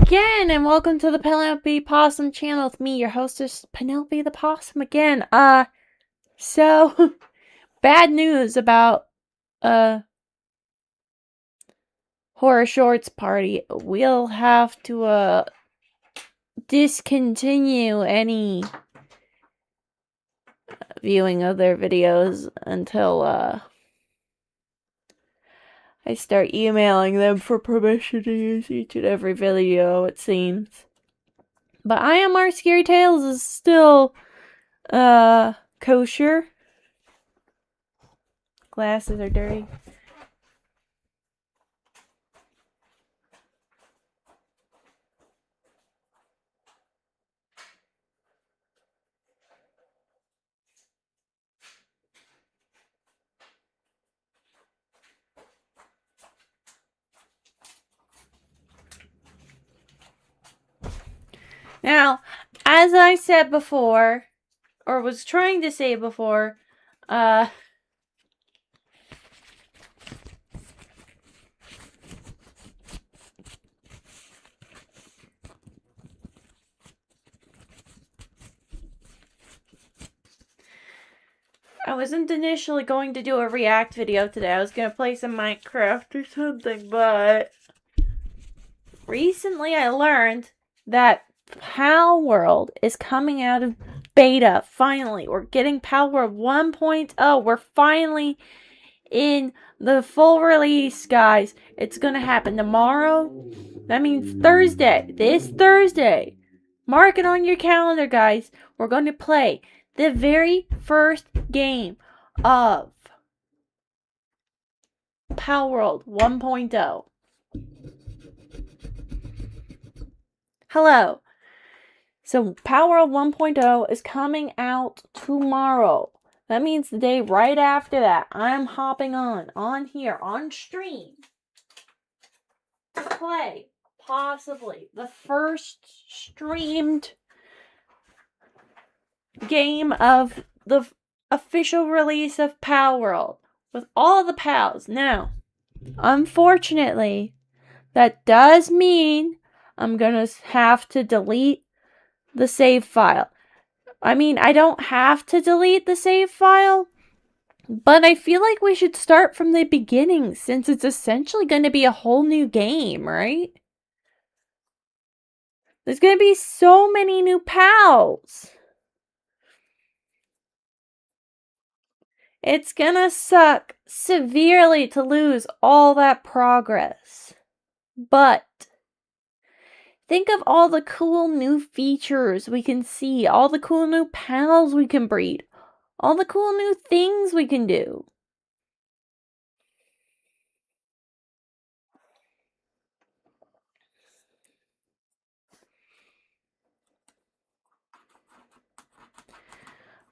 again, and welcome to the Penelope Possum channel with me, your hostess, Penelope the Possum again. So, bad news about, Horror Shorts Party. We'll have to, discontinue any viewing of their videos until, I start emailing them for permission to use each and every video, it seems. But I Am Our Scary Tales is still, kosher. Glasses are dirty. Now, as I said before, or was trying to say before, I wasn't initially going to do a react video today. I was going to play some Minecraft or something, but recently I learned that Palworld is coming out of beta. Finally, we're getting Palworld 1.0. We're finally in the full release, guys. It's gonna happen tomorrow. That means Thursday. This Thursday. Mark it on your calendar, guys. We're going to play the very first game of Palworld 1.0. Hello. So, Palworld 1.0 is coming out tomorrow. That means the day right after that, I'm hopping on here, on stream, to play, possibly, the first streamed game of the official release of Palworld, with all the pals. Now, unfortunately, that does mean I'm gonna have to delete the save file. I mean, I don't have to delete the save file, but I feel like we should start from the beginning since it's essentially going to be a whole new game, right? There's going to be so many new pals. It's going to suck severely to lose all that progress. But think of all the cool new features we can see, all the cool new pals we can breed, all the cool new things we can do.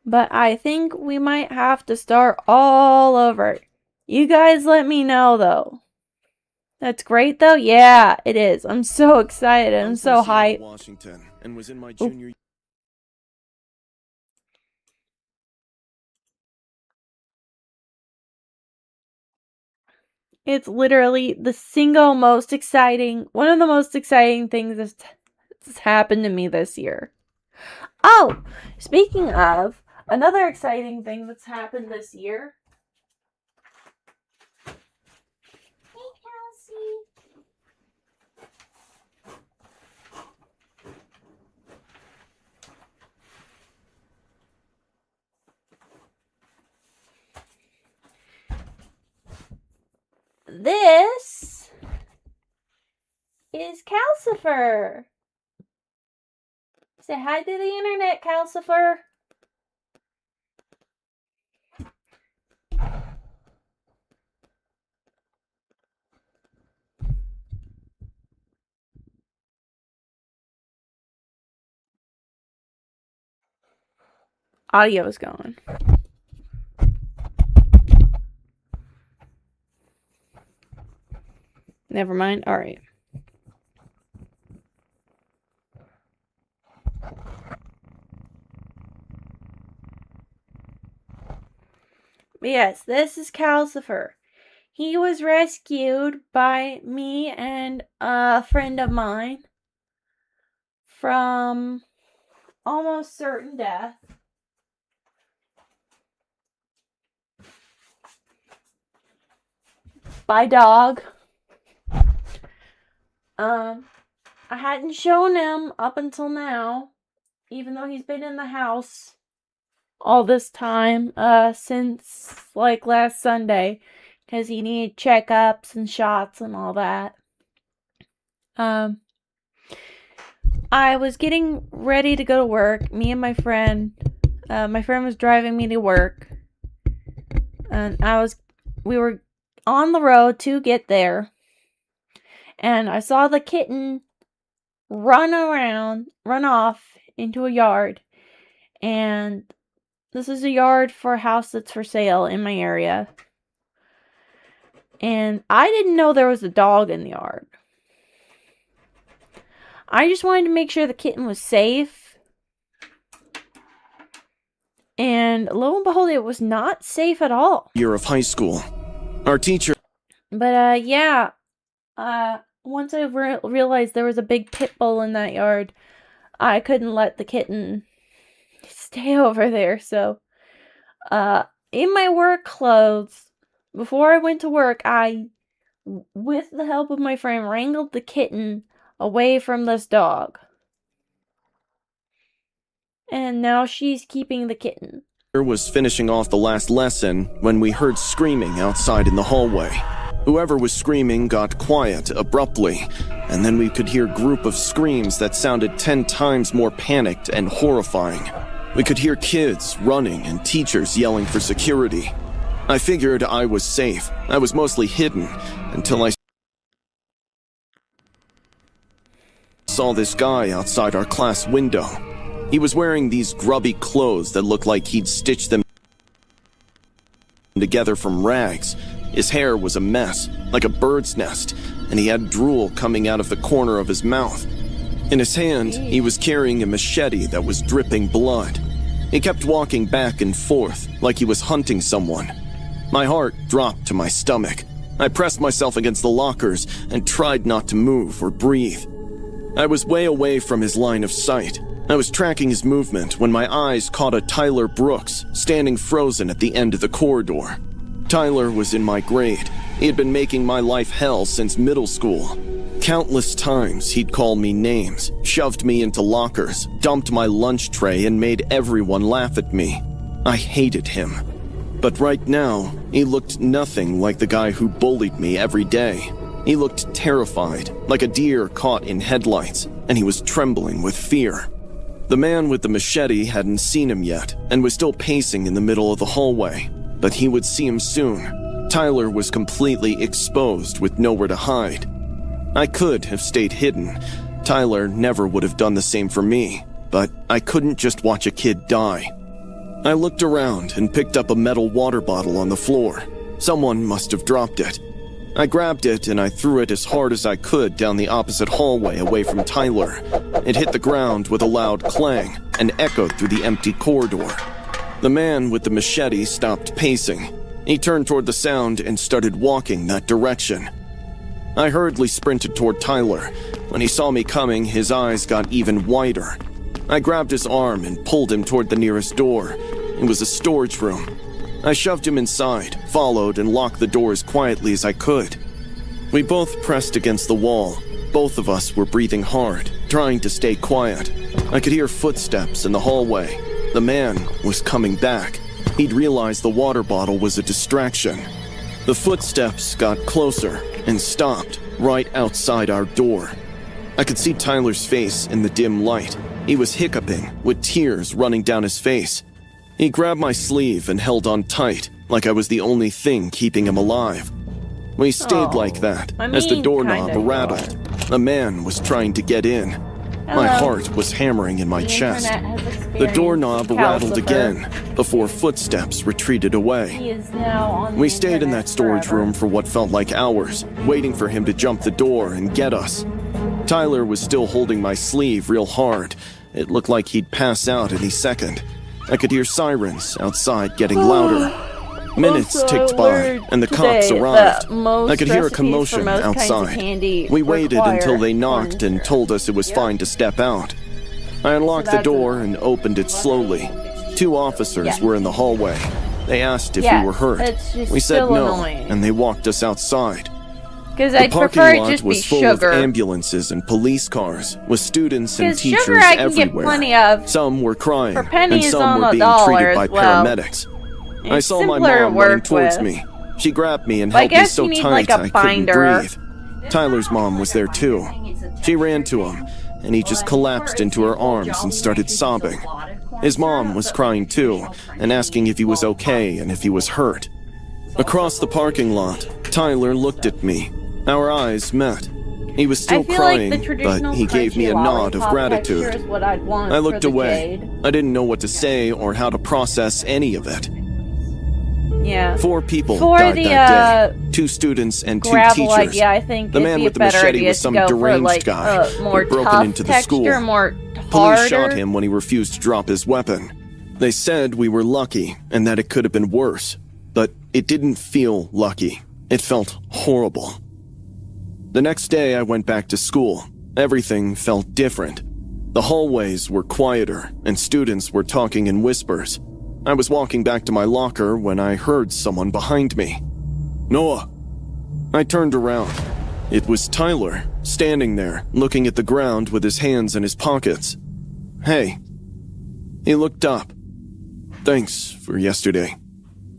But I think we might have to start all over. You guys let me know, though. That's great, though? Yeah, it is. I'm so excited. I'm so hyped. Washington, and was in my junior. It's literally the single most exciting, one of the most exciting things that's happened to me this year. Oh, speaking of, another exciting thing that's happened this year. Hey, Kelsey. This is Calcifer. Say hi to the internet, Calcifer. Audio is going. Never mind. All right. Yes, this is Calcifer. He was rescued by me and a friend of mine from almost certain death. By dog. I hadn't shown him up until now, even though he's been in the house all this time, since like last Sunday, because he needed checkups and shots and all that. I was getting ready to go to work. Me and my friend was driving me to work, and we were on the road to get there, and I saw the kitten run off into a yard, and this is a yard for a house that's for sale in my area, and I didn't know there was a dog in the yard. I just wanted to make sure the kitten was safe. And lo and behold, it was not safe at all. Year of high school. Our teacher... But, once I realized there was a big pit bull in that yard, I couldn't let the kitten stay over there. So, in my work clothes, before I went to work, I, with the help of my friend, wrangled the kitten away from this dog. And now she's keeping the kitten. Was finishing off the last lesson when we heard screaming outside in the hallway. Whoever was screaming got quiet abruptly, and then we could hear a group of screams that sounded 10 times more panicked and horrifying. We could hear kids running and teachers yelling for security. I figured I was safe. I was mostly hidden until I saw this guy outside our class window. He was wearing these grubby clothes that looked like he'd stitched them together from rags. His hair was a mess, like a bird's nest, and he had drool coming out of the corner of his mouth. In his hand, he was carrying a machete that was dripping blood. He kept walking back and forth, like he was hunting someone. My heart dropped to my stomach. I pressed myself against the lockers and tried not to move or breathe. I was way away from his line of sight. I was tracking his movement when my eyes caught a Tyler Brooks standing frozen at the end of the corridor. Tyler was in my grade. He had been making my life hell since middle school. Countless times he'd call me names, shoved me into lockers, dumped my lunch tray, and made everyone laugh at me. I hated him. But right now, he looked nothing like the guy who bullied me every day. He looked terrified, like a deer caught in headlights, and he was trembling with fear. The man with the machete hadn't seen him yet, and was still pacing in the middle of the hallway, but he would see him soon. Tyler was completely exposed with nowhere to hide. I could have stayed hidden. Tyler never would have done the same for me, but I couldn't just watch a kid die. I looked around and picked up a metal water bottle on the floor. Someone must have dropped it. I grabbed it and I threw it as hard as I could down the opposite hallway away from Tyler. It hit the ground with a loud clang and echoed through the empty corridor. The man with the machete stopped pacing. He turned toward the sound and started walking that direction. I hurriedly sprinted toward Tyler. When he saw me coming, his eyes got even wider. I grabbed his arm and pulled him toward the nearest door. It was a storage room. I shoved him inside, followed, and locked the door as quietly as I could. We both pressed against the wall. Both of us were breathing hard, trying to stay quiet. I could hear footsteps in the hallway. The man was coming back. He'd realized the water bottle was a distraction. The footsteps got closer and stopped right outside our door. I could see Tyler's face in the dim light. He was hiccuping, with tears running down his face. He grabbed my sleeve and held on tight, like I was the only thing keeping him alive. We stayed like that, as the doorknob rattled. A man was trying to get in. My heart was hammering in my chest. The doorknob rattled again, before footsteps retreated away. We stayed in that storage room for what felt like hours, waiting for him to jump the door and get us. Tyler was still holding my sleeve real hard. It looked like he'd pass out any second. I could hear sirens outside getting louder. Minutes ticked by, and the cops arrived. I could hear a commotion outside. We waited until they knocked and told us it was fine to step out. I unlocked the that's door annoying. and opened it slowly. 2 officers Yeah. were in the hallway. They asked if Yeah, we were hurt. it's just We said still no, annoying. and they walked us outside. Because The I'd parking prefer it lot just be was full sugar. of ambulances and police cars, with students and Because teachers sugar I can everywhere. get plenty of. Some were crying, For and pennies some on were a being dollar treated by as well. paramedics. I It's saw my simpler to mom running work towards with. me. She grabbed me and But I held me guess so you need, tight like, a I couldn't binder. breathe. Tyler's mom was there too. She ran to him, and he just collapsed into her arms and started sobbing. His mom was crying too, and asking if he was okay and if he was hurt. Across the parking lot, Tyler looked at me. Our eyes met. He was still I feel crying, like the traditional but he gave me a crunchy nod of lollipop gratitude. texture is what I'd want I for looked the away. Jade. I didn't know what to say or how to process any of it. Yeah. 4 people For died the, that day. 2 students and 2 Gravel teachers. idea, I think The it'd man be with a the better machete idea was some to go for, deranged like, guy more who'd broken tough into the texture, school. more Police harder. shot him when he refused to drop his weapon. They said we were lucky and that it could have been worse, but it didn't feel lucky. It felt horrible. The next day I went back to school. Everything felt different. The hallways were quieter and students were talking in whispers. I was walking back to my locker when I heard someone behind me. Noah! I turned around. It was Tyler, standing there, looking at the ground with his hands in his pockets. Hey. He looked up. Thanks for yesterday.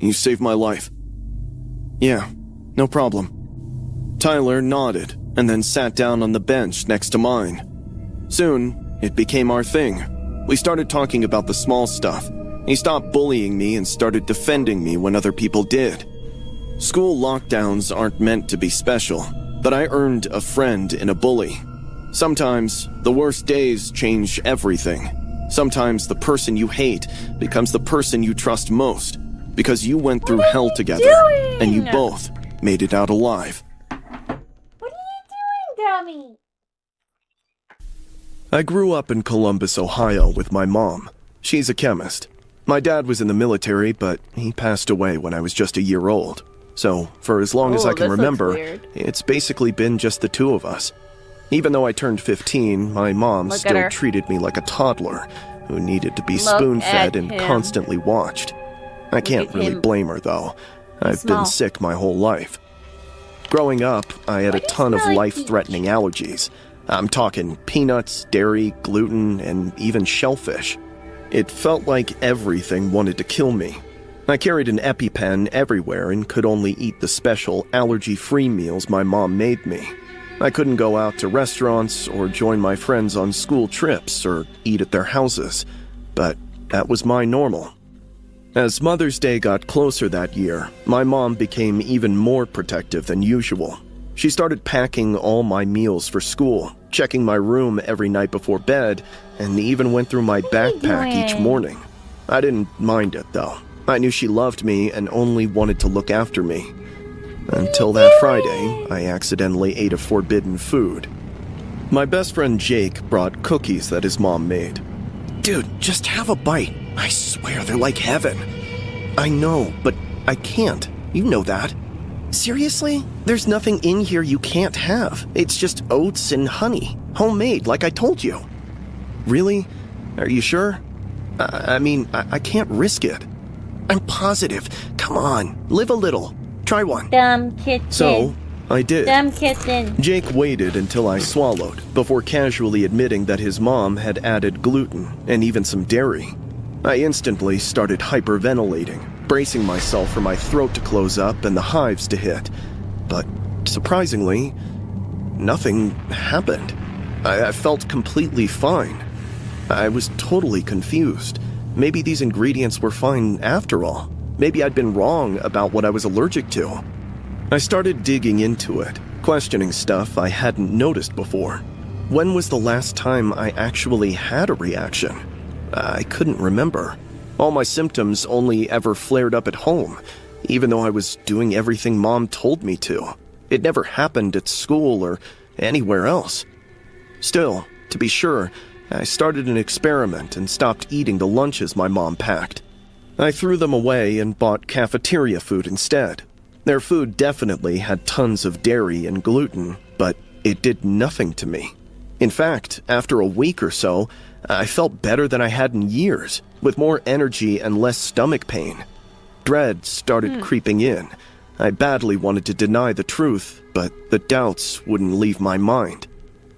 You saved my life. Yeah, no problem. Tyler nodded and then sat down on the bench next to mine. Soon, it became our thing. We started talking about the small stuff. He stopped bullying me and started defending me when other people did. School lockdowns aren't meant to be special, but I earned a friend in a bully. Sometimes, the worst days change everything. Sometimes the person you hate becomes the person you trust most, because you went through hell together, doing? and you both made it out alive. What are you doing, dummy? I grew up in Columbus, Ohio with my mom. She's a chemist. My dad was in the military, but he passed away when I was just a year old. So, for as long as Oh, I can this looks remember, weird. it's basically been just the 2 of us. Even though I turned 15, my mom Look at still her. treated me like a toddler who needed to be Look spoon-fed at and him. constantly watched. I can't at really him. blame her, though. I've small. been sick my whole life. Growing up, I had Why a do you ton of smell like life-threatening allergies. I'm talking peanuts, dairy, gluten, and even shellfish. It felt like everything wanted to kill me. I carried an EpiPen everywhere and could only eat the special allergy-free meals my mom made me. I couldn't go out to restaurants or join my friends on school trips or eat at their houses, but that was my normal. As Mother's Day got closer that year, my mom became even more protective than usual. She started packing all my meals for school, checking my room every night before bed, and even went through my backpack each doing? morning. I didn't mind it, though. I knew she loved me and only wanted to look after me. Until that Friday, I accidentally ate a forbidden food. My best friend Jake brought cookies that his mom made. Dude, just have a bite. I swear they're like heaven. I know, but I can't. You know that. Seriously? There's nothing in here you can't have. It's just oats and honey. Homemade, like I told you. Really? Are you sure? I can't risk it. I'm positive. Come on, live a little. Try one. Dumb kitten. So, I did. Dumb kitten. Jake waited until I swallowed, before casually admitting that his mom had added gluten and even some dairy. I instantly started hyperventilating, bracing myself for my throat to close up and the hives to hit. But, surprisingly, nothing happened. I felt completely fine. I was totally confused. Maybe these ingredients were fine after all. Maybe I'd been wrong about what I was allergic to. I started digging into it, questioning stuff I hadn't noticed before. When was the last time I actually had a reaction? I couldn't remember. All my symptoms only ever flared up at home, even though I was doing everything Mom told me to. It never happened at school or anywhere else. Still, to be sure, I started an experiment and stopped eating the lunches my mom packed. I threw them away and bought cafeteria food instead. Their food definitely had tons of dairy and gluten, but it did nothing to me. In fact, after a week or so, I felt better than I had in years, with more energy and less stomach pain. Dread started creeping in. I badly wanted to deny the truth, but the doubts wouldn't leave my mind.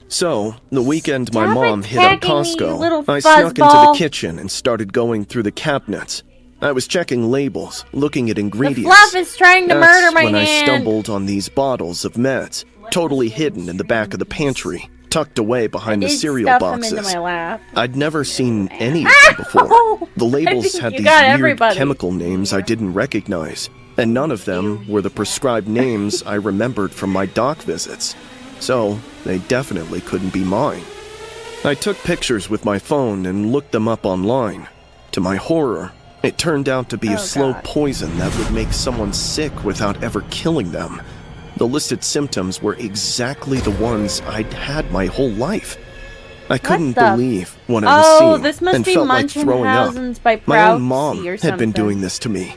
So, the weekend my Stop mom hit up attacking me, you Costco, little I snuck into the fuzzball. kitchen and started going through the cabinets. I was checking labels, looking at The ingredients. fluff is trying to murder my when I hand. stumbled on these bottles of meds, totally hidden in the back of the pantry, tucked away behind the Did cereal stuff boxes. them into my lap. I'd never seen any of them before. The labels think had you these got weird everybody. chemical names I didn't recognize, and none of them were the prescribed names I remembered from my doc visits. So, they definitely couldn't be mine. I took pictures with my phone and looked them up online. To my horror, it turned out to be a slow God. poison that would make someone sick without ever killing them. The listed symptoms were exactly the ones I'd had my whole life. I couldn't the- believe what I was seeing this must and be felt like throwing up. Munchausen's by My own Prousey mom or had been something. doing this to me.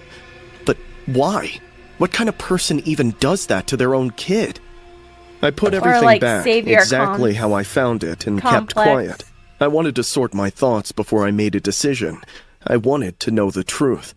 But why? What kind of person even does that to their own kid? I put everything like back Savior exactly how I found it and kept complex. quiet. I wanted to sort my thoughts before I made a decision. I wanted to know the truth.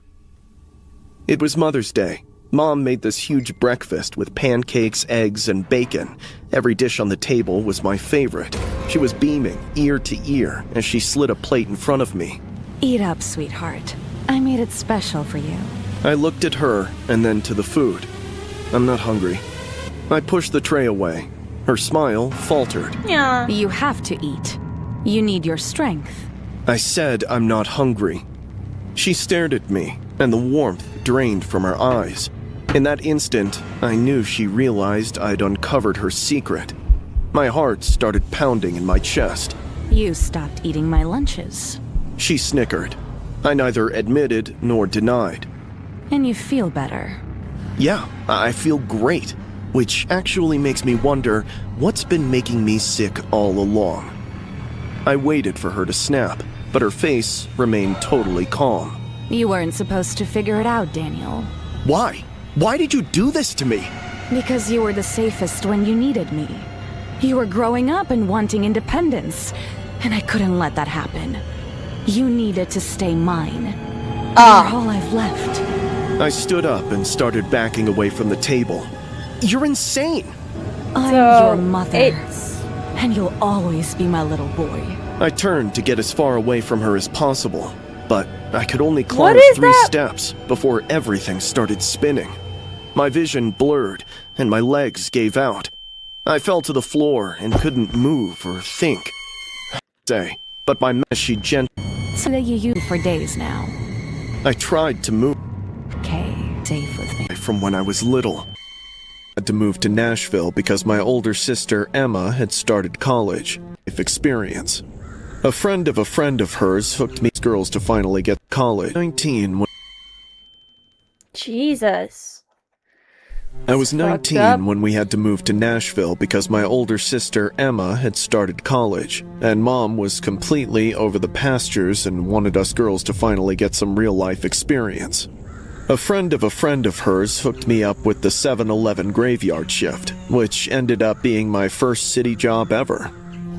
It was Mother's Day. Mom made this huge breakfast with pancakes, eggs, and bacon. Every dish on the table was my favorite. She was beaming ear to ear as she slid a plate in front of me. Eat up, sweetheart. I made it special for you. I looked at her and then to the food. I'm not hungry. I pushed the tray away. Her smile faltered. Yeah. You have to eat. You need your strength. I said I'm not hungry. She stared at me, and the warmth drained from her eyes. In that instant, I knew she realized I'd uncovered her secret. My heart started pounding in my chest. You stopped eating my lunches. She snickered. I neither admitted nor denied. And you feel better. Yeah, I feel great, which actually makes me wonder what's been making me sick all along. I waited for her to snap, but her face remained totally calm. You weren't supposed to figure it out, Daniel. Why? Why did you do this to me? Because you were the safest when you needed me. You were growing up and wanting independence, and I couldn't let that happen. You needed to stay mine. You're all I've left. I stood up and started backing away from the table. You're insane! I'm So, your mother, it's... and you'll always be my little boy. I turned to get as far away from her as possible, but I could only climb is 3 that? steps before everything started spinning. My vision blurred, and my legs gave out. I fell to the floor and couldn't move or think. But my mess she gently... So that you use for days now. I tried to move Okay, safe with me. from when I was little. I had to move to Nashville because my older sister Emma had started college. Life experience. A friend of hers hooked me with girls to finally get to college. 19 when Jesus. I was Fucked 19 up. when we had to move to Nashville because my older sister Emma had started college, and Mom was completely over the pastures and wanted us girls to finally get some real-life experience. A friend of hers hooked me up with the 7-Eleven graveyard shift, which ended up being my first city job ever.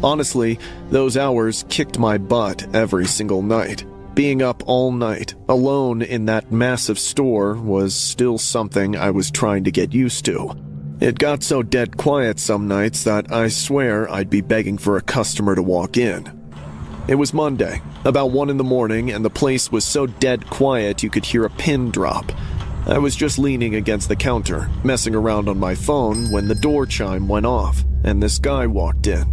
Honestly, those hours kicked my butt every single night. Being up all night, alone in that massive store, was still something I was trying to get used to. It got so dead quiet some nights that I swear I'd be begging for a customer to walk in. It was Monday, about 1 in the morning, and the place was so dead quiet you could hear a pin drop. I was just leaning against the counter, messing around on my phone, when the door chime went off, and this guy walked in.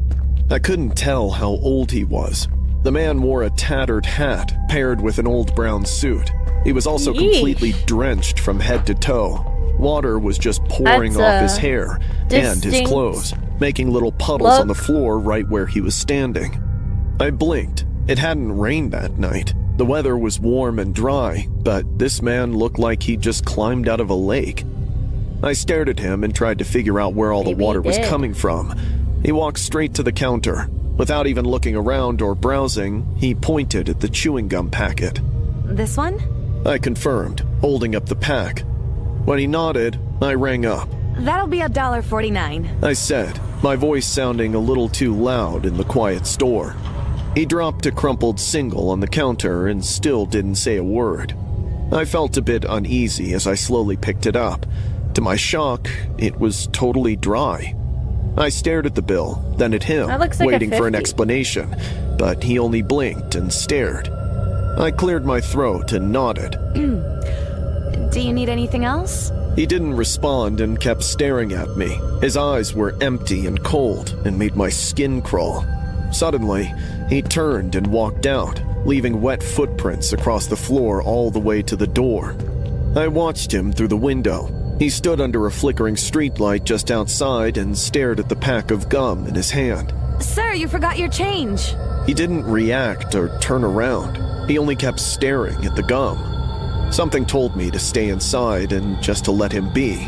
I couldn't tell how old he was. The man wore a tattered hat paired with an old brown suit. He was also Yeesh. completely drenched from head to toe. Water was just pouring That's off his hair and his distinct clothes, making little puddles look. on the floor right where he was standing. I blinked. It hadn't rained that night. The weather was warm and dry, but this man looked like he'd just climbed out of a lake. I stared at him and tried to figure out where all the Maybe he water was did. coming from. He walked straight to the counter. Without even looking around or browsing, he pointed at the chewing gum packet. This one? I confirmed, holding up the pack. When he nodded, I rang up. That'll be $1.49. I said, my voice sounding a little too loud in the quiet store. He dropped a crumpled single on the counter and still didn't say a word. I felt a bit uneasy as I slowly picked it up. To my shock, it was totally dry. I stared at the bill, then at him, That looks like a waiting for an 50. explanation, but he only blinked and stared. I cleared my throat and nodded. Do you need anything else? He didn't respond and kept staring at me. His eyes were empty and cold and made my skin crawl. Suddenly, he turned and walked out, leaving wet footprints across the floor all the way to the door. I watched him through the window. He stood under a flickering streetlight just outside and stared at the pack of gum in his hand. Sir, you forgot your change. He didn't react or turn around. He only kept staring at the gum. Something told me to stay inside and just to let him be,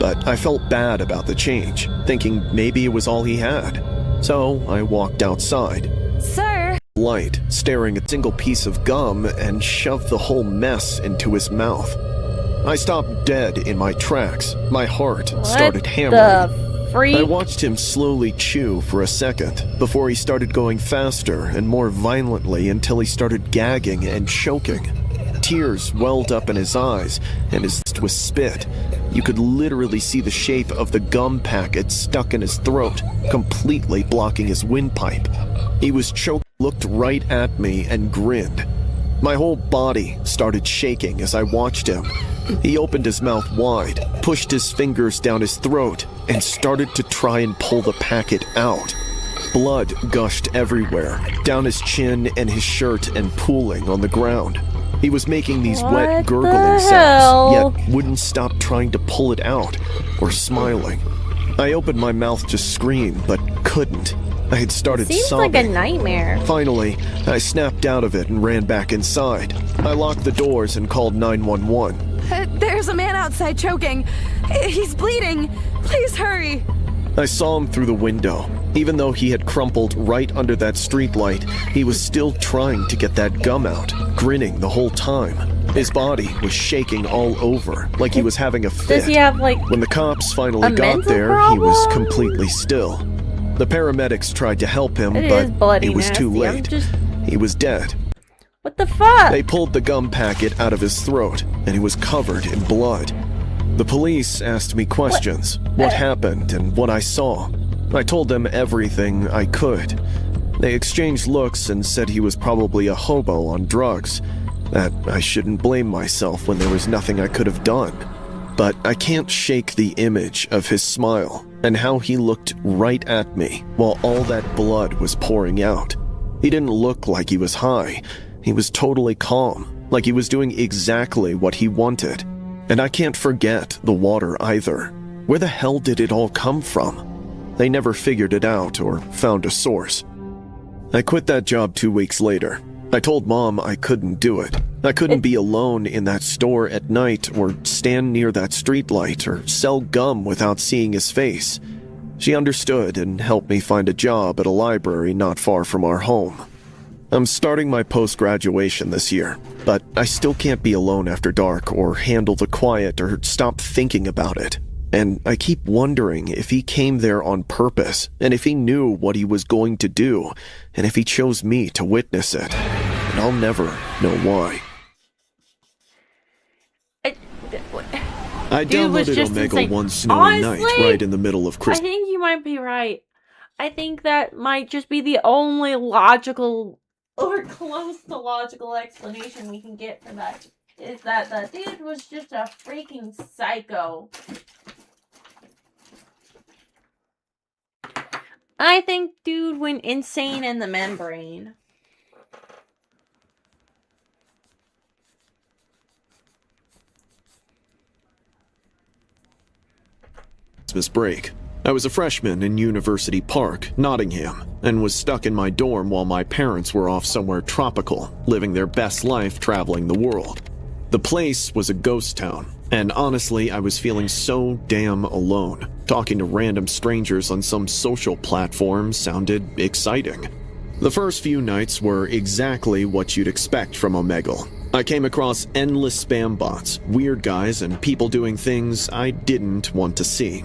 but I felt bad about the change, thinking maybe it was all he had. So I walked outside. Sir! Light, staring at a single piece of gum and shoved the whole mess into his mouth. I stopped dead in my tracks. My heart started hammering. The freak? I watched him slowly chew for a second before he started going faster and more violently until he started gagging and choking. Tears welled up in his eyes and his mouth was spit. You could literally see the shape of the gum packet stuck in his throat, completely blocking his windpipe. He was choked, looked right at me and grinned. My whole body started shaking as I watched him. He opened his mouth wide, pushed his fingers down his throat, and started to try and pull the packet out. Blood gushed everywhere, down his chin and his shirt and pooling on the ground. He was making these What wet the gurgling hell? sounds, yet wouldn't stop trying to pull it out, or smiling. I opened my mouth to scream, but couldn't. I had started Seems sobbing. like a nightmare. Finally, I snapped out of it and ran back inside. I locked the doors and called 911. There's a man outside choking. He's bleeding. Please hurry. I saw him through the window. Even though he had crumpled right under that streetlight, he was still trying to get that gum out, grinning the whole time. His body was shaking all over, like he was having a fit. Does he have like When the cops finally a got mental there, he was problem? completely still. The paramedics tried to help him, It is but bloody it was too nasty. I'm late. just- He was dead. what the fuck? They pulled the gum packet out of his throat, and he was covered in blood. The police asked me questions, what happened and what I saw. I told them everything I could. They exchanged looks and said he was probably a hobo on drugs, that I shouldn't blame myself when there was nothing I could have done. But I can't shake the image of his smile and how he looked right at me while all that blood was pouring out. He didn't look like he was high. He was totally calm, like he was doing exactly what he wanted. And I can't forget the water either. Where the hell did it all come from? They never figured it out or found a source. I quit that job 2 weeks later. I told Mom I couldn't do it. I couldn't be alone in that store at night or stand near that streetlight or sell gum without seeing his face. She understood and helped me find a job at a library not far from our home. I'm starting my post-graduation this year, but I still can't be alone after dark or handle the quiet or stop thinking about it. And I keep wondering if he came there on purpose, and if he knew what he was going to do, and if he chose me to witness it. And I'll never know why. I Dude was downloaded just Omega insane. one snowy night Honestly, right in the middle of I Christmas. think you might be right. I think that might just be the only logical or close to logical explanation we can get for that. Is that the dude was just a freaking psycho. I think dude went insane in the membrane. Christmas break. I was a freshman in University Park, Nottingham, and was stuck in my dorm while my parents were off somewhere tropical, living their best life traveling the world. The place was a ghost town, and honestly, I was feeling so damn alone. Talking to random strangers on some social platform sounded exciting. The first few nights were exactly what you'd expect from Omegle. I came across endless spam bots, weird guys, and people doing things I didn't want to see.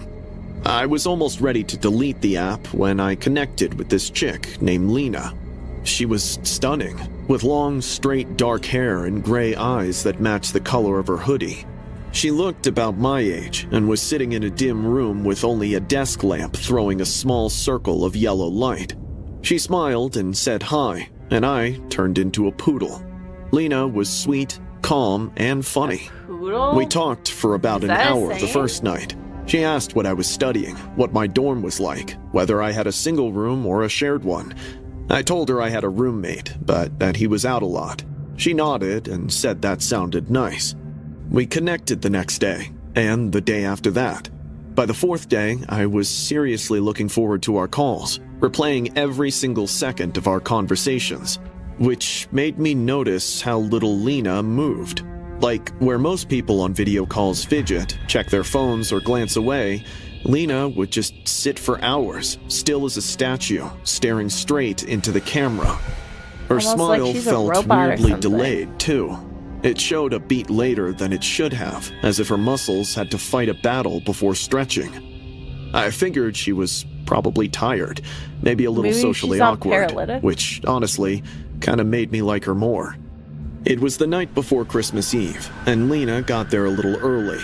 I was almost ready to delete the app when I connected with this chick named Lena. She was stunning, with long, straight, dark hair and gray eyes that matched the color of her hoodie. She looked about my age and was sitting in a dim room with only a desk lamp throwing a small circle of yellow light. She smiled and said hi, and I turned into a poodle. Lena was sweet, calm, and funny. Poodle? We talked for about an that a hour the saying? first night. She asked what I was studying, what my dorm was like, whether I had a single room or a shared one. I told her I had a roommate, but that he was out a lot. She nodded and said that sounded nice. We connected the next day, and the day after that. By the fourth day, I was seriously looking forward to our calls, replaying every single second of our conversations, which made me notice how little Lena moved. Like, where most people on video calls fidget, check their phones, or glance away, Lena would just sit for hours, still as a statue, staring straight into the camera. Her Almost like smile she's a felt robot or weirdly something. delayed, too. It showed a beat later than it should have, as if her muscles had to fight a battle before stretching. I figured she was probably tired, maybe a little Maybe socially she's on awkward, paralytic. which, honestly, kind of made me like her more. It was the night before Christmas Eve, and Lena got there a little early.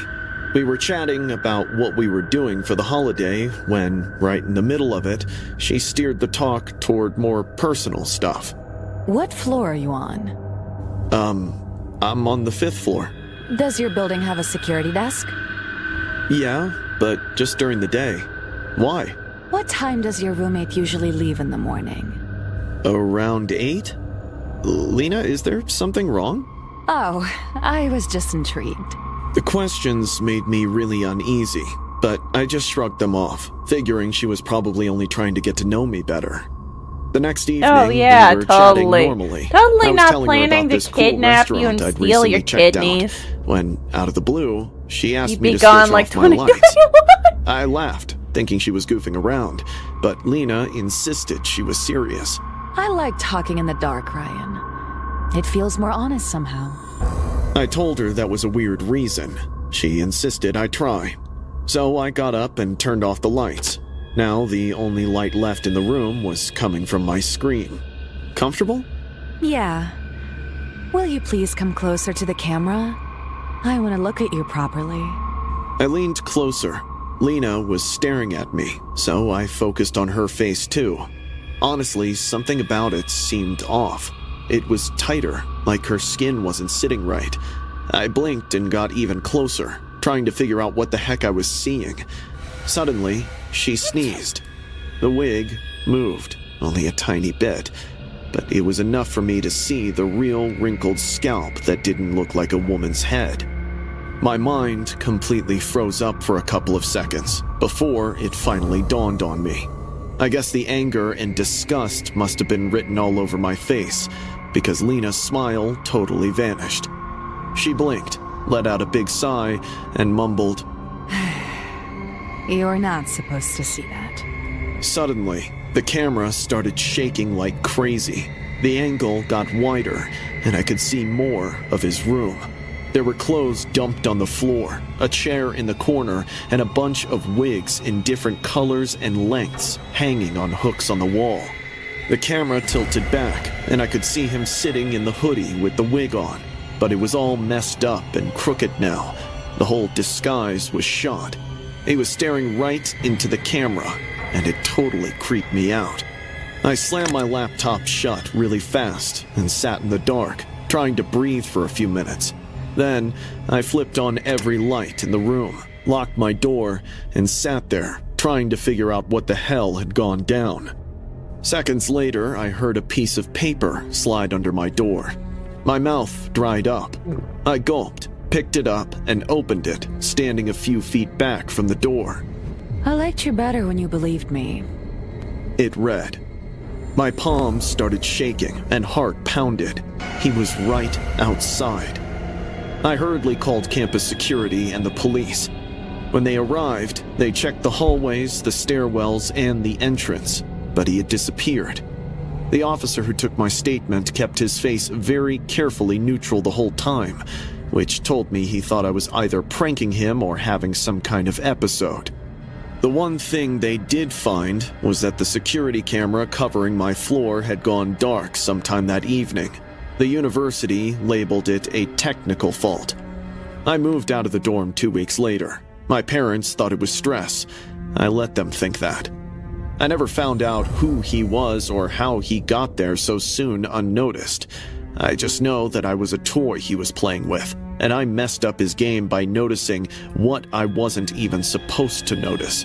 We were chatting about what we were doing for the holiday when, right in the middle of it, she steered the talk toward more personal stuff. What floor are you on? I'm on the 5th floor. Does your building have a security desk? Yeah, but just during the day. Why? What time does your roommate usually leave in the morning? Around 8? Lena, is there something wrong? Oh, I was just intrigued. The questions made me really uneasy, but I just shrugged them off, figuring she was probably only trying to get to know me better. The next evening, Oh yeah, we were chatting totally. normally. Totally I was not telling her planning about to this cool kidnap you restaurant and I'd steal recently your checked out, kidneys. when, out of the blue, she asked You'd me be to gone switch like off my 2021. lights. I laughed, thinking she was goofing around, but Lena insisted she was serious. I like talking in the dark, Ryan. It feels more honest somehow. I told her that was a weird reason. She insisted I try. So I got up and turned off the lights. Now the only light left in the room was coming from my screen. Comfortable? Yeah. Will you please come closer to the camera? I want to look at you properly. I leaned closer. Lena was staring at me, so I focused on her face too. Honestly, something about it seemed off. It was tighter, like her skin wasn't sitting right. I blinked and got even closer, trying to figure out what the heck I was seeing. Suddenly, she sneezed. The wig moved, only a tiny bit, but it was enough for me to see the real wrinkled scalp that didn't look like a woman's head. My mind completely froze up for a couple of seconds, before it finally dawned on me. I guess the anger and disgust must have been written all over my face, because Lena's smile totally vanished. She blinked, let out a big sigh, and mumbled, You're not supposed to see that. Suddenly, the camera started shaking like crazy. The angle got wider, and I could see more of his room. There were clothes dumped on the floor, a chair in the corner, and a bunch of wigs in different colors and lengths hanging on hooks on the wall. The camera tilted back, and I could see him sitting in the hoodie with the wig on, but it was all messed up and crooked now. The whole disguise was shot. He was staring right into the camera, and it totally creeped me out. I slammed my laptop shut really fast and sat in the dark, trying to breathe for a few minutes. Then, I flipped on every light in the room, locked my door, and sat there, trying to figure out what the hell had gone down. Seconds later, I heard a piece of paper slide under my door. My mouth dried up. I gulped, picked it up, and opened it, standing a few feet back from the door. I liked you better when you believed me. It read. My palms started shaking and heart pounded. He was right outside. I hurriedly called campus security and the police. When they arrived, they checked the hallways, the stairwells, and the entrance, but he had disappeared. The officer who took my statement kept his face very carefully neutral the whole time, which told me he thought I was either pranking him or having some kind of episode. The one thing they did find was that the security camera covering my floor had gone dark sometime that evening. The university labeled it a technical fault. I moved out of the dorm 2 weeks later. My parents thought it was stress. I let them think that. I never found out who he was or how he got there so soon unnoticed. I just know that I was a toy he was playing with, and I messed up his game by noticing what I wasn't even supposed to notice.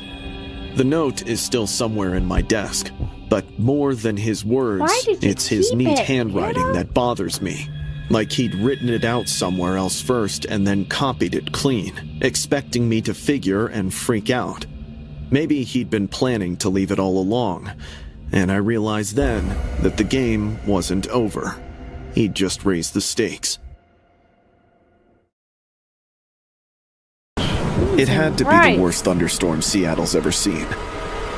The note is still somewhere in my desk, but more than his words, it's his neat handwriting that bothers me. Like he'd written it out somewhere else first and then copied it clean, expecting me to figure and freak out. Maybe he'd been planning to leave it all along, and I realized then that the game wasn't over. He'd just raised the stakes. It had to be the worst thunderstorm Seattle's ever seen.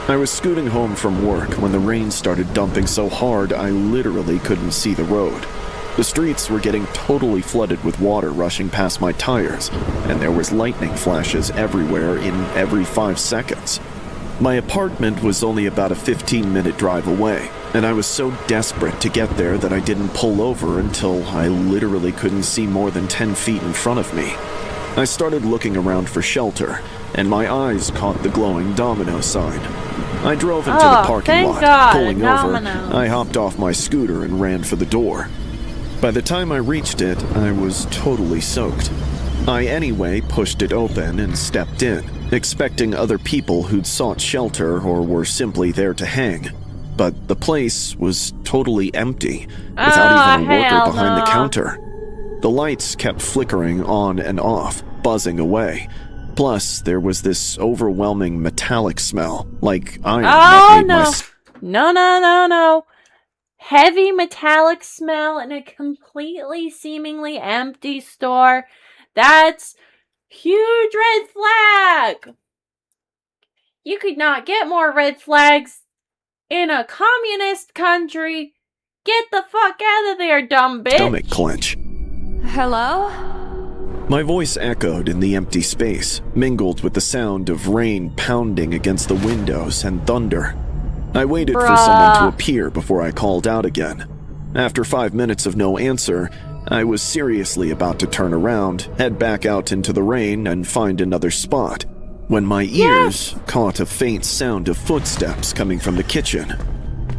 I was scooting home from work when the rain started dumping so hard I literally couldn't see the road. The streets were getting totally flooded with water rushing past my tires, and there was lightning flashes everywhere in every 5 seconds. My apartment was only about a 15-minute drive away, and I was so desperate to get there that I didn't pull over until I literally couldn't see more than 10 feet in front of me. I started looking around for shelter, and my eyes caught the glowing Domino sign. I drove into the parking lot. Pulling over, I hopped off my scooter and ran for the door. By the time I reached it, I was totally soaked. I anyway pushed it open and stepped in, expecting other people who'd sought shelter or were simply there to hang. But the place was totally empty, without even a worker behind the counter. The lights kept flickering on and off, buzzing away. Plus, there was this overwhelming metallic smell, like iron that made No. Heavy metallic smell in a completely seemingly empty store. That's huge red flag. You could not get more red flags in a communist country. Get the fuck out of there, dumb bitch. Stomach clench. Hello? My voice echoed in the empty space, mingled with the sound of rain pounding against the windows and thunder. I waited for someone to appear before I called out again. After 5 minutes of no answer, I was seriously about to turn around, head back out into the rain, and find another spot, when my ears caught a faint sound of footsteps coming from the kitchen.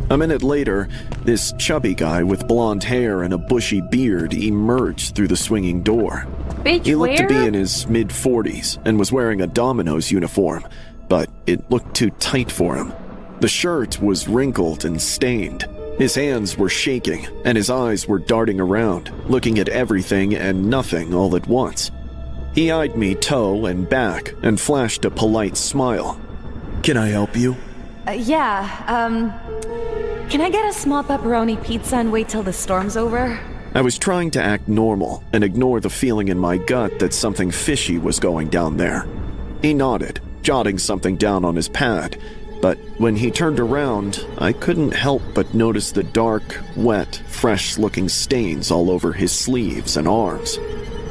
A minute later, this chubby guy with blonde hair and a bushy beard emerged through the swinging door. He looked to be in his mid-40s and was wearing a Domino's uniform, but it looked too tight for him. The shirt was wrinkled and stained. His hands were shaking, and his eyes were darting around, looking at everything and nothing all at once. He eyed me toe and back and flashed a polite smile. "Can I help you?" Can I get a small pepperoni pizza and wait till the storm's over? I was trying to act normal and ignore the feeling in my gut that something fishy was going down there. He nodded, jotting something down on his pad, but when he turned around, I couldn't help but notice the dark, wet, fresh-looking stains all over his sleeves and arms.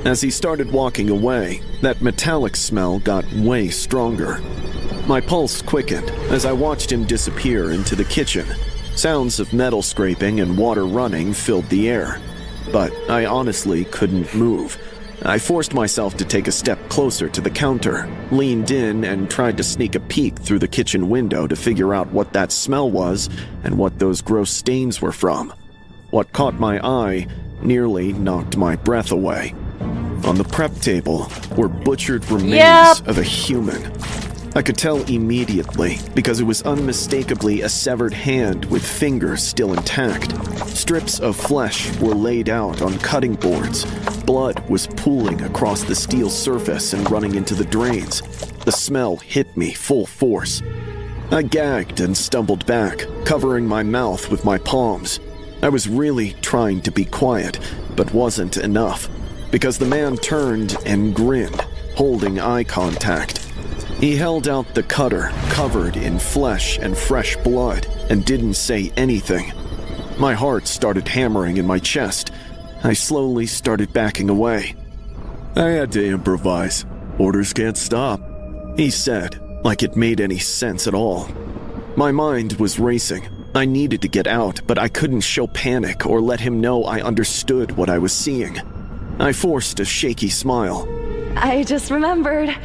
As he started walking away, that metallic smell got way stronger. My pulse quickened as I watched him disappear into the kitchen. Sounds of metal scraping and water running filled the air, but I honestly couldn't move. I forced myself to take a step closer to the counter, leaned in, and tried to sneak a peek through the kitchen window to figure out what that smell was and what those gross stains were from. What caught my eye nearly knocked my breath away. On the prep table were butchered remains of a human. I could tell immediately because it was unmistakably a severed hand with fingers still intact. Strips of flesh were laid out on cutting boards. Blood was pooling across the steel surface and running into the drains. The smell hit me full force. I gagged and stumbled back, covering my mouth with my palms. I was really trying to be quiet, but wasn't enough, because the man turned and grinned, holding eye contact. He held out the cutter, covered in flesh and fresh blood, and didn't say anything. My heart started hammering in my chest. I slowly started backing away. I had to improvise. Orders can't stop, he said, like it made any sense at all. My mind was racing. I needed to get out, but I couldn't show panic or let him know I understood what I was seeing. I forced a shaky smile. I just remembered.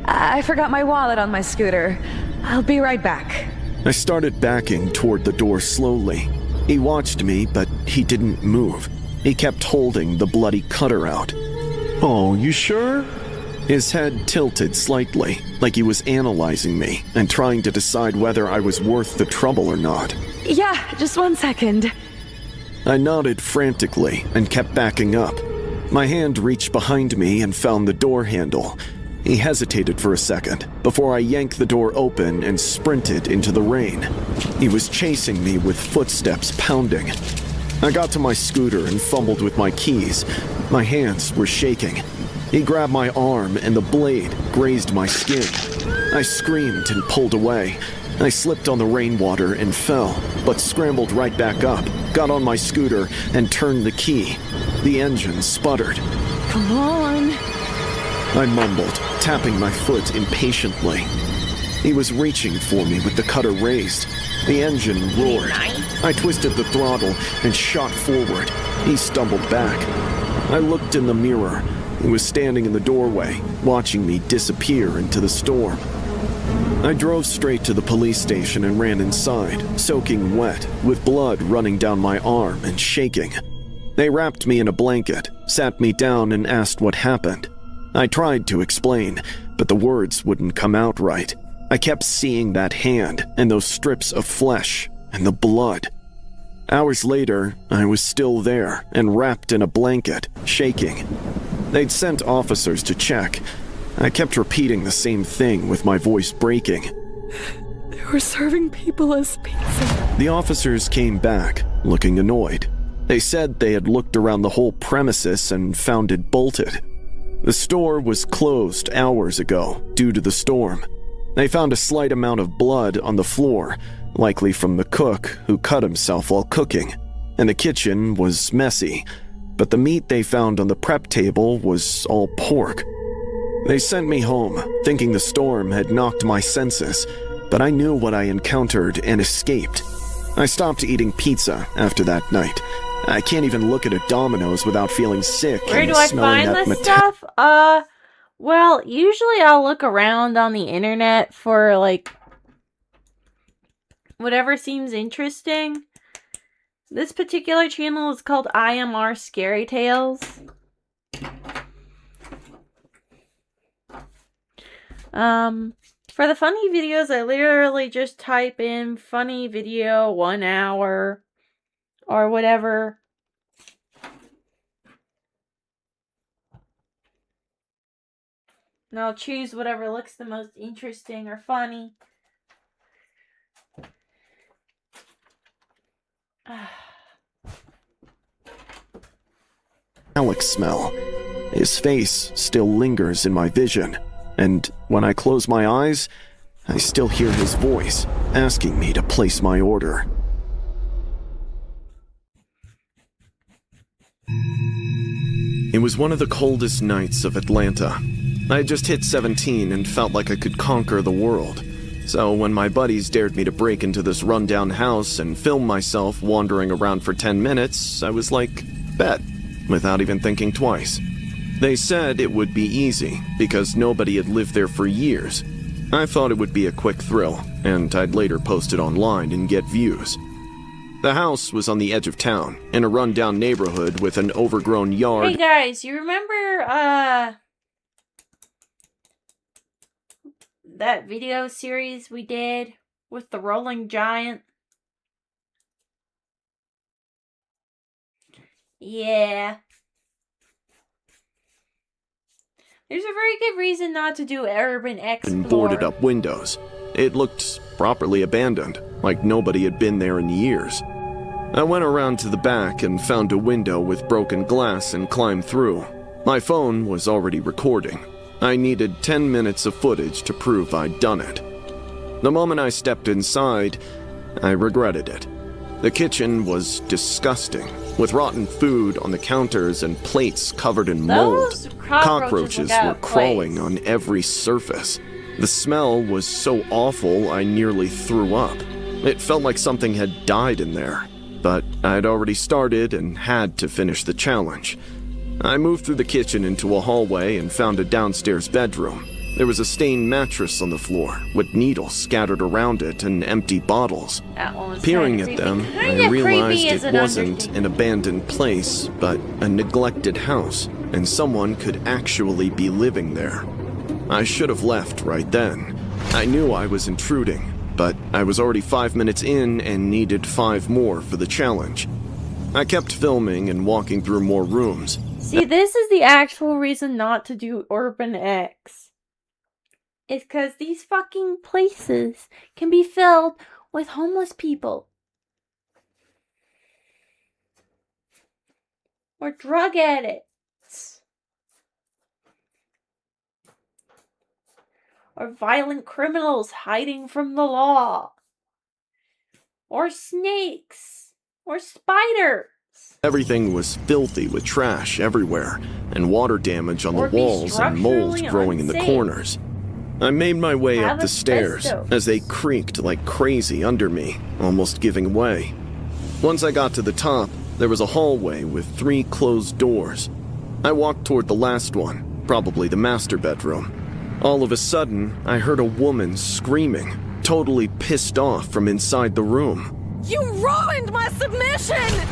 I forgot my wallet on my scooter. I'll be right back. I started backing toward the door slowly. He watched me, but he didn't move. He kept holding the bloody cutter out. Oh, you sure? His head tilted slightly, like he was analyzing me and trying to decide whether I was worth the trouble or not. Yeah, just 1 second. I nodded frantically and kept backing up. My hand reached behind me and found the door handle. He hesitated for a second before I yanked the door open and sprinted into the rain. He was chasing me with footsteps pounding. I got to my scooter and fumbled with my keys. My hands were shaking. He grabbed my arm and the blade grazed my skin. I screamed and pulled away. I slipped on the rainwater and fell, but scrambled right back up, got on my scooter, and turned the key. The engine sputtered. Come on. I mumbled, tapping my foot impatiently. He was reaching for me with the cutter raised. The engine roared. I twisted the throttle and shot forward. He stumbled back. I looked in the mirror. He was standing in the doorway, watching me disappear into the storm. I drove straight to the police station and ran inside, soaking wet, with blood running down my arm and shaking. They wrapped me in a blanket, sat me down and asked what happened. I tried to explain, but the words wouldn't come out right. I kept seeing that hand and those strips of flesh and the blood. Hours later, I was still there and wrapped in a blanket, shaking. They'd sent officers to check. I kept repeating the same thing with my voice breaking. They were serving people as pizza. The officers came back, looking annoyed. They said they had looked around the whole premises and found it bolted. The store was closed hours ago due to the storm. They found a slight amount of blood on the floor, likely from the cook who cut himself while cooking, and the kitchen was messy, but the meat they found on the prep table was all pork. They sent me home, thinking the storm had knocked my senses, but I knew what I encountered and escaped. I stopped eating pizza after that night. I can't even look at a Domino's without feeling sick. Where and do I smelling find that this stuff? Well, usually I'll look around on the internet for, like, whatever seems interesting. This particular channel is called IMR Scary Tales. For the funny videos, I literally just type in funny video 1 hour or whatever. And I'll choose whatever looks the most interesting or funny. Alex smell. His face still lingers in my vision, and when I close my eyes, I still hear his voice asking me to place my order. It was one of the coldest nights of Atlanta. I had just hit 17 and felt like I could conquer the world. So when my buddies dared me to break into this rundown house and film myself wandering around for 10 minutes, I was like, bet, without even thinking twice. They said it would be easy because nobody had lived there for years. I thought it would be a quick thrill, and I'd later post it online and get views. The house was on the edge of town, in a rundown neighborhood with an overgrown yard. Hey guys, you remember, that video series we did with the Rolling Giant? Yeah. There's a very good reason not to do Urban Explorer. And boarded up windows. It looked properly abandoned, like nobody had been there in years. I went around to the back and found a window with broken glass and climbed through. My phone was already recording. I needed 10 minutes of footage to prove I'd done it. The moment I stepped inside, I regretted it. The kitchen was disgusting, with rotten food on the counters and plates covered in mold. Those Cockroaches look out were of crawling place. on every surface. The smell was so awful I nearly threw up. It felt like something had died in there, but I'd already started and had to finish the challenge. I moved through the kitchen into a hallway and found a downstairs bedroom. There was a stained mattress on the floor, with needles scattered around it and empty bottles. That one was Peering kinda at creepy. them, Kinda I realized creepy is it an wasn't understatement. an abandoned place, but a neglected house, and someone could actually be living there. I should have left right then. I knew I was intruding, but I was already 5 minutes in and needed 5 more for the challenge. I kept filming and walking through more rooms. See, this is the actual reason not to do Urban X. It's because these fucking places can be filled with homeless people. Or drug addicts. Or violent criminals hiding from the law. Or snakes. Or spiders. Everything was filthy with trash everywhere, and water damage on the Or be walls and mold structurally growing in the unsafe. corners. I made my way Have up the stairs asbestos. as they creaked like crazy under me, almost giving way. Once I got to the top, there was a hallway with 3 closed doors. I walked toward the last one, probably the master bedroom. All of a sudden, I heard a woman screaming, totally pissed off from inside the room. You ruined my submission!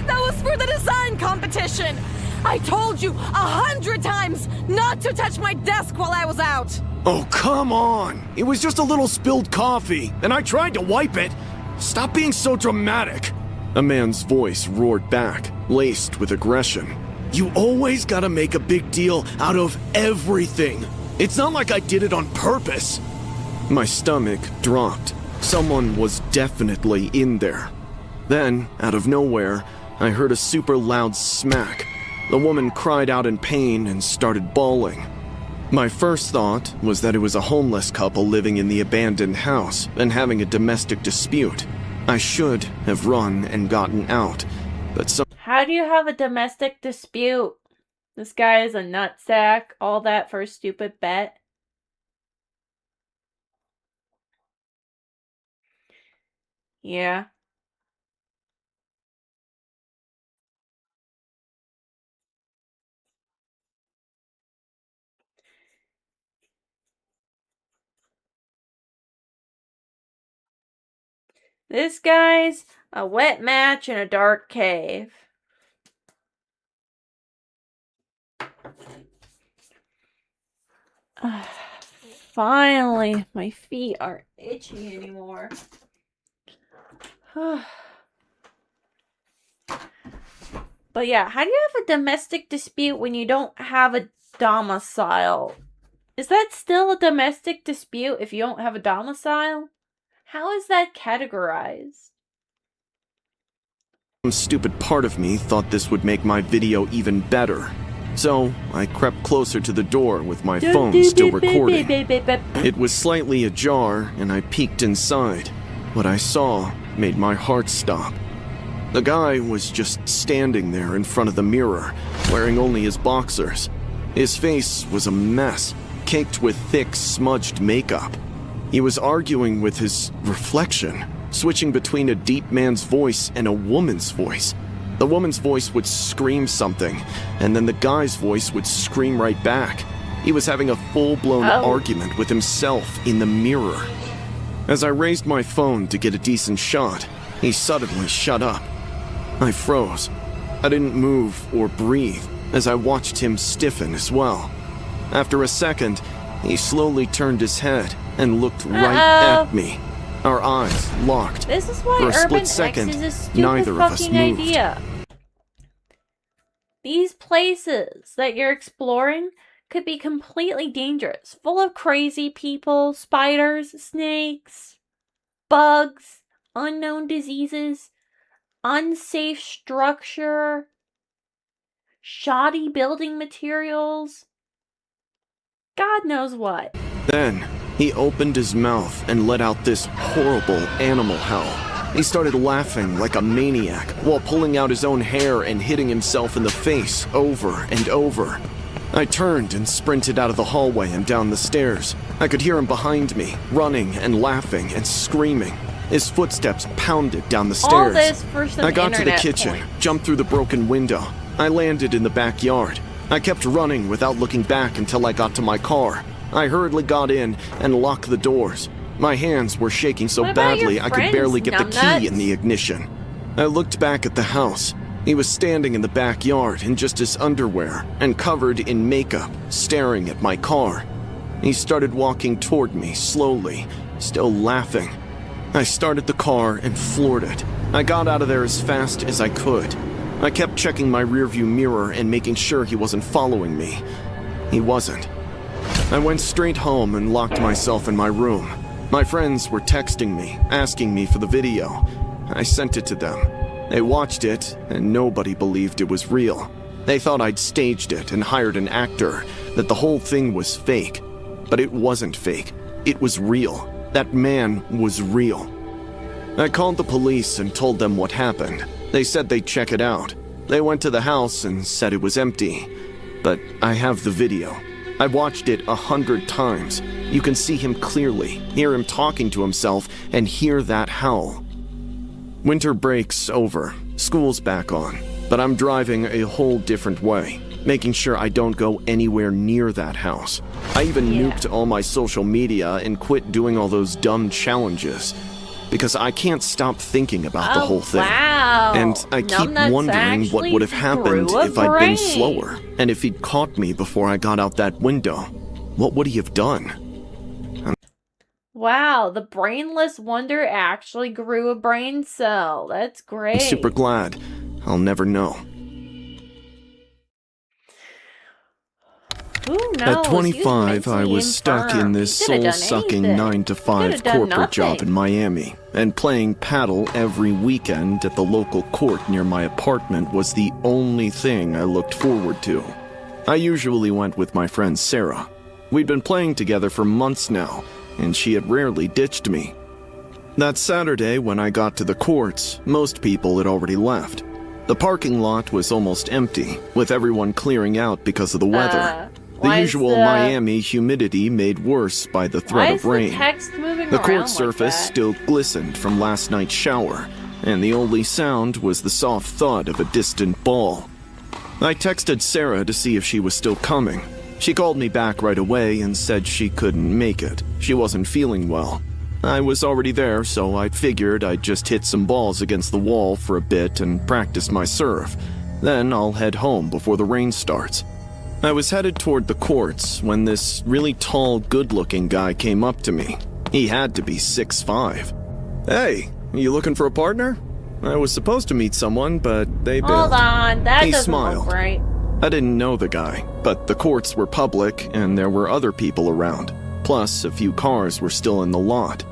That was for the design competition! I told you 100 times not to touch my desk while I was out! Oh, come on! It was just a little spilled coffee, and I tried to wipe it. Stop being so dramatic. A man's voice roared back, laced with aggression. You always gotta make a big deal out of everything. It's not like I did it on purpose. My stomach dropped. Someone was definitely in there. Then, out of nowhere, I heard a super loud smack. The woman cried out in pain and started bawling. My first thought was that it was a homeless couple living in the abandoned house and having a domestic dispute. I should have run and gotten out, but How do you have a domestic dispute? This guy is a nutsack. All that for a stupid bet. Yeah. This guy's a wet match in a dark cave. Finally, my feet aren't itchy anymore. But yeah, how do you have a domestic dispute when you don't have a domicile? Is that still a domestic dispute if you don't have a domicile? How is that categorized? some stupid part of me thought this would make my video even better. So, I crept closer to the door with my phone still recording. It was slightly ajar, and I peeked inside. What I saw made my heart stop. The guy was just standing there in front of the mirror, wearing only his boxers. His face was a mess, caked with thick, smudged makeup. He was arguing with his reflection, switching between a deep man's voice and a woman's voice. The woman's voice would scream something, and then the guy's voice would scream right back. He was having a full-blown argument with himself in the mirror. As I raised my phone to get a decent shot, he suddenly shut up. I froze. I didn't move or breathe as I watched him stiffen as well. After a second, he slowly turned his head and looked right at me. Our eyes locked. This is why For a Urban split X second, is a stupid neither of us fucking moved. idea. These places that you're exploring could be completely dangerous, full of crazy people, spiders, snakes, bugs, unknown diseases, unsafe structure, shoddy building materials, God knows what. Then, he opened his mouth and let out this horrible animal howl. He started laughing like a maniac while pulling out his own hair and hitting himself in the face over and over. I turned and sprinted out of the hallway and down the stairs. I could hear him behind me, running and laughing and screaming. His footsteps pounded down the stairs. All this for some I got to the internet kitchen, points. jumped through the broken window. I landed in the backyard. I kept running without looking back until I got to my car. I hurriedly got in and locked the doors. My hands were shaking so What about your badly I could friends, barely get the numbnuts? key in the ignition. I looked back at the house. He was standing in the backyard in just his underwear and covered in makeup, staring at my car. He started walking toward me slowly, still laughing. I started the car and floored it. I got out of there as fast as I could. I kept checking my rearview mirror and making sure he wasn't following me. He wasn't. I went straight home and locked myself in my room. My friends were texting me, asking me for the video. I sent it to them. They watched it, and nobody believed it was real. They thought I'd staged it and hired an actor, that the whole thing was fake. But it wasn't fake. It was real. That man was real. I called the police and told them what happened. They said they'd check it out. They went to the house and said it was empty. But I have the video. I watched it 100 times. You can see him clearly, hear him talking to himself, and hear that howl. Winter break's over. School's back on. But I'm driving a whole different way, making sure I don't go anywhere near that house. I even nuked all my social media and quit doing all those dumb challenges. Because I can't stop thinking about the whole thing. Wow. And I keep Numbnuts wondering what would have happened grew a if I'd been brain. slower. And if he'd caught me before I got out that window. What would he have done? Wow, the brainless wonder actually grew a brain cell. That's great. I'm super glad. I'll never know. Who knows? At He 25, I mentally was stuck in infirm. this He could've done soul-sucking anything. 9-to-5 Could've done corporate job nothing. in Miami, and playing paddle every weekend at the local court near my apartment was the only thing I looked forward to. I usually went with my friend Sarah. We'd been playing together for months now, and she had rarely ditched me. That Saturday, when I got to the courts, most people had already left. The parking lot was almost empty, with everyone clearing out because of the weather. The why is usual the- Miami humidity made worse by the Why threat is of rain. the text moving The around court like surface that? still glistened from last night's shower, and the only sound was the soft thud of a distant ball. I texted Sarah to see if she was still coming. She called me back right away and said she couldn't make it. She wasn't feeling well. I was already there, so I figured I'd just hit some balls against the wall for a bit and practice my serve. Then I'll head home before the rain starts. I was headed toward the courts when this really tall, good-looking guy came up to me. He had to be 6'5". Hey, you looking for a partner? I was supposed to meet someone, but they bailed. Hold on, that He doesn't smiled. look right. I didn't know the guy, but the courts were public and there were other people around. Plus, a few cars were still in the lot.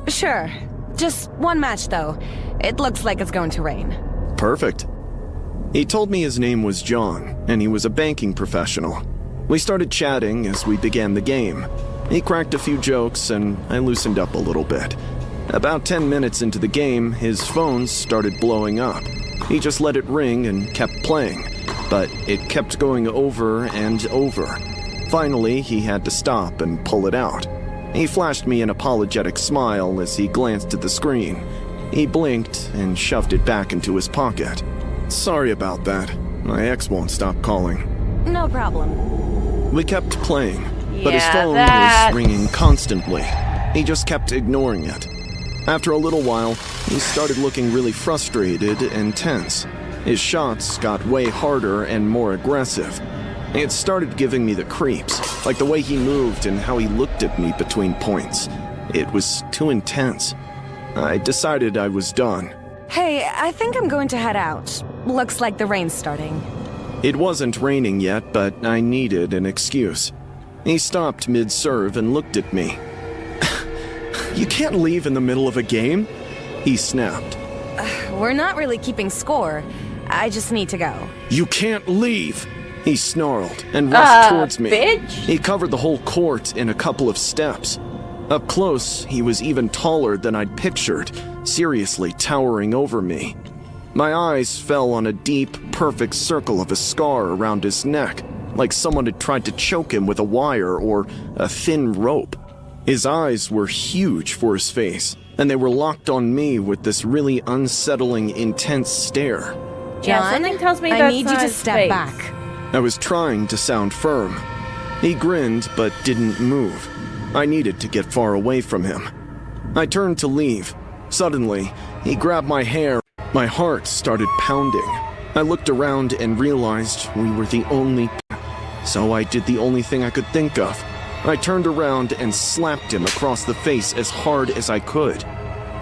Sure. Just one match, though. It looks like it's going to rain. Perfect. He told me his name was John, and he was a banking professional. We started chatting as we began the game. He cracked a few jokes, and I loosened up a little bit. About 10 minutes into the game, his phone started blowing up. He just let it ring and kept playing, but it kept going over and over. Finally, he had to stop and pull it out. He flashed me an apologetic smile as he glanced at the screen. He blinked and shoved it back into his pocket. Sorry about that. My ex won't stop calling. No problem. We kept playing, but his Yeah, phone that's- was ringing constantly. He just kept ignoring it. After a little while, he started looking really frustrated and tense. His shots got way harder and more aggressive. It started giving me the creeps, like the way he moved and how he looked at me between points. It was too intense. I decided I was done. Hey, I think I'm going to head out. Looks like the rain's starting. It wasn't raining yet, but I needed an excuse. He stopped mid-serve and looked at me. You can't leave in the middle of a game, he snapped. We're not really keeping score. I just need to go. You can't leave, he snarled and rushed towards me. Bitch. He covered the whole court in a couple of steps. Up close, he was even taller than I'd pictured, seriously towering over me. My eyes fell on a deep, perfect circle of a scar around his neck, like someone had tried to choke him with a wire or a thin rope. His eyes were huge for his face, and they were locked on me with this really unsettling, intense stare. Yeah, John, something tells me I that's need you not to his step face. back. I was trying to sound firm. He grinned but didn't move. I needed to get far away from him. I turned to leave. Suddenly, he grabbed my hair. My heart started pounding. I looked around and realized we were the only... So I did the only thing I could think of. I turned around and slapped him across the face as hard as I could.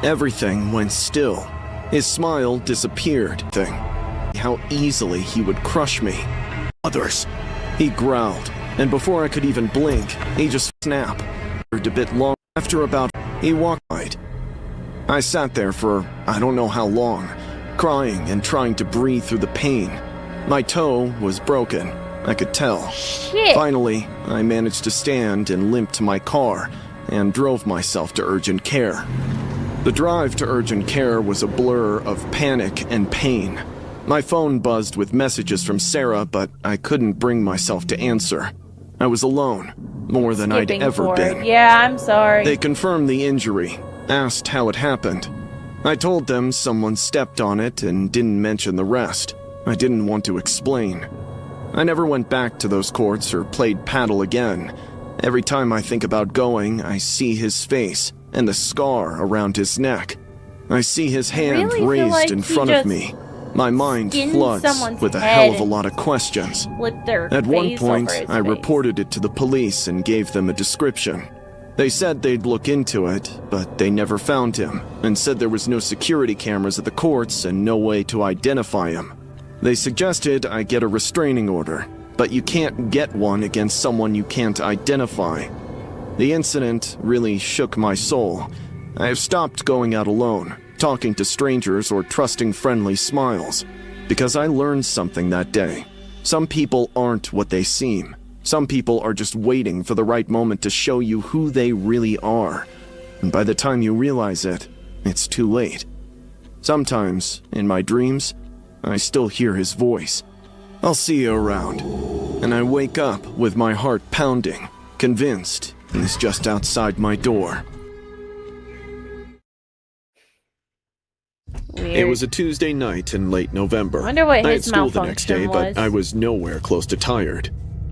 Everything went still. His smile disappeared. How easily he would crush me. Others. He growled, and before I could even blink, he just snapped. A bit long. After about, he walked wide. I sat there for I don't know how long, crying and trying to breathe through the pain. My toe was broken, I could tell. Shit. Finally, I managed to stand and limp to my car and drove myself to urgent care. The drive to urgent care was a blur of panic and pain. My phone buzzed with messages from Sarah, but I couldn't bring myself to answer. I was alone, more than I'd ever forward. been. Yeah, I'm sorry. They confirmed the injury, asked how it happened. I told them someone stepped on it and didn't mention the rest. I didn't want to explain. I never went back to those courts or played paddle again. Every time I think about going, I see his face and the scar around his neck. I see his hand really feel raised like in he front of just me. My mind skinned floods someone's with a head hell of a and lot of questions. Flipped their At one face point, over his I face. reported it to the police and gave them a description. They said they'd look into it, but they never found him, and said there was no security cameras at the courts and no way to identify him. They suggested I get a restraining order, but you can't get one against someone you can't identify. The incident really shook my soul. I have stopped going out alone, talking to strangers or trusting friendly smiles, because I learned something that day. Some people aren't what they seem. Some people are just waiting for the right moment to show you who they really are. And by the time you realize it, it's too late. Sometimes, in my dreams, I still hear his voice. I'll see you around. And I wake up with my heart pounding, convinced he's just outside my door. Weird. It was a Tuesday night in late November. I wonder what I had his school the next day, malfunction but I was. was nowhere close to tired.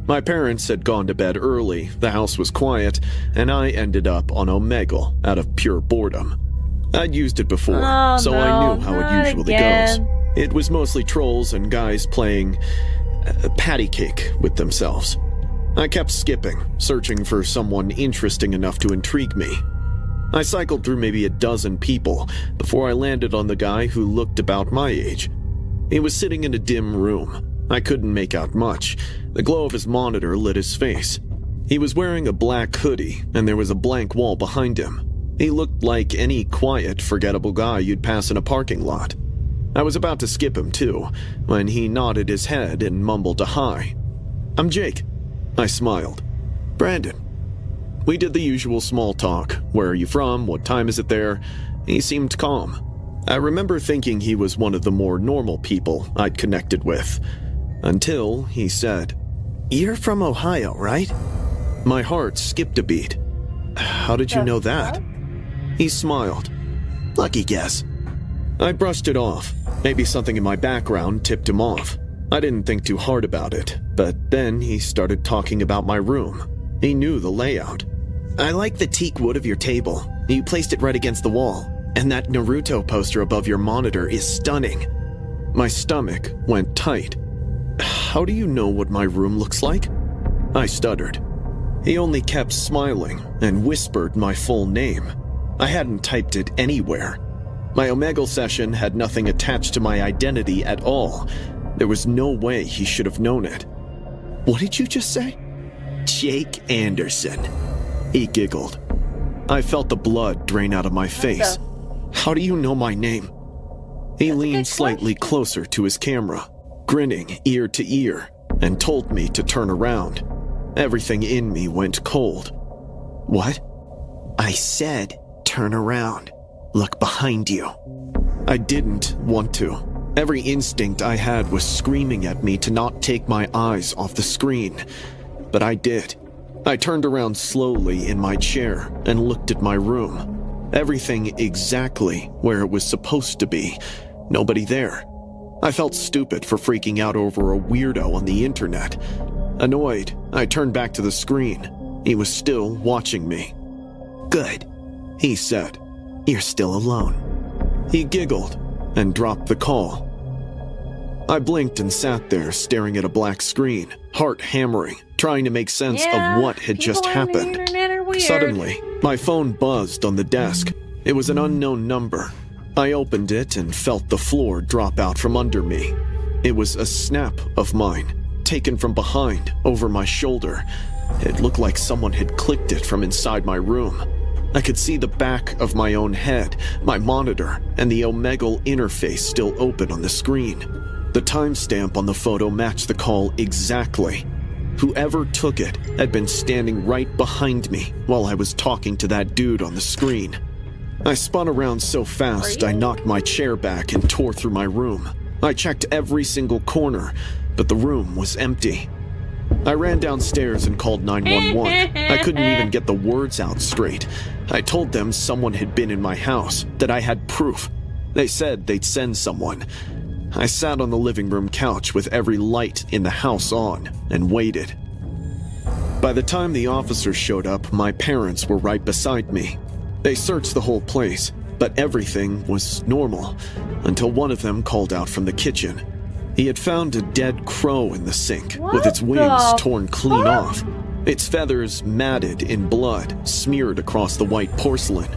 My parents had gone to bed early, the house was quiet, and I ended up on Omegle out of pure boredom. I'd used it before, Oh, so no, I knew how not it usually again. goes. It was mostly trolls and guys playing patty cake with themselves. I kept skipping, searching for someone interesting enough to intrigue me. I cycled through maybe a dozen people before I landed on the guy who looked about my age. He was sitting in a dim room. I couldn't make out much. The glow of his monitor lit his face. He was wearing a black hoodie, and there was a blank wall behind him. He looked like any quiet, forgettable guy you'd pass in a parking lot. I was about to skip him too, when he nodded his head and mumbled a hi. "I'm Jake." I smiled. "Brandon." We did the usual small talk. Where are you from? What time is it there? He seemed calm. I remember thinking he was one of the more normal people I'd connected with. Until he said, "You're from Ohio, right?" My heart skipped a beat. "How did you know that?" He smiled. "Lucky guess." I brushed it off. Maybe something in my background tipped him off. I didn't think too hard about it, but then he started talking about my room. He knew the layout. "I like the teak wood of your table. You placed it right against the wall. And that Naruto poster above your monitor is stunning." My stomach went tight. "How do you know what my room looks like?" I stuttered. He only kept smiling and whispered my full name. I hadn't typed it anywhere. My Omegle session had nothing attached to my identity at all. There was no way he should have known it. "What did you just say?" "Jake Anderson." He giggled. I felt the blood drain out of my face. "How do you know my name?" He leaned slightly closer to his camera, grinning ear to ear, and told me to turn around. Everything in me went cold. "What?" "I said turn around." look behind you." I didn't want to. Every instinct I had was screaming at me to not take my eyes off the screen. But I did. I turned around slowly in my chair and looked at my room. Everything exactly where it was supposed to be. Nobody there. I felt stupid for freaking out over a weirdo on the internet. Annoyed, I turned back to the screen. He was still watching me. "Good," he said. "You're still alone." He giggled and dropped the call. I blinked and sat there staring at a black screen, heart hammering, trying to make sense of what had just happened. Suddenly, my phone buzzed on the desk. It was an unknown number. I opened it and felt the floor drop out from under me. It was a snap of mine, taken from behind, over my shoulder. It looked like someone had clicked it from inside my room. I could see the back of my own head, my monitor, and the Omegle interface still open on the screen. The timestamp on the photo matched the call exactly. Whoever took it had been standing right behind me while I was talking to that dude on the screen. I spun around so fast I knocked my chair back and tore through my room. I checked every single corner, but the room was empty. I ran downstairs and called 911. I couldn't even get the words out straight. I told them someone had been in my house, that I had proof. They said they'd send someone. I sat on the living room couch with every light in the house on and waited. By the time the officers showed up, my parents were right beside me. They searched the whole place, but everything was normal, until one of them called out from the kitchen. He had found a dead crow in the sink, with its wings torn clean off, its feathers matted in blood, smeared across the white porcelain.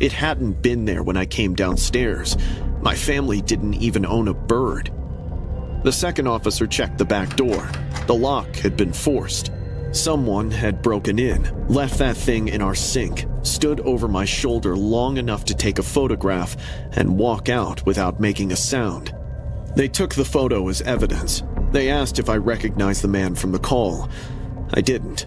It hadn't been there when I came downstairs. My family didn't even own a bird. The second officer checked the back door. The lock had been forced. Someone had broken in, left that thing in our sink, stood over my shoulder long enough to take a photograph, and walk out without making a sound. They took the photo as evidence. They asked if I recognized the man from the call. I didn't.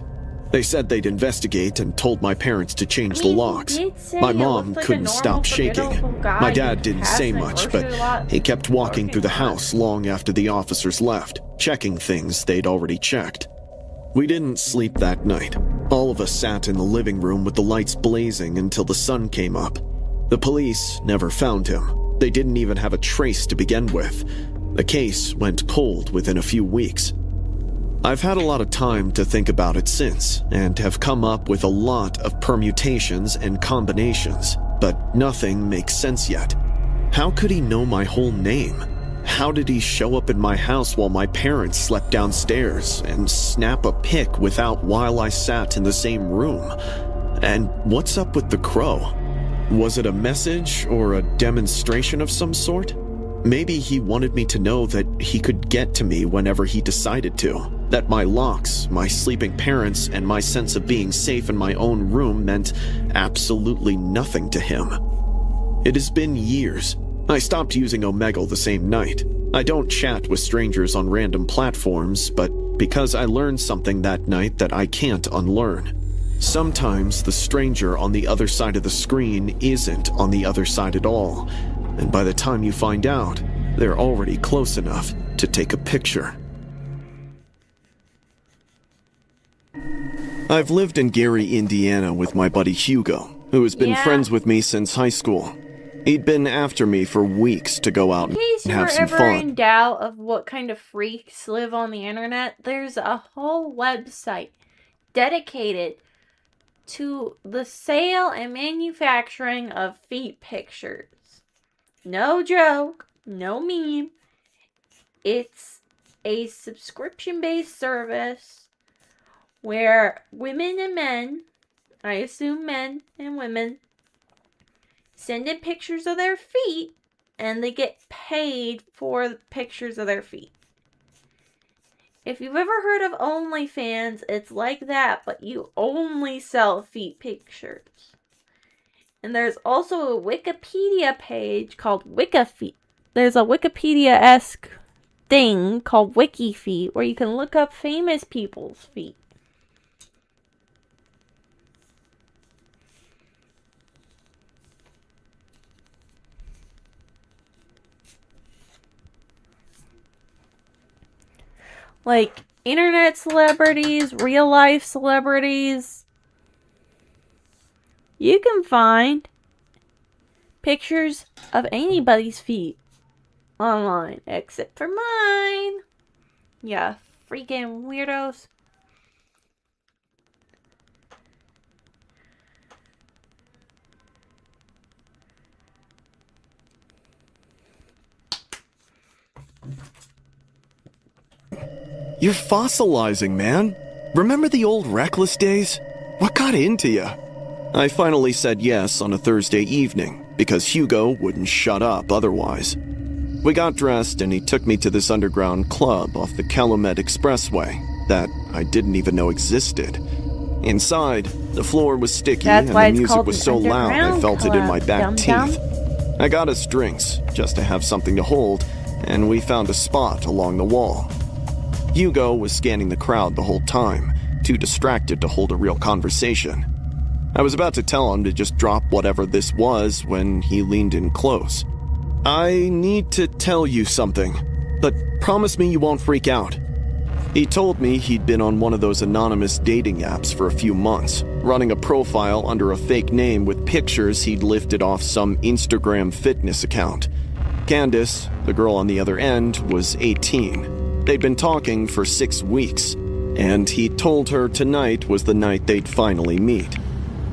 They said they'd investigate and told my parents to change the locks. My mom couldn't stop shaking. My dad didn't say much, but he kept walking through the house long after the officers left, checking things they'd already checked. We didn't sleep that night. All of us sat in the living room with the lights blazing until the sun came up. The police never found him. They didn't even have a trace to begin with. The case went cold within a few weeks. I've had a lot of time to think about it since, and have come up with a lot of permutations and combinations, but nothing makes sense yet. How could he know my whole name? How did he show up in my house while my parents slept downstairs and snap a pic while I sat in the same room? And what's up with the crow? Was it a message or a demonstration of some sort? Maybe he wanted me to know that he could get to me whenever he decided to. That my locks, my sleeping parents, and my sense of being safe in my own room meant absolutely nothing to him. It has been years. I stopped using Omegle the same night. I don't chat with strangers on random platforms, but because I learned something that night that I can't unlearn. Sometimes the stranger on the other side of the screen isn't on the other side at all, and by the time you find out, they're already close enough to take a picture. I've lived in Gary, Indiana with my buddy Hugo, who has been friends with me since high school. He'd been after me for weeks to go out and have some fun. In case you're ever in doubt of what kind of freaks live on the internet, there's a whole website dedicated to the sale and manufacturing of feet pictures. No joke, no meme. It's a subscription-based service where women and men, I assume men and women, send in pictures of their feet and they get paid for the pictures of their feet. If you've ever heard of OnlyFans, it's like that, but you only sell feet pictures. And there's also a Wikipedia page called WikiFeet. There's a Wikipedia-esque thing called WikiFeet where you can look up famous people's feet. Like, internet celebrities, real life celebrities. You can find pictures of anybody's feet online, except for mine. Yeah, freaking weirdos. You're fossilizing, man. Remember the old reckless days? What got into you? I finally said yes on a Thursday evening because Hugo wouldn't shut up otherwise. We got dressed and he took me to this underground club off the Calumet Expressway that I didn't even know existed. Inside, the floor was sticky and the music was so loud I felt it in my back teeth. I got us drinks just to have something to hold, and we found a spot along the wall. Hugo was scanning the crowd the whole time, too distracted to hold a real conversation. I was about to tell him to just drop whatever this was when he leaned in close. I need to tell you something, but promise me you won't freak out. He told me he'd been on one of those anonymous dating apps for a few months, running a profile under a fake name with pictures he'd lifted off some Instagram fitness account. Candace, the girl on the other end, was 18. They'd been talking for 6 weeks, and he told her tonight was the night they'd finally meet.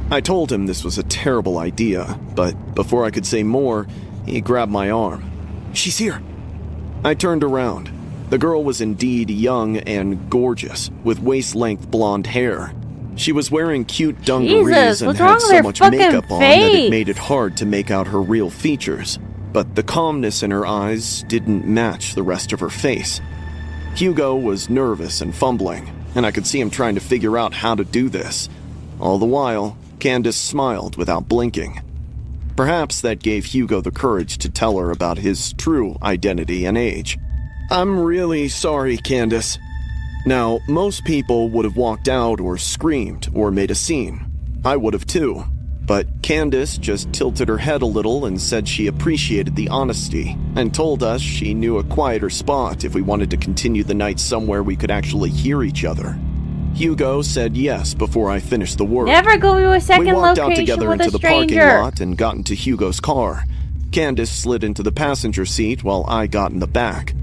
I told him this was a terrible idea, but before I could say more, he grabbed my arm. She's here. I turned around. The girl was indeed young and gorgeous, with waist-length blonde hair. She was wearing cute dungarees and had so much makeup on that it made it hard to make out her real features. But the calmness in her eyes didn't match the rest of her face. Hugo was nervous and fumbling, and I could see him trying to figure out how to do this. All the while, Candace smiled without blinking. Perhaps that gave Hugo the courage to tell her about his true identity and age. I'm really sorry, Candace. Now, most people would have walked out or screamed or made a scene. I would have too. But Candace just tilted her head a little and said she appreciated the honesty and told us she knew a quieter spot if we wanted to continue the night somewhere we could actually hear each other. Hugo said yes before I finished the word. Never go to a second location with a stranger. We walked out together into the parking lot and got into Hugo's car. Candace slid into the passenger seat while I got in the back.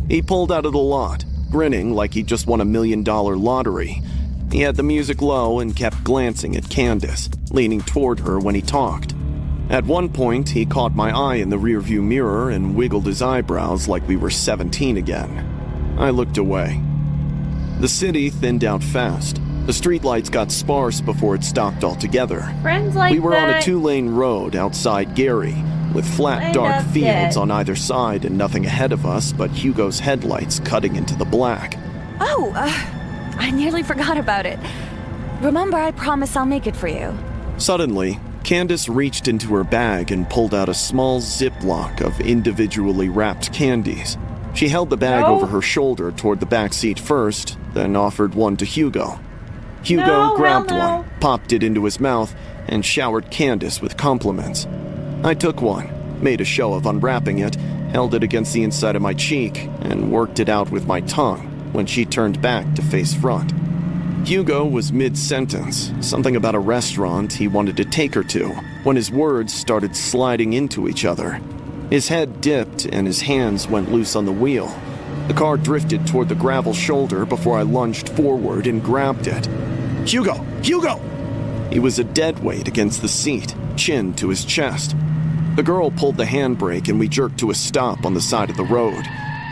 He pulled out of the lot, grinning like he just won $1 million lottery. He had the music low and kept glancing at Candace, leaning toward her when he talked. At one point, he caught my eye in the rearview mirror and wiggled his eyebrows like we were 17 again. I looked away. The city thinned out fast. The streetlights got sparse before it stopped altogether. Friends like we were that. on a 2-lane road outside Gary, with flat, dark fields on either side and nothing ahead of us but Hugo's headlights cutting into the black. Oh, I nearly forgot about it. Remember, I promise I'll make it for you. Suddenly, Candace reached into her bag and pulled out a small Ziploc of individually wrapped candies. She held the bag over her shoulder toward the back seat first, then offered one to Hugo. Hugo grabbed one, popped it into his mouth, and showered Candace with compliments. I took one, made a show of unwrapping it, held it against the inside of my cheek, and worked it out with my tongue when she turned back to face front. Hugo was mid-sentence, something about a restaurant he wanted to take her to, when his words started sliding into each other. His head dipped and his hands went loose on the wheel. The car drifted toward the gravel shoulder before I lunged forward and grabbed it. Hugo! Hugo! He was a dead weight against the seat, chin to his chest. The girl pulled the handbrake and we jerked to a stop on the side of the road.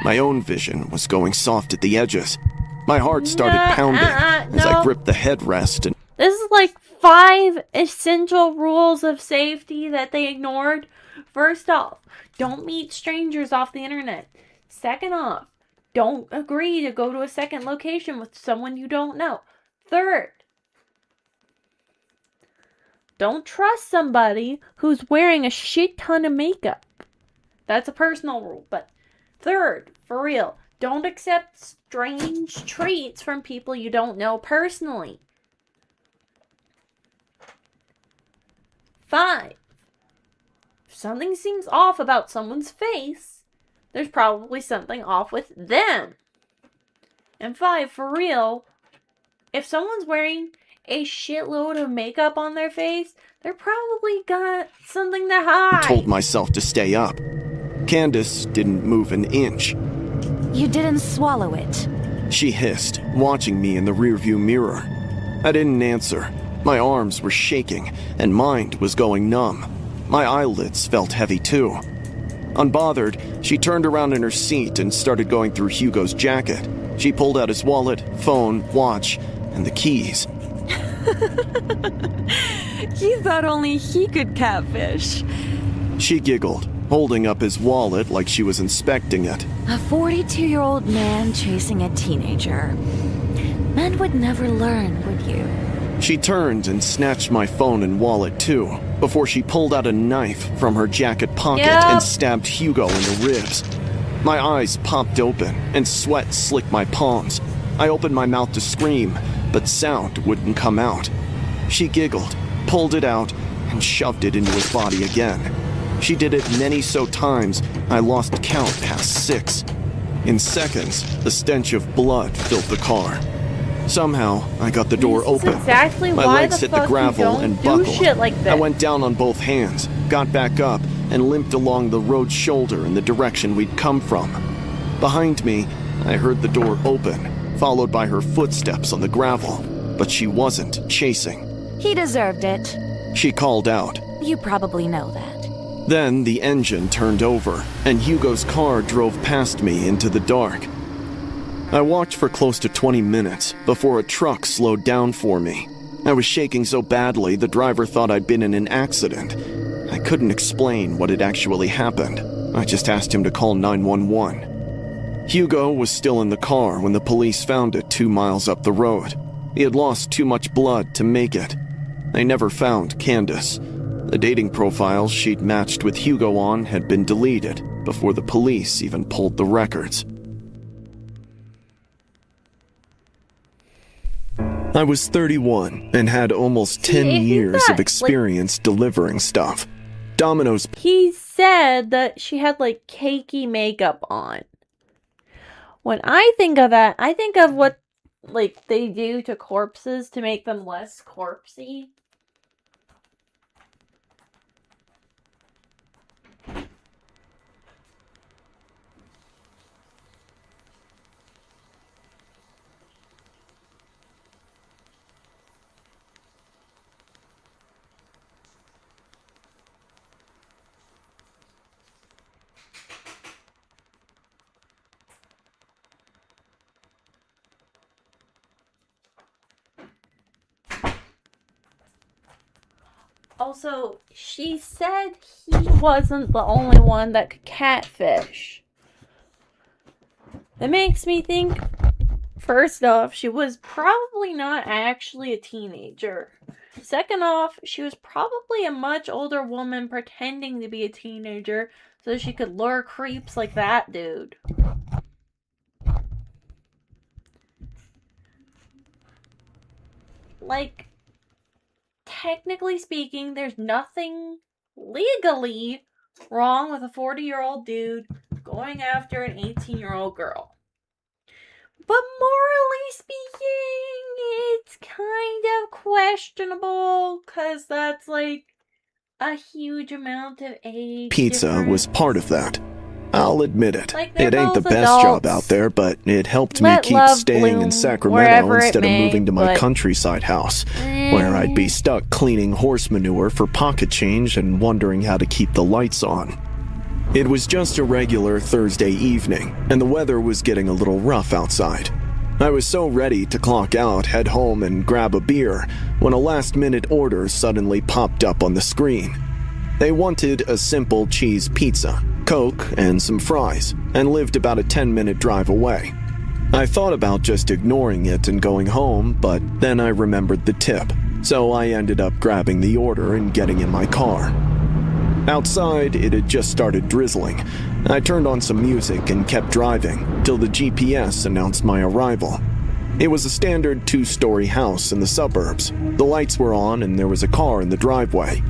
My own vision was going soft at the edges. My heart started pounding as I gripped the headrest and... This is like 5 essential rules of safety that they ignored. First off, don't meet strangers off the internet. Second off, don't agree to go to a second location with someone you don't know. Third, don't trust somebody who's wearing a shit ton of makeup. That's a personal rule. But third, for real, don't accept strange treats from people you don't know personally. 5, if something seems off about someone's face, there's probably something off with them. And 5, for real, if someone's wearing a shitload of makeup on their face, they're probably got something to hide. I told myself to stay up. Candace didn't move an inch. You didn't swallow it. She hissed, watching me in the rearview mirror. I didn't answer. My arms were shaking, and mind was going numb. My eyelids felt heavy too. Unbothered, she turned around in her seat and started going through Hugo's jacket. She pulled out his wallet, phone, watch, and the keys. He thought only he could catfish. She giggled, holding up his wallet like she was inspecting it. A 42-year-old man chasing a teenager. Men would never learn, would you? She turned and snatched my phone and wallet too, before she pulled out a knife from her jacket pocket and stabbed Hugo in the ribs. My eyes popped open and sweat slicked my palms. I opened my mouth to scream, but sound wouldn't come out. She giggled, pulled it out, and shoved it into his body again. She did it many so times, I lost count past 6. In seconds, the stench of blood filled the car. Somehow, I got the door open. Exactly My why legs the hit the fuck gravel you don't and do buckled. shit like this. I went down on both hands, got back up, and limped along the road shoulder in the direction we'd come from. Behind me, I heard the door open, followed by her footsteps on the gravel, but she wasn't chasing. He deserved it. She called out. You probably know that. Then the engine turned over, and Hugo's car drove past me into the dark. I walked for close to 20 minutes before a truck slowed down for me. I was shaking so badly the driver thought I'd been in an accident. I couldn't explain what had actually happened. I just asked him to call 911. Hugo was still in the car when the police found it 2 miles up the road. He had lost too much blood to make it. They never found Candace. The dating profiles she'd matched with Hugo on had been deleted before the police even pulled the records. I was 31 and had almost 10 years of experience delivering stuff. Domino's. He said that she had like cakey makeup on. When I think of that, I think of what like they do to corpses to make them less corpsey. Also, she said he wasn't the only one that could catfish. That makes me think, first off, she was probably not actually a teenager. Second off, she was probably a much older woman pretending to be a teenager so she could lure creeps like that dude. Like, technically speaking, there's nothing legally wrong with a 40-year-old dude going after an 18-year-old girl. But morally speaking, it's kind of questionable, because that's like a huge amount of age Pizza difference. was part of that. I'll admit it. Like, they're It ain't the both best adults. job out there, but it helped me Let keep love staying bloom in Sacramento wherever it instead of may, moving to my but- countryside house, where I'd be stuck cleaning horse manure for pocket change and wondering how to keep the lights on. It was just a regular Thursday evening, and the weather was getting a little rough outside. I was so ready to clock out, head home, and grab a beer when a last-minute order suddenly popped up on the screen. They wanted a simple cheese pizza, Coke, and some fries, and lived about a 10-minute drive away. I thought about just ignoring it and going home, but then I remembered the tip, so I ended up grabbing the order and getting in my car. Outside, it had just started drizzling. I turned on some music and kept driving till the GPS announced my arrival. It was a standard 2-story house in the suburbs. The lights were on and there was a car in the driveway.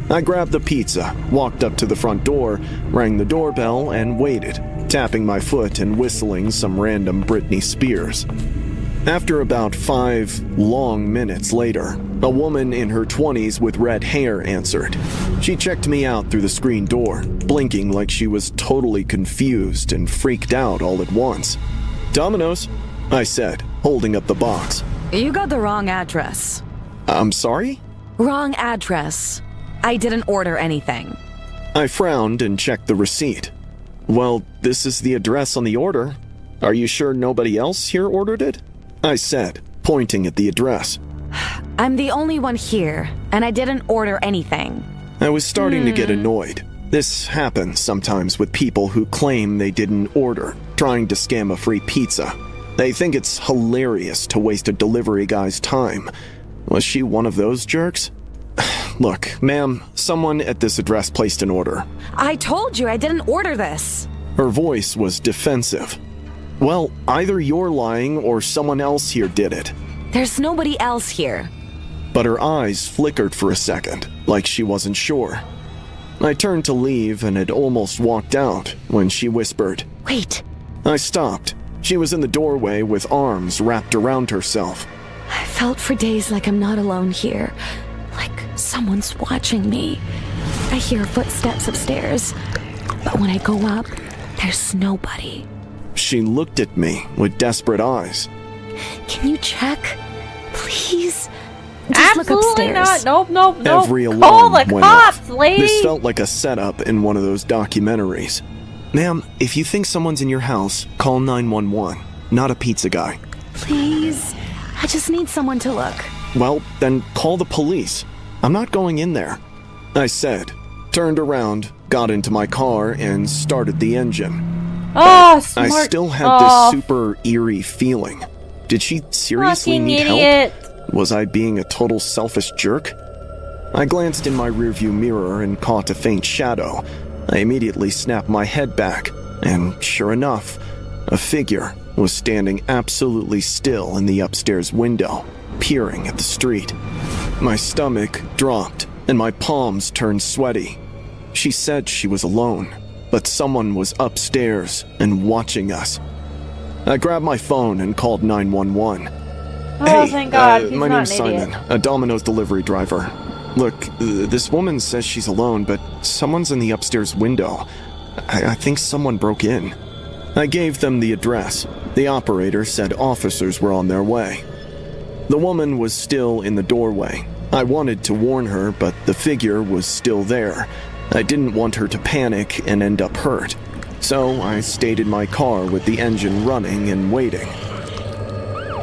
I grabbed the pizza, walked up to the front door, rang the doorbell, and waited, tapping my foot and whistling some random Britney Spears. After about 5 long minutes later, a woman in her 20s with red hair answered. She checked me out through the screen door, blinking like she was totally confused and freaked out all at once. "Domino's," I said, holding up the box. You got the wrong address. "I'm sorry?" Wrong address. I didn't order anything. I frowned and checked the receipt. "Well, this is the address on the order. Are you sure nobody else here ordered it?" I said, pointing at the address. I'm the only one here, and I didn't order anything. I was starting to get annoyed. This happens sometimes with people who claim they didn't order, trying to scam a free pizza. They think it's hilarious to waste a delivery guy's time. Was she one of those jerks? "Look, ma'am, someone at this address placed an order." I told you I didn't order this. Her voice was defensive. "Well, either you're lying or someone else here did it." There's nobody else here. But her eyes flickered for a second, like she wasn't sure. I turned to leave and had almost walked out when she whispered. Wait. I stopped. She was in the doorway with arms wrapped around herself. I felt for days like I'm not alone here. Like someone's watching me. I hear footsteps upstairs, but when I go up, there's nobody. She looked at me with desperate eyes. Can you check? Please? Just look Absolutely upstairs. not. Nope. Every Call alarm the went cops, off. lady. This felt like a setup in one of those documentaries. "Ma'am, if you think someone's in your house, call 911, not a pizza guy." Please? I just need someone to look. "Well, then call the police. I'm not going in there," I said, turned around, got into my car, and started the engine. Oh, smart. I still had this super eerie feeling. Did she seriously fucking need idiot. help? Was I being a total selfish jerk? I glanced in my rearview mirror and caught a faint shadow. I immediately snapped my head back, and sure enough, a figure was standing absolutely still in the upstairs window, peering at the street. My stomach dropped, and my palms turned sweaty. She said she was alone, but someone was upstairs and watching us. I grabbed my phone and called 911. Oh, "Hey, thank God. He's my not name's an idiot. Simon, a Domino's delivery driver. Look, this woman says she's alone, but someone's in the upstairs window. I think someone broke in." I gave them the address. The operator said officers were on their way. The woman was still in the doorway. I wanted to warn her, but the figure was still there. I didn't want her to panic and end up hurt. So I stayed in my car with the engine running and waiting.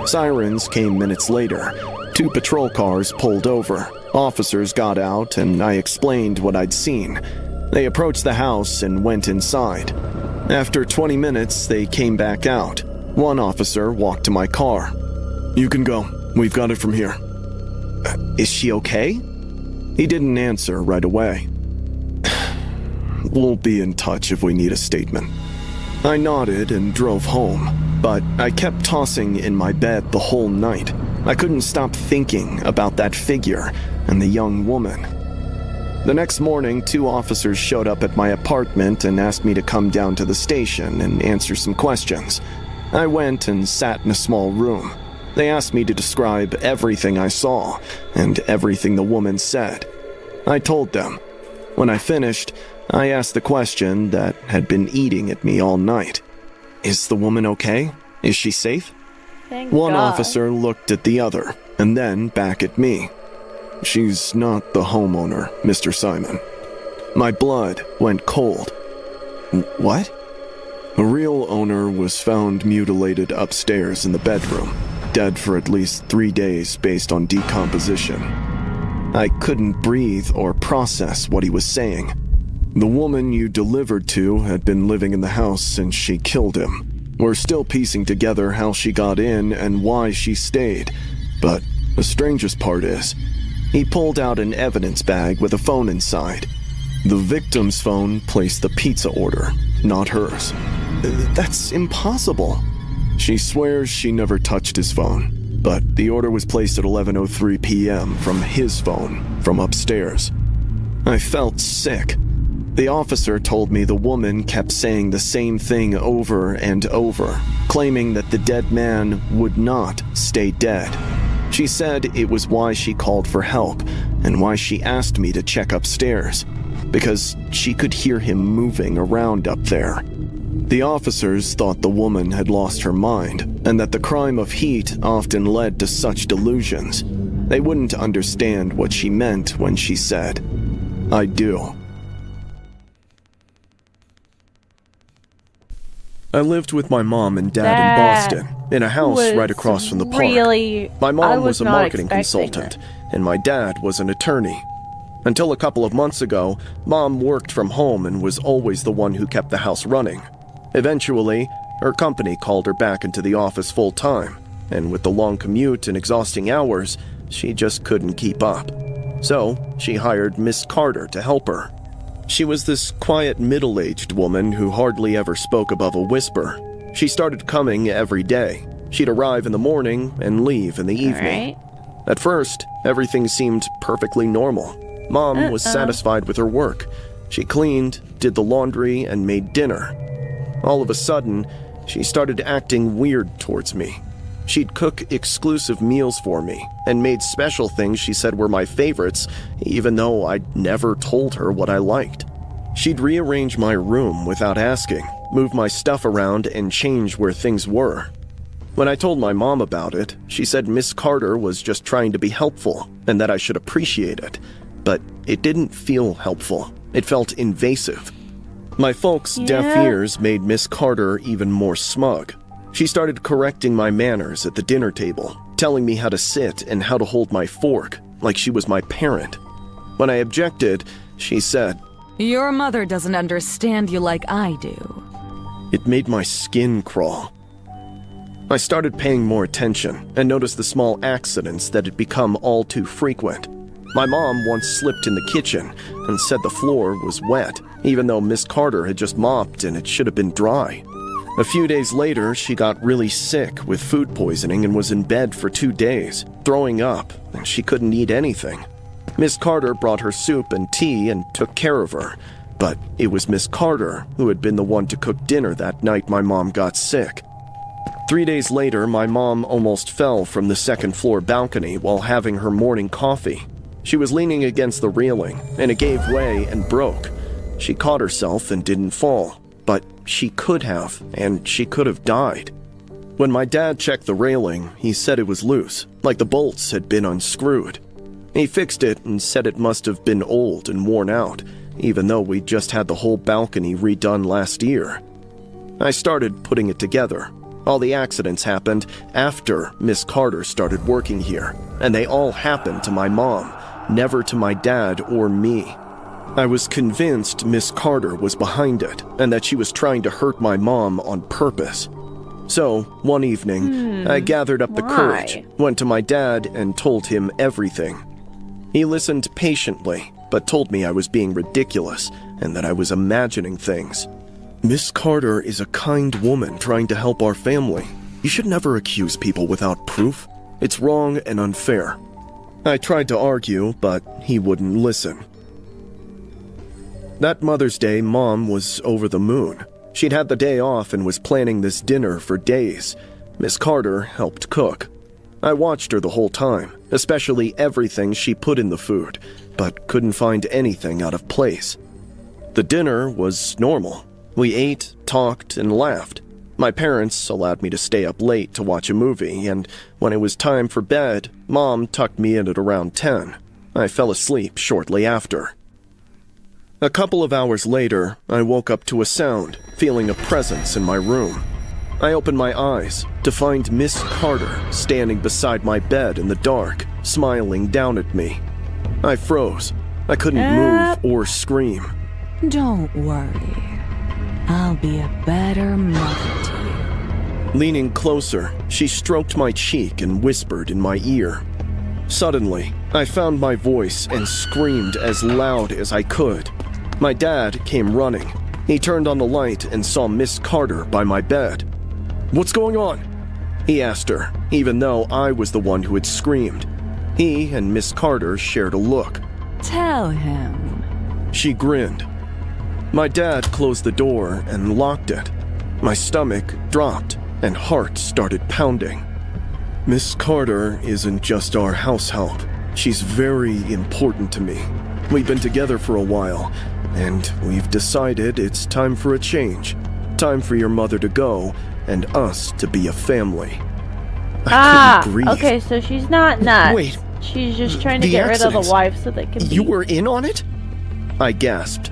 Sirens came minutes later. 2 patrol cars pulled over. Officers got out, and I explained what I'd seen. They approached the house and went inside. After 20 minutes, they came back out. One officer walked to my car. "You can go. We've got it from here." Is she okay?" He didn't answer right away. "We'll be in touch if we need a statement." I nodded and drove home, but I kept tossing in my bed the whole night. I couldn't stop thinking about that figure and the young woman. The next morning, 2 officers showed up at my apartment and asked me to come down to the station and answer some questions. I went and sat in a small room. They asked me to describe everything I saw and everything the woman said. I told them. When I finished, I asked the question that had been eating at me all night. "Is the woman okay? Is she safe?" Thank One God. officer looked at the other, and then back at me. "She's not the homeowner, Mr. Simon." My blood went cold. "What?" "The real owner was found mutilated upstairs in the bedroom, dead for at least 3 days based on decomposition." I couldn't breathe or process what he was saying. "The woman you delivered to had been living in the house since she killed him. We're still piecing together how she got in and why she stayed. But the strangest part is, he pulled out an evidence bag with a phone inside. The victim's phone placed the pizza order, not hers. That's impossible." She swears she never touched his phone, but the order was placed at 11:03 p.m. from his phone, from upstairs. I felt sick. The officer told me the woman kept saying the same thing over and over, claiming that the dead man would not stay dead. She said it was why she called for help and why she asked me to check upstairs, because she could hear him moving around up there. The officers thought the woman had lost her mind and that the crime of heat often led to such delusions. They wouldn't understand what she meant when she said, "I do." I lived with my mom and dad in Boston, in a house right across from the park. My mom was a marketing consultant, and my dad was an attorney. Until a couple of months ago, Mom worked from home and was always the one who kept the house running. Eventually, her company called her back into the office full-time, and with the long commute and exhausting hours, she just couldn't keep up. So, she hired Miss Carter to help her. She was this quiet, middle-aged woman who hardly ever spoke above a whisper. She started coming every day. She'd arrive in the morning and leave in the evening. At first, everything seemed perfectly normal. Mom was satisfied with her work. She cleaned, did the laundry, and made dinner. All of a sudden, she started acting weird towards me. She'd cook exclusive meals for me and made special things she said were my favorites, even though I'd never told her what I liked. She'd rearrange my room without asking, move my stuff around, and change where things were. When I told my mom about it, she said Miss Carter was just trying to be helpful and that I should appreciate it. But it didn't feel helpful. It felt invasive. My folks' deaf ears made Miss Carter even more smug. She started correcting my manners at the dinner table, telling me how to sit and how to hold my fork, like she was my parent. When I objected, she said, "Your mother doesn't understand you like I do." It made my skin crawl. I started paying more attention and noticed the small accidents that had become all too frequent. My mom once slipped in the kitchen and said the floor was wet, even though Miss Carter had just mopped and it should have been dry. A few days later, she got really sick with food poisoning and was in bed for 2 days, throwing up, and she couldn't eat anything. Miss Carter brought her soup and tea and took care of her, but it was Miss Carter who had been the one to cook dinner that night my mom got sick. 3 days later, my mom almost fell from the second-floor balcony while having her morning coffee. She was leaning against the railing, and it gave way and broke. She caught herself and didn't fall, but she could have, and she could have died. When my dad checked the railing, he said it was loose, like the bolts had been unscrewed. He fixed it and said it must have been old and worn out, even though we just had the whole balcony redone last year. I started putting it together. All the accidents happened after Miss Carter started working here, and they all happened to my mom, never to my dad or me. I was convinced Miss Carter was behind it, and that she was trying to hurt my mom on purpose. So, one evening, I gathered up the courage, went to my dad, and told him everything. He listened patiently, but told me I was being ridiculous, and that I was imagining things. Miss Carter is a kind woman trying to help our family. You should never accuse people without proof. It's wrong and unfair. I tried to argue, but he wouldn't listen. That Mother's Day, Mom was over the moon. She'd had the day off and was planning this dinner for days. Miss Carter helped cook. I watched her the whole time, especially everything she put in the food, but couldn't find anything out of place. The dinner was normal. We ate, talked, and laughed. My parents allowed me to stay up late to watch a movie, and when it was time for bed, Mom tucked me in at around 10. I fell asleep shortly after. A couple of hours later, I woke up to a sound, feeling a presence in my room. I opened my eyes to find Miss Carter standing beside my bed in the dark, smiling down at me. I froze. I couldn't move or scream. Don't worry. I'll be a better mother to you. Leaning closer, she stroked my cheek and whispered in my ear. Suddenly, I found my voice and screamed as loud as I could. My dad came running. He turned on the light and saw Miss Carter by my bed. "What's going on?" he asked her, even though I was the one who had screamed. He and Miss Carter shared a look. Tell him. She grinned. My dad closed the door and locked it. My stomach dropped and heart started pounding. Miss Carter isn't just our house help. She's very important to me. We've been together for a while, and we've decided it's time for a change. Time for your mother to go, and us to be a family. I couldn't breathe. Okay, so she's not nuts. Wait. She's just trying to The get rid of the accident. wife so they can be... You were in on it? I gasped.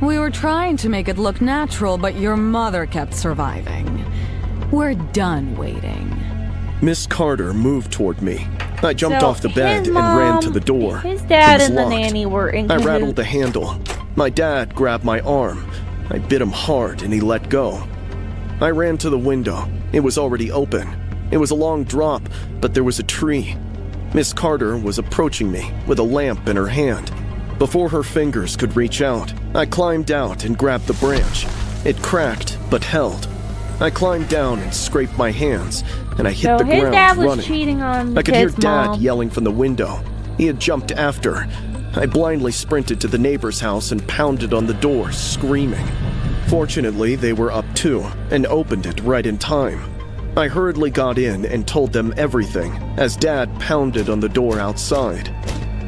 We were trying to make it look natural, but your mother kept surviving. We're done waiting. Miss Carter moved toward me. I jumped So off the bed his and ran mom, to the door. His dad It was and the locked. nanny were in I cahoots. rattled the handle. My dad grabbed my arm. I bit him hard and he let go. I ran to the window. It was already open. It was a long drop, but there was a tree. Miss Carter was approaching me with a lamp in her hand. Before her fingers could reach out, I climbed out and grabbed the branch. It cracked, but held. I climbed down and scraped my hands, and I hit So the his ground dad was running. cheating on I could hear his Dad mom. yelling from the window. He had jumped after. I blindly sprinted to the neighbor's house and pounded on the door, screaming. Fortunately, they were up too, and opened it right in time. I hurriedly got in and told them everything, as Dad pounded on the door outside.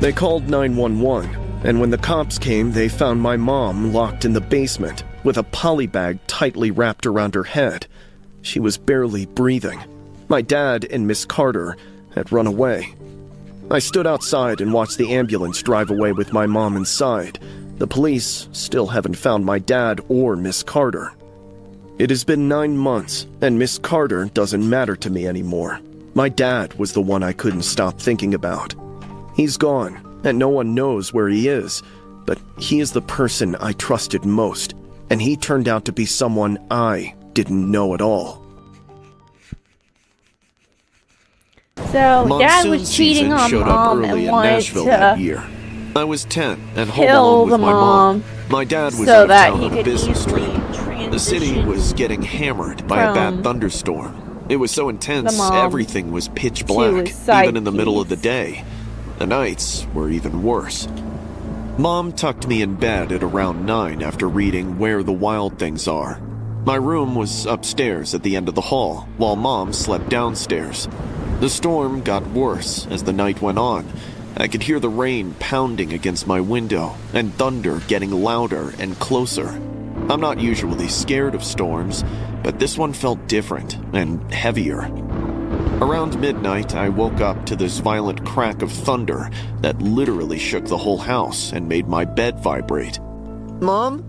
They called 911, and when the cops came, they found my mom locked in the basement, with a poly bag tightly wrapped around her head. She was barely breathing. My dad and Miss Carter had run away. I stood outside and watched the ambulance drive away with my mom inside. The police still haven't found my dad or Miss Carter. It has been 9 months, and Miss Carter doesn't matter to me anymore. My dad was the one I couldn't stop thinking about. He's gone, and no one knows where he is, but he is the person I trusted most, and he turned out to be someone I didn't know at all. So dad Monsoon was cheating season on showed up mom early and in wanted Nashville that to year. I was 10 and home kill alone the with my mom. mom My dad was so out of that town he on a could business easily trip. The city transition was getting hammered by a bad from thunderstorm. It was so intense, the mom everything was pitch black, his side even in the middle of the piece. day. The nights were even worse. Mom tucked me in bed at around 9 after reading Where the Wild Things Are. My room was upstairs at the end of the hall, while Mom slept downstairs. The storm got worse as the night went on. I could hear the rain pounding against my window and thunder getting louder and closer. I'm not usually scared of storms, but this one felt different and heavier. Around midnight, I woke up to this violent crack of thunder that literally shook the whole house and made my bed vibrate. "Mom?"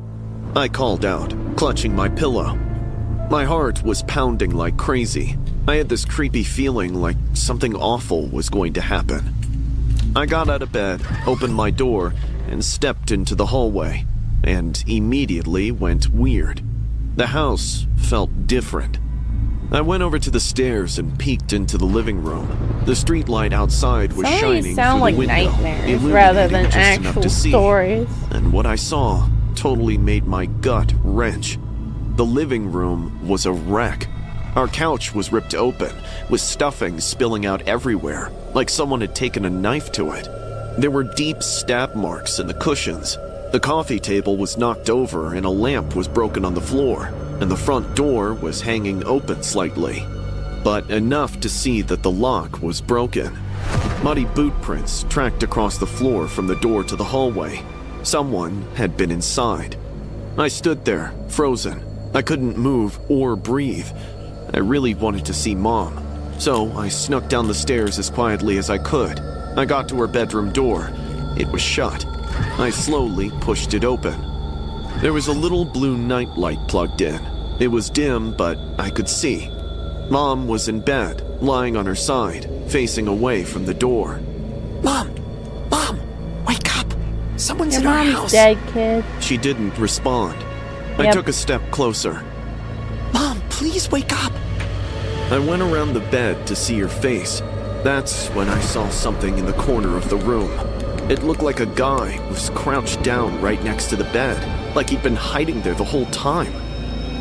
I called out, clutching my pillow. My heart was pounding like crazy. I had this creepy feeling like something awful was going to happen. I got out of bed, opened my door, and stepped into the hallway, and immediately went weird. The house felt different. I went over to the stairs and peeked into the living room. The streetlight outside was Some of shining these sound through like the window, nightmares rather than illuminating just enough actual to see. stories. And what I saw totally made my gut wrench. The living room was a wreck. Our couch was ripped open, with stuffing spilling out everywhere, like someone had taken a knife to it. There were deep stab marks in the cushions. The coffee table was knocked over and a lamp was broken on the floor, and the front door was hanging open slightly, but enough to see that the lock was broken. Muddy boot prints tracked across the floor from the door to the hallway. Someone had been inside. I stood there, frozen. I couldn't move or breathe. I really wanted to see Mom, so I snuck down the stairs as quietly as I could. I got to her bedroom door. It was shut. I slowly pushed it open. There was a little blue nightlight plugged in. It was dim, but I could see. Mom was in bed, lying on her side, facing away from the door. "Mom! Mom! Wake up! Someone's Your in our mom's house!" dead, kid. She didn't respond. I Yep. took a step closer. "Mom, please wake up!" I went around the bed to see her face. That's when I saw something in the corner of the room. It looked like a guy was crouched down right next to the bed, like he'd been hiding there the whole time.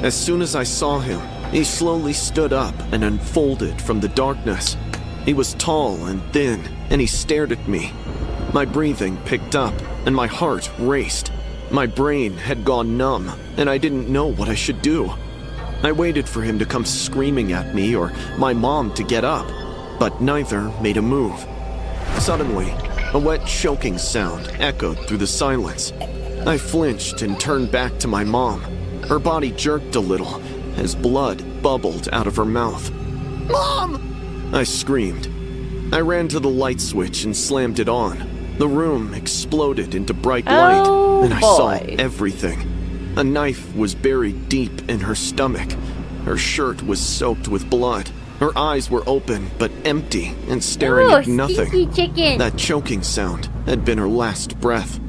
As soon as I saw him, he slowly stood up and unfolded from the darkness. He was tall and thin, and he stared at me. My breathing picked up, and my heart raced. My brain had gone numb, and I didn't know what I should do. I waited for him to come screaming at me or my mom to get up, but neither made a move. Suddenly, a wet choking sound echoed through the silence. I flinched and turned back to my mom. Her body jerked a little as blood bubbled out of her mouth. "Mom!" I screamed. I ran to the light switch and slammed it on. The room exploded into bright light, and I saw everything. A knife was buried deep in her stomach. Her shirt was soaked with blood. Her eyes were open but empty and staring at nothing. Stinky chicken. That choking sound had been her last breath.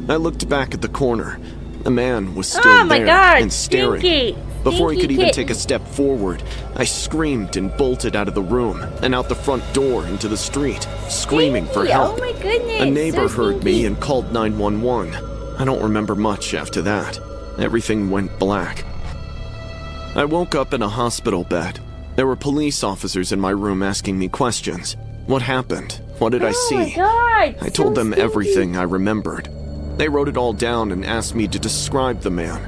I looked back at the corner. The man was still Oh my there God, and staring. stinky. Before he could Stinky even kitten. take a step forward, I screamed and bolted out of the room and out the front door into the street, screaming for Stinky, help. Oh my goodness. A neighbor so heard me stinky. and called 911. I don't remember much after that. Everything went black. I woke up in a hospital bed. There were police officers in my room asking me questions. What happened? What did I Oh see? my God, I told so them stinky. everything I remembered. They wrote it all down and asked me to describe the man.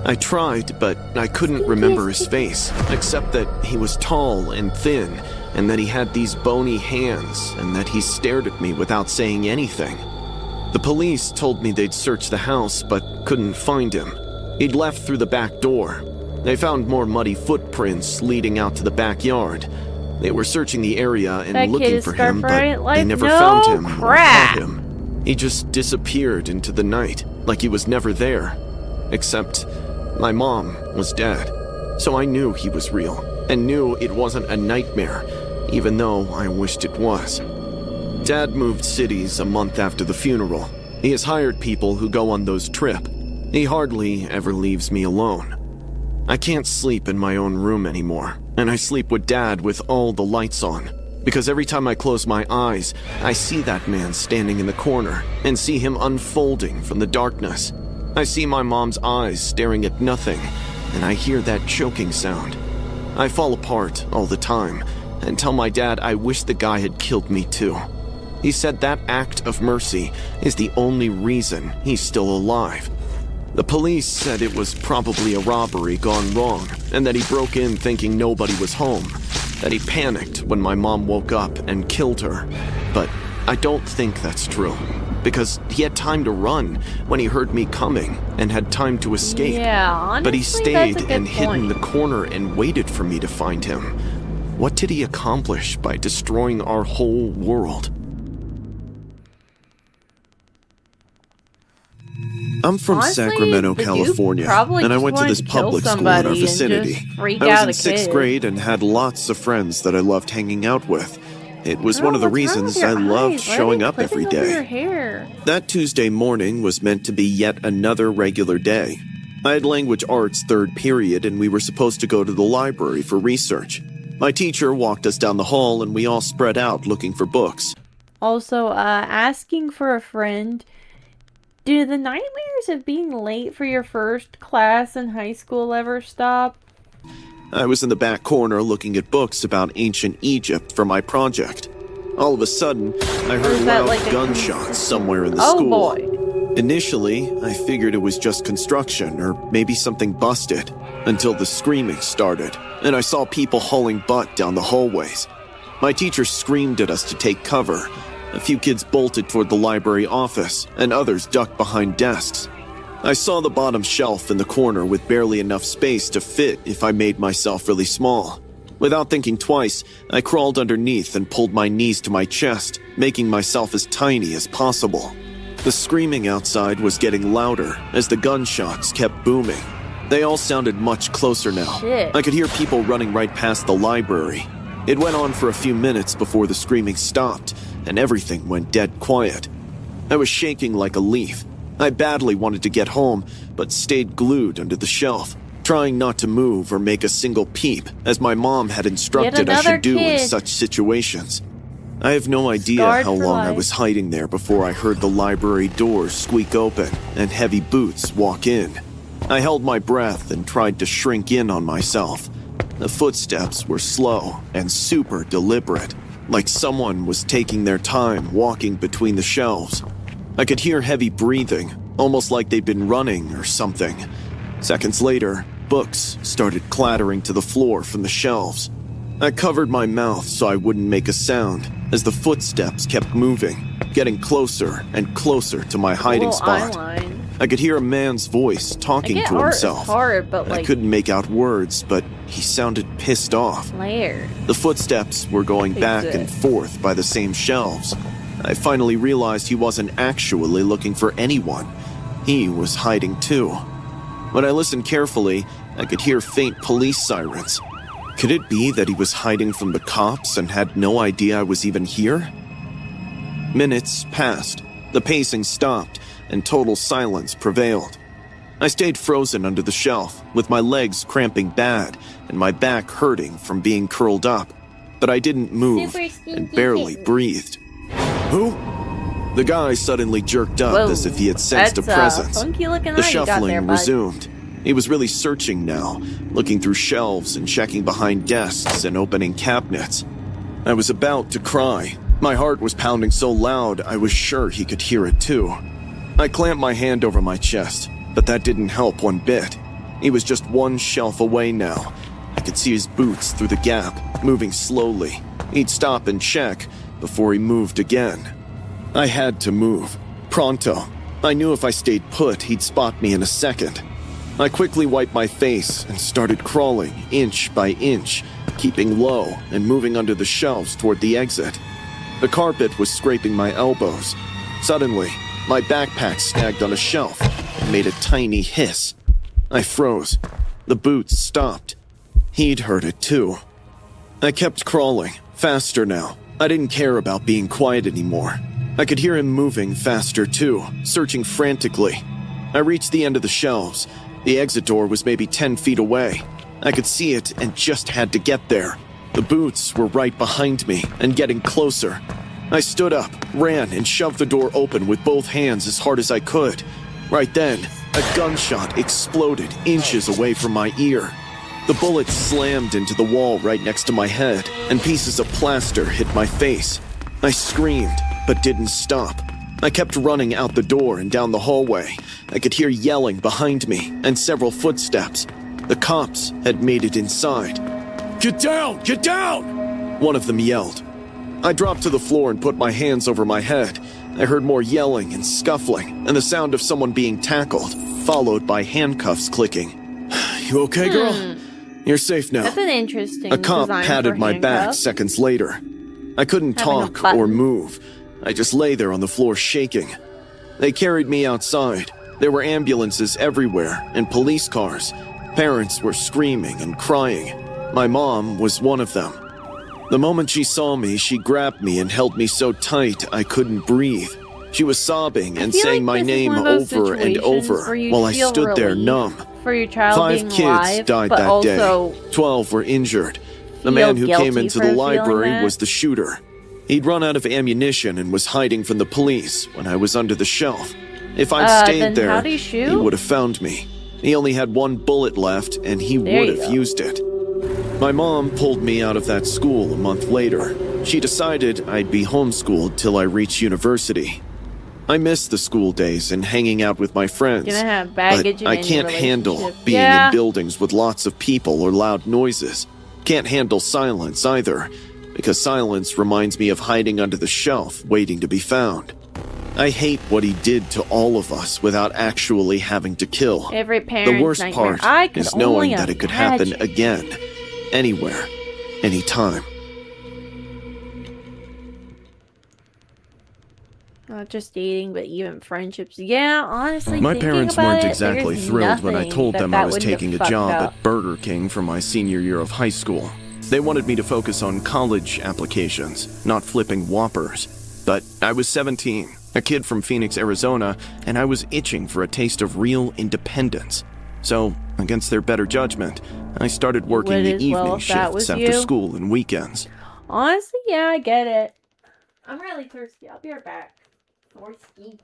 I tried, but I couldn't remember his face, except that he was tall and thin, and that he had these bony hands, and that he stared at me without saying anything. The police told me they'd searched the house, but couldn't find him. He'd left through the back door. They found more muddy footprints leading out to the backyard. They were searching the area and That kid looking is for him, scarred for but life. they never No found him or crap. caught him. He just disappeared into the night, like he was never there. Except my mom was dead. So I knew he was real, and knew it wasn't a nightmare, even though I wished it was. Dad moved cities a month after the funeral. He has hired people who go on those trips. He hardly ever leaves me alone. I can't sleep in my own room anymore, and I sleep with Dad with all the lights on. Because every time I close my eyes, I see that man standing in the corner and see him unfolding from the darkness. I see my mom's eyes staring at nothing, and I hear that choking sound. I fall apart all the time and tell my dad I wish the guy had killed me too. He said that act of mercy is the only reason he's still alive. The police said it was probably a robbery gone wrong, and that he broke in thinking nobody was home, that he panicked when my mom woke up and killed her. But I don't think that's true, because he had time to run when he heard me coming and had time to escape. Yeah, honestly, But he that's a stayed good and hid in point. the corner and waited for me to find him. What did he accomplish by destroying our whole world? I'm from Honestly, Sacramento, the dude California, probably and I just went to wanted this to kill public school in our somebody and vicinity. just freak I was out in a 6th kid. grade and had lots of friends that I loved hanging out with. It was Girl, one of the what's wrong reasons with your I loved eyes? Why are showing they up every clipping over your day. hair? That Tuesday morning was meant to be yet another regular day. I had language arts third period, and we were supposed to go to the library for research. My teacher walked us down the hall, and we all spread out looking for books. Also, asking for a friend. Do the nightmares of being late for your first class in high school ever stop? I was in the back corner looking at books about ancient Egypt for my project. All of a sudden, I heard is that loud like a gunshots somewhere in the Oh school. boy. Initially, I figured it was just construction or maybe something busted, until the screaming started, and I saw people hauling butt down the hallways. My teacher screamed at us to take cover. A few kids bolted toward the library office, and others ducked behind desks. I saw the bottom shelf in the corner with barely enough space to fit if I made myself really small. Without thinking twice, I crawled underneath and pulled my knees to my chest, making myself as tiny as possible. The screaming outside was getting louder as the gunshots kept booming. They all sounded much closer now. Shit. I could hear people running right past the library. It went on for a few minutes before the screaming stopped, and everything went dead quiet. I was shaking like a leaf. I badly wanted to get home, but stayed glued under the shelf, trying not to move or make a single peep, as my mom had instructed I another should do in kid. such situations. I have no idea Scarred how for long I life. was hiding there before I heard the library doors squeak open and heavy boots walk in. I held my breath and tried to shrink in on myself. The footsteps were slow and super deliberate, like someone was taking their time walking between the shelves. I could hear heavy breathing, almost like they'd been running or something. Seconds later, books started clattering to the floor from the shelves. I covered my mouth so I wouldn't make a sound as the footsteps kept moving, getting closer and closer to my hiding spot. Eyeline. I could hear a man's voice I talking get to art is himself. hard, but I like couldn't make out words, but he sounded pissed off. layered. The footsteps were going back and Exist. forth by the same shelves. I finally realized he wasn't actually looking for anyone. He was hiding too. When I listened carefully, I could hear faint police sirens. Could it be that he was hiding from the cops and had no idea I was even here? Minutes passed. The pacing stopped, and total silence prevailed. I stayed frozen under the shelf, with my legs cramping bad and my back hurting from being curled up. But I didn't move Super stinky and barely kitten. breathed. Who? The guy suddenly jerked up Whoa, as if he had sensed a that's presence. funky looking The eye you got shuffling there, bud. resumed. He was really searching now, looking through shelves and checking behind desks and opening cabinets. I was about to cry. My heart was pounding so loud I was sure he could hear it too. I clamped my hand over my chest, but that didn't help one bit. He was just one shelf away now. I could see his boots through the gap, moving slowly. He'd stop and check before he moved again. I had to move. Pronto. I knew if I stayed put, he'd spot me in a second. I quickly wiped my face and started crawling inch by inch, keeping low and moving under the shelves toward the exit. The carpet was scraping my elbows. Suddenly, my backpack snagged on a shelf and made a tiny hiss. I froze. The boots stopped. He'd heard it too. I kept crawling, faster now. I didn't care about being quiet anymore. I could hear him moving faster too, searching frantically. I reached the end of the shelves. The exit door was maybe 10 feet away. I could see it and just had to get there. The boots were right behind me and getting closer. I stood up, ran, and shoved the door open with both hands as hard as I could. Right then, a gunshot exploded inches away from my ear. The bullet slammed into the wall right next to my head, and pieces of plaster hit my face. I screamed, but didn't stop. I kept running out the door and down the hallway. I could hear yelling behind me and several footsteps. The cops had made it inside. "Get down! Get down!" one of them yelled. I dropped to the floor and put my hands over my head. I heard more yelling and scuffling, and the sound of someone being tackled, followed by handcuffs clicking. "You okay, girl? You're safe now." That's an interesting A cop design patted for my back handcuffs. seconds later. I couldn't Having a talk button. or move. I just lay there on the floor shaking. They carried me outside. There were ambulances everywhere and police cars. Parents were screaming and crying. My mom was one of them. The moment she saw me, she grabbed me and held me so tight I couldn't breathe. She was sobbing and feel saying like my this is name one of those over and situations over where you while I feel stood there relief numb. for your child 5 being kids alive, died but that also day. 12 were injured. The feel man who came guilty into for the feeling library that. was the shooter. He'd run out of ammunition and was hiding from the police when I was under the shelf. If I'd then stayed there, how'd he shoot? would have found me. He only had one bullet left, and he There would you have go. used it. My mom pulled me out of that school a month later. She decided I'd be homeschooled till I reached university. I miss the school days and hanging out with my friends. Gonna have But baggage in I any can't handle relationship. being Yeah. in buildings with lots of people or loud noises. Can't handle silence either, because silence reminds me of hiding under the shelf waiting to be found. I hate what he did to all of us without actually having to kill. Every parent's The worst nightmare. part I could is knowing only that it could happen imagine. again, anywhere, anytime. Not just dating, but even friendships. Yeah, honestly, My thinking parents about weren't it, exactly there's thrilled when I nothing told them that I was wouldn't have taking a fucked job up. at Burger King for my senior year of high school. They wanted me to focus on college applications, not flipping Whoppers. But I was 17, a kid from Phoenix, Arizona, and I was itching for a taste of real independence. So, against their better judgment, I started working Would the as well evening if that was shifts after you. school and weekends. Honestly, yeah, I get it. I'm really thirsty. I'll be right back. Thirsty.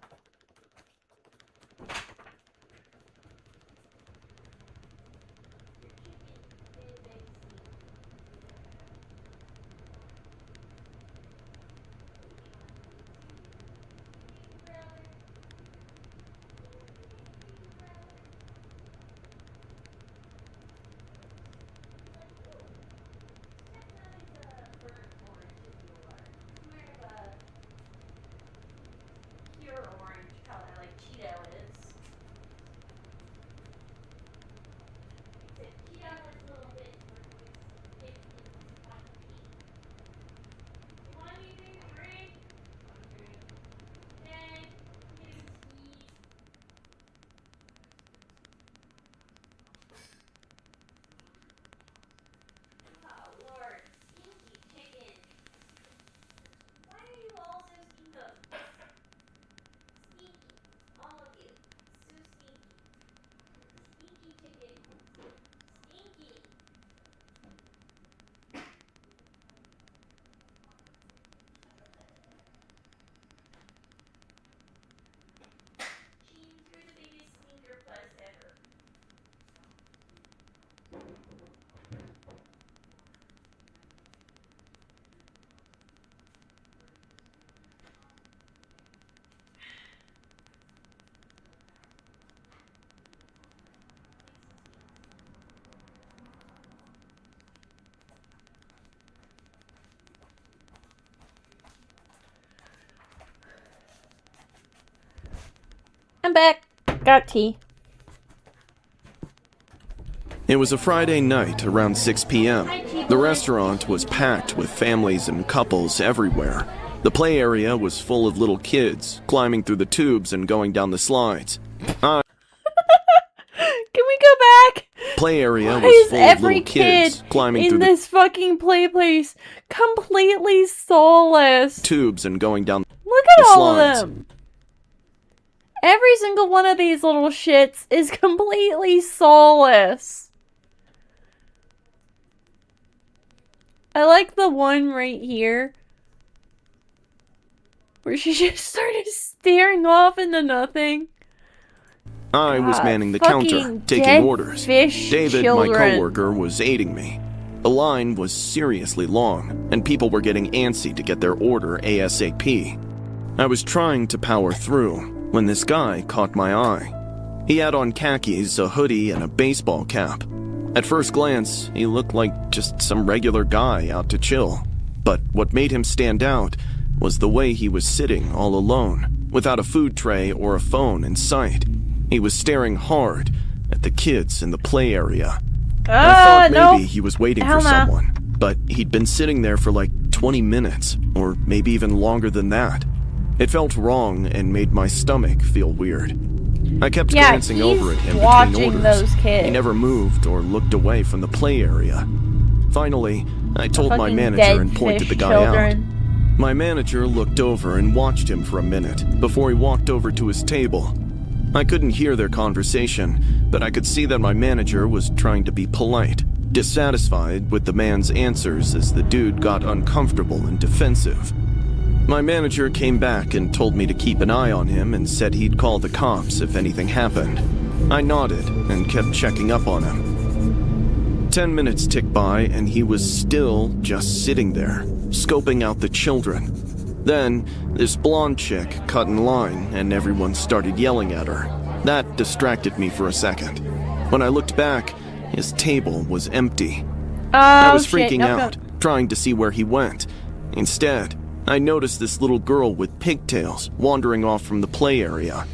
I'm back. Got tea. It was a Friday night around 6 p.m. The restaurant was packed with families and couples everywhere. The play area was full of little kids climbing through the tubes and going down the slides. Can we go back? Play area Why was is full of every little kids kid climbing in through this fucking play place completely soulless? the tubes and going down Look at the all slides. of them. Every single one of these little shits is completely soulless. I like the one right here where she just started staring off into nothing. I was God, manning the counter, fucking taking dead orders. fish David, children. my coworker, was aiding me. The line was seriously long, and people were getting antsy to get their order ASAP. I was trying to power through when this guy caught my eye. He had on khakis, a hoodie, and a baseball cap. At first glance, he looked like just some regular guy out to chill. But what made him stand out was the way he was sitting all alone, without a food tray or a phone in sight. He was staring hard at the kids in the play area. I thought maybe he was waiting for someone, but he'd been sitting there for like 20 minutes, or maybe even longer than that. It felt wrong and made my stomach feel weird. I kept glancing over at him between orders. Those kids. He never moved or looked away from the play area. Finally, I told my Fucking manager dead and pointed the fish guy out. children. My manager looked over and watched him for a minute before he walked over to his table. I couldn't hear their conversation, but I could see that my manager was trying to be polite, dissatisfied with the man's answers as the dude got uncomfortable and defensive. My manager came back and told me to keep an eye on him and said he'd call the cops if anything happened. I nodded and kept checking up on him. 10 minutes ticked by and he was still just sitting there, scoping out the children. Then, this blonde chick cut in line and everyone started yelling at her. That distracted me for a second. When I looked back, his table was empty. I was freaking out, trying to see where he went. Instead, I noticed this little girl with pigtails wandering off from the play area.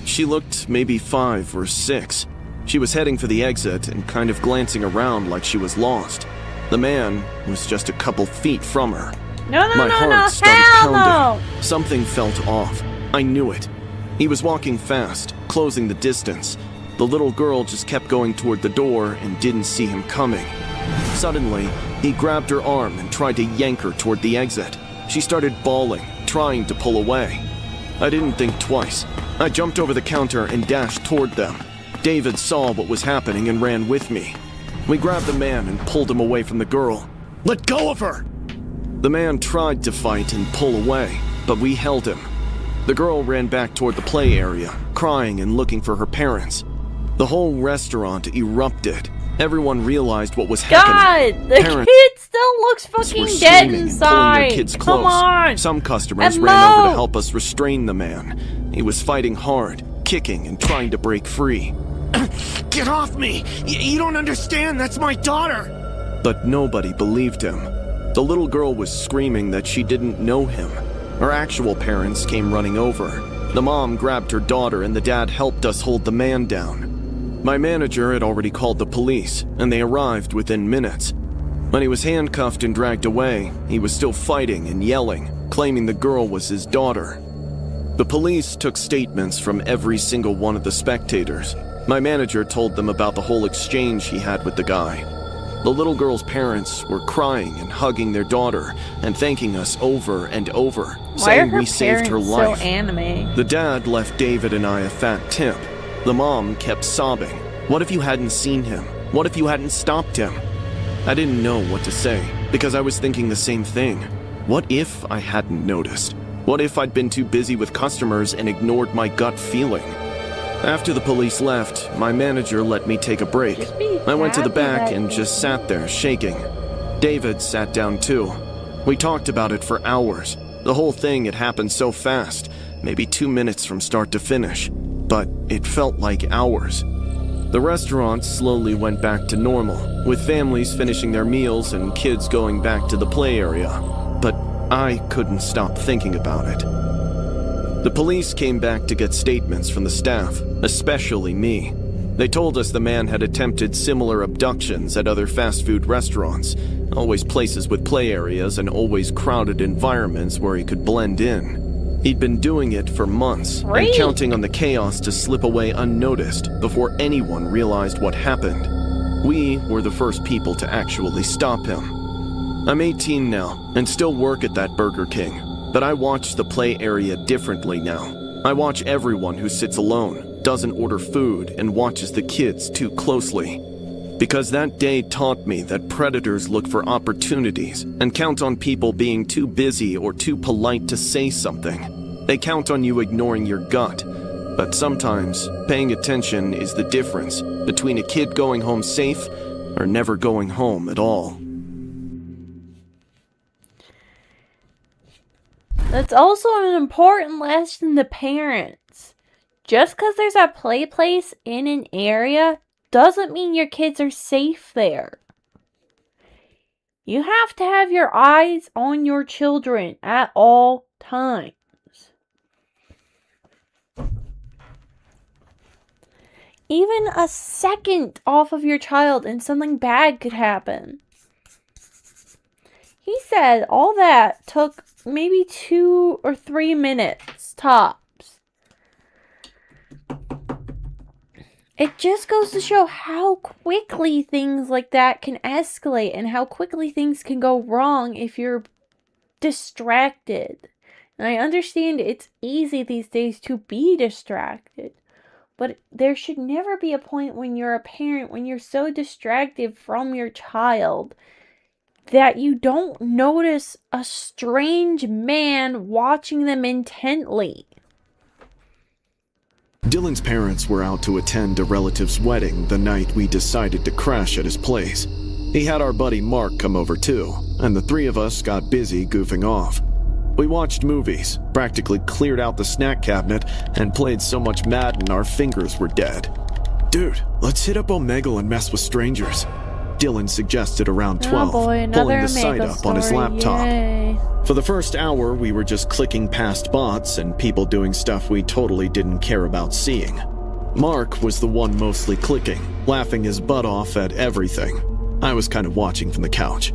She looked maybe 5 or 6. She was heading for the exit and kind of glancing around like she was lost. The man was just a couple feet from her. My heart started pounding. Something felt off. I knew it. He was walking fast, closing the distance. The little girl just kept going toward the door and didn't see him coming. Suddenly, he grabbed her arm and tried to yank her toward the exit. She started bawling, trying to pull away. I didn't think twice. I jumped over the counter and dashed toward them. David saw what was happening and ran with me. We grabbed the man and pulled him away from the girl. "Let go of her!" The man tried to fight and pull away, but we held him. The girl ran back toward the play area, crying and looking for her parents. The whole restaurant erupted. Everyone realized what was happening. God, the Parents kid still looks were fucking dead screaming and pulling their inside. kids Come close. on. Some customers And ran over to Mo. help us restrain the man. He was fighting hard, kicking and trying to break free. Get off me! You don't understand, that's my daughter! But nobody believed him. The little girl was screaming that she didn't know him. Her actual parents came running over. The mom grabbed her daughter and the dad helped us hold the man down. My manager had already called the police, and they arrived within minutes. When he was handcuffed and dragged away, he was still fighting and yelling, claiming the girl was his daughter. The police took statements from every single one of the spectators. My manager told them about the whole exchange he had with the guy. The little girl's parents were crying and hugging their daughter and thanking us over and over, saying we saved her life. So anime? The dad left David and I a fat tip. The mom kept sobbing. What if you hadn't seen him? What if you hadn't stopped him? I didn't know what to say, because I was thinking the same thing. What if I hadn't noticed? What if I'd been too busy with customers and ignored my gut feeling? After the police left, my manager let me take a break. Just be I went to the happy back that and just sat there, shaking. David sat down too. We talked about it for hours. The whole thing had happened so fast, maybe 2 minutes from start to finish, but it felt like hours. The restaurant slowly went back to normal, with families finishing their meals and kids going back to the play area. But I couldn't stop thinking about it. The police came back to get statements from the staff, especially me. They told us the man had attempted similar abductions at other fast food restaurants, always places with play areas and always crowded environments where he could blend in. He'd been doing it for months and Great. counting on the chaos to slip away unnoticed before anyone realized what happened. We were the first people to actually stop him. I'm 18 now and still work at that Burger King, but I watch the play area differently now. I watch everyone who sits alone, doesn't order food, and watches the kids too closely. Because that day taught me that predators look for opportunities and count on people being too busy or too polite to say something. They count on you ignoring your gut. But sometimes, paying attention is the difference between a kid going home safe or never going home at all. That's also an important lesson to parents. Just because there's a play place in an area doesn't mean your kids are safe there. You have to have your eyes on your children at all times. Even a second off of your child and something bad could happen. He said all that took maybe 2 or 3 minutes tops. It just goes to show how quickly things like that can escalate and how quickly things can go wrong if you're distracted. And I understand it's easy these days to be distracted, but there should never be a point when you're a parent, when you're so distracted from your child, that you don't notice a strange man watching them intently. Dylan's parents were out to attend a relative's wedding the night we decided to crash at his place. He had our buddy Mark come over too, and the three of us got busy goofing off. We watched movies, practically cleared out the snack cabinet, and played so much Madden our fingers were dead. Dude, let's hit up Omegle and mess with strangers, Dylan suggested around 12, Oh boy, another pulling the site Omegle up on his story. laptop. Yay. For the first hour, we were just clicking past bots and people doing stuff we totally didn't care about seeing. Mark was the one mostly clicking, laughing his butt off at everything. I was kind of watching from the couch.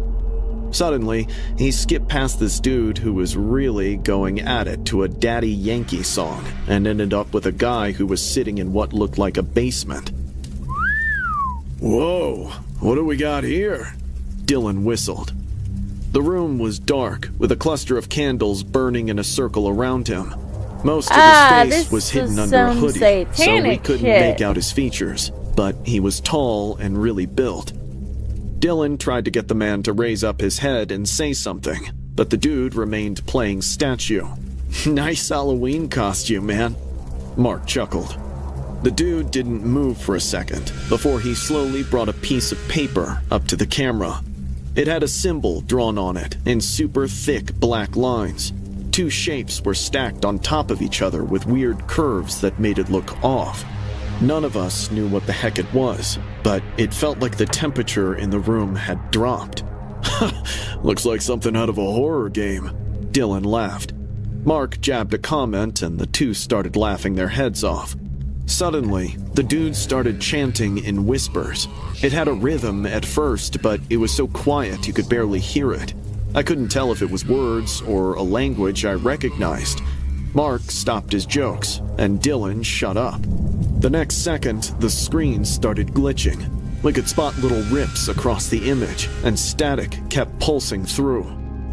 Suddenly, he skipped past this dude who was really going at it to a Daddy Yankee song and ended up with a guy who was sitting in what looked like a basement. Whoa, what do we got here? Dylan whistled. The room was dark, with a cluster of candles burning in a circle around him. Most of his face this was hidden is under a some hoodie, so we satanic couldn't shit. make out his features, but he was tall and really built. Dylan tried to get the man to raise up his head and say something, but the dude remained playing statue. Nice Halloween costume, man. Mark chuckled. The dude didn't move for a second before he slowly brought a piece of paper up to the camera. It had a symbol drawn on it in super thick black lines. Two shapes were stacked on top of each other with weird curves that made it look off. None of us knew what the heck it was, but it felt like the temperature in the room had dropped. Looks like something out of a horror game, Dylan laughed. Mark jabbed a comment and the two started laughing their heads off. Suddenly, the dude started chanting in whispers. It had a rhythm at first, but it was so quiet you could barely hear it. I couldn't tell if it was words or a language I recognized. Mark stopped his jokes, and Dylan shut up. The next second, the screen started glitching. We could spot little rips across the image, and static kept pulsing through.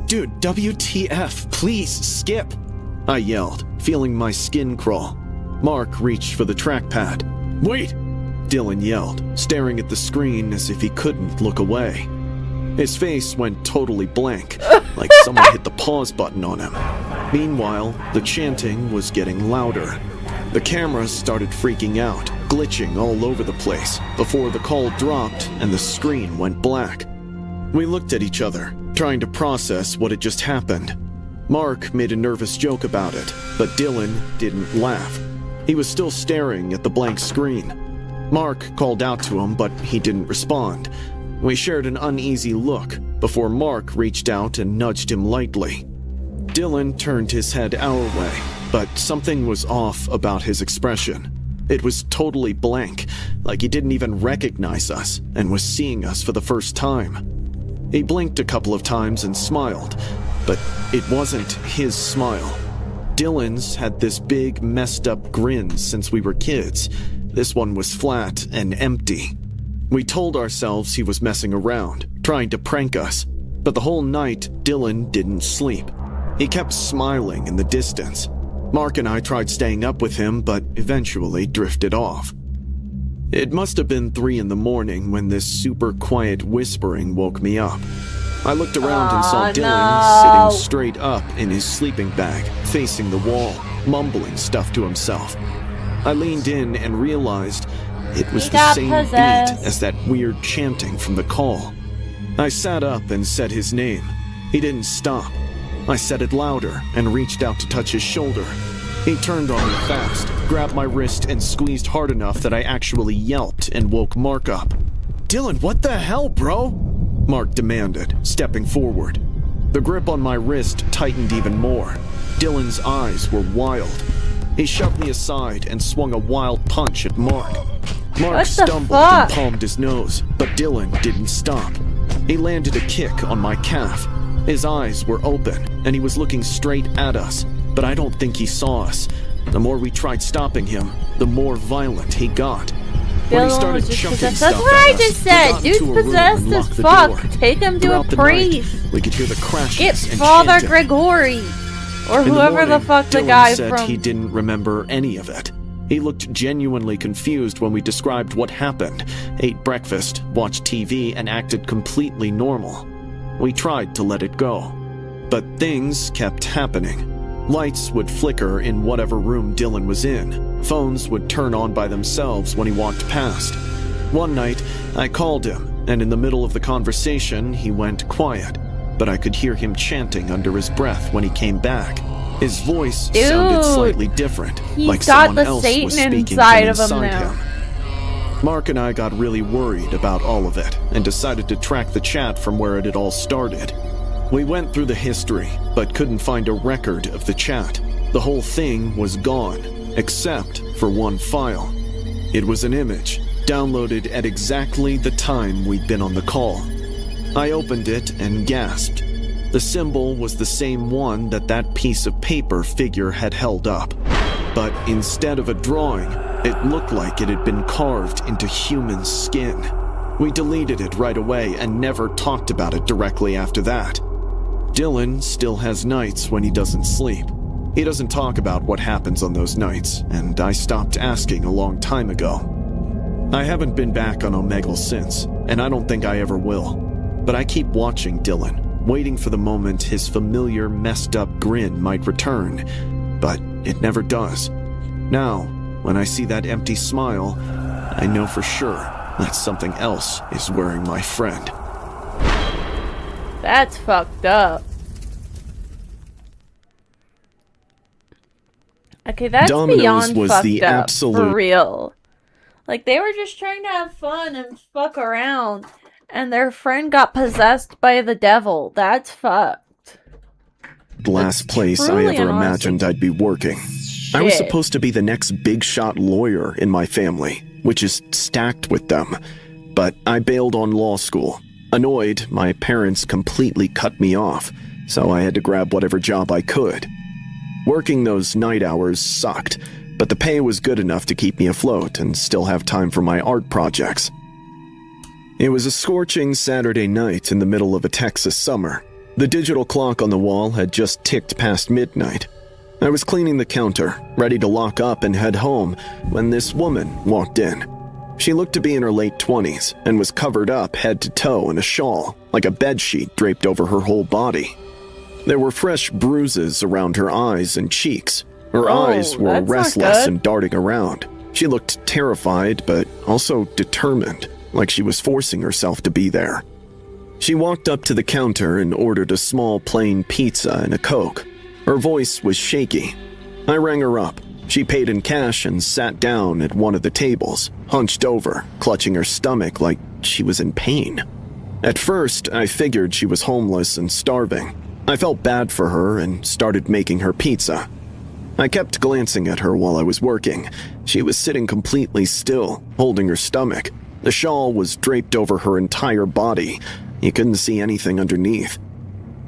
Dude, WTF, please skip! I yelled, feeling my skin crawl. Mark reached for the trackpad. Wait! Dylan yelled, staring at the screen as if he couldn't look away. His face went totally blank, like someone hit the pause button on him. Meanwhile, the chanting was getting louder. The cameras started freaking out, glitching all over the place, before the call dropped and the screen went black. We looked at each other, trying to process what had just happened. Mark made a nervous joke about it, but Dylan didn't laugh. He was still staring at the blank screen. Mark called out to him, but he didn't respond. We shared an uneasy look before Mark reached out and nudged him lightly. Dylan turned his head our way, but something was off about his expression. It was totally blank, like he didn't even recognize us and was seeing us for the first time. He blinked a couple of times and smiled, but it wasn't his smile. Dylan's had this big, messed up grin since we were kids. This one was flat and empty. We told ourselves he was messing around, trying to prank us, but the whole night Dylan didn't sleep. He kept smiling in the distance. Mark and I tried staying up with him, but eventually drifted off. It must have been 3 in the morning when this super quiet whispering woke me up. I looked around and saw Dylan sitting straight up in his sleeping bag, facing the wall, mumbling stuff to himself. I leaned in and realized it was the same beat as that weird chanting from the call. I sat up and said his name. He didn't stop. I said it louder and reached out to touch his shoulder. He turned on me fast, grabbed my wrist and squeezed hard enough that I actually yelped and woke Mark up. "Dylan, what the hell, bro?" Mark demanded, stepping forward. The grip on my wrist tightened even more. Dylan's eyes were wild. He shoved me aside and swung a wild punch at Mark. Mark stumbled and palmed his nose, but Dylan didn't stop. He landed a kick on my calf. His eyes were open, and he was looking straight at us, but I don't think he saw us. The more we tried stopping him, the more violent he got. When he started chucking stuff That's what I at us, just we said. got Dude's into a room possessed and as locked the fuck. door. Take him to a Throughout the night, priest. we could hear the crashes Get and Father chanting. Gregory. Or In whoever the morning, fuck the Dylan guy said from... he didn't remember any of it. He looked genuinely confused when we described what happened, ate breakfast, watched TV, and acted completely normal. We tried to let it go. But things kept happening. Lights would flicker in whatever room Dylan was in. Phones would turn on by themselves when he walked past. One night, I called him, and in the middle of the conversation, he went quiet. But I could hear him chanting under his breath when he came back. His voice sounded slightly different, like someone else was speaking from inside him. Mark and I got really worried about all of it and decided to track the chat from where it had all started. We went through the history, but couldn't find a record of the chat. The whole thing was gone, except for one file. It was an image, downloaded at exactly the time we'd been on the call. I opened it and gasped. The symbol was the same one that piece of paper figure had held up. But instead of a drawing, it looked like it had been carved into human skin. We deleted it right away and never talked about it directly after that. Dylan still has nights when he doesn't sleep. He doesn't talk about what happens on those nights, and I stopped asking a long time ago. I haven't been back on Omegle since, and I don't think I ever will. But I keep watching Dylan, waiting for the moment his familiar messed up grin might return, but it never does. Now, when I see that empty smile, I know for sure that something else is worrying my friend. That's fucked up. Okay, that's Domino's beyond was fucked the up, absolute... for real. Like, they were just trying to have fun and fuck around, and their friend got possessed by the devil. That's fucked. Last place I truly ever and imagined honestly- I'd be working. I was supposed to be the next big shot lawyer in my family, which is stacked with them. But I bailed on law school. Annoyed, my parents completely cut me off, so I had to grab whatever job I could. Working those night hours sucked, but the pay was good enough to keep me afloat and still have time for my art projects. It was a scorching Saturday night in the middle of a Texas summer. The digital clock on the wall had just ticked past midnight. I was cleaning the counter, ready to lock up and head home, when this woman walked in. She looked to be in her late 20s and was covered up head to toe in a shawl, like a bedsheet draped over her whole body. There were fresh bruises around her eyes and cheeks. Her Oh, eyes were that's not restless good. and darting around. She looked terrified, but also determined, like she was forcing herself to be there. She walked up to the counter and ordered a small plain pizza and a Coke. Her voice was shaky. I rang her up. She paid in cash and sat down at one of the tables, hunched over, clutching her stomach like she was in pain. At first, I figured she was homeless and starving. I felt bad for her and started making her pizza. I kept glancing at her while I was working. She was sitting completely still, holding her stomach. The shawl was draped over her entire body. You couldn't see anything underneath.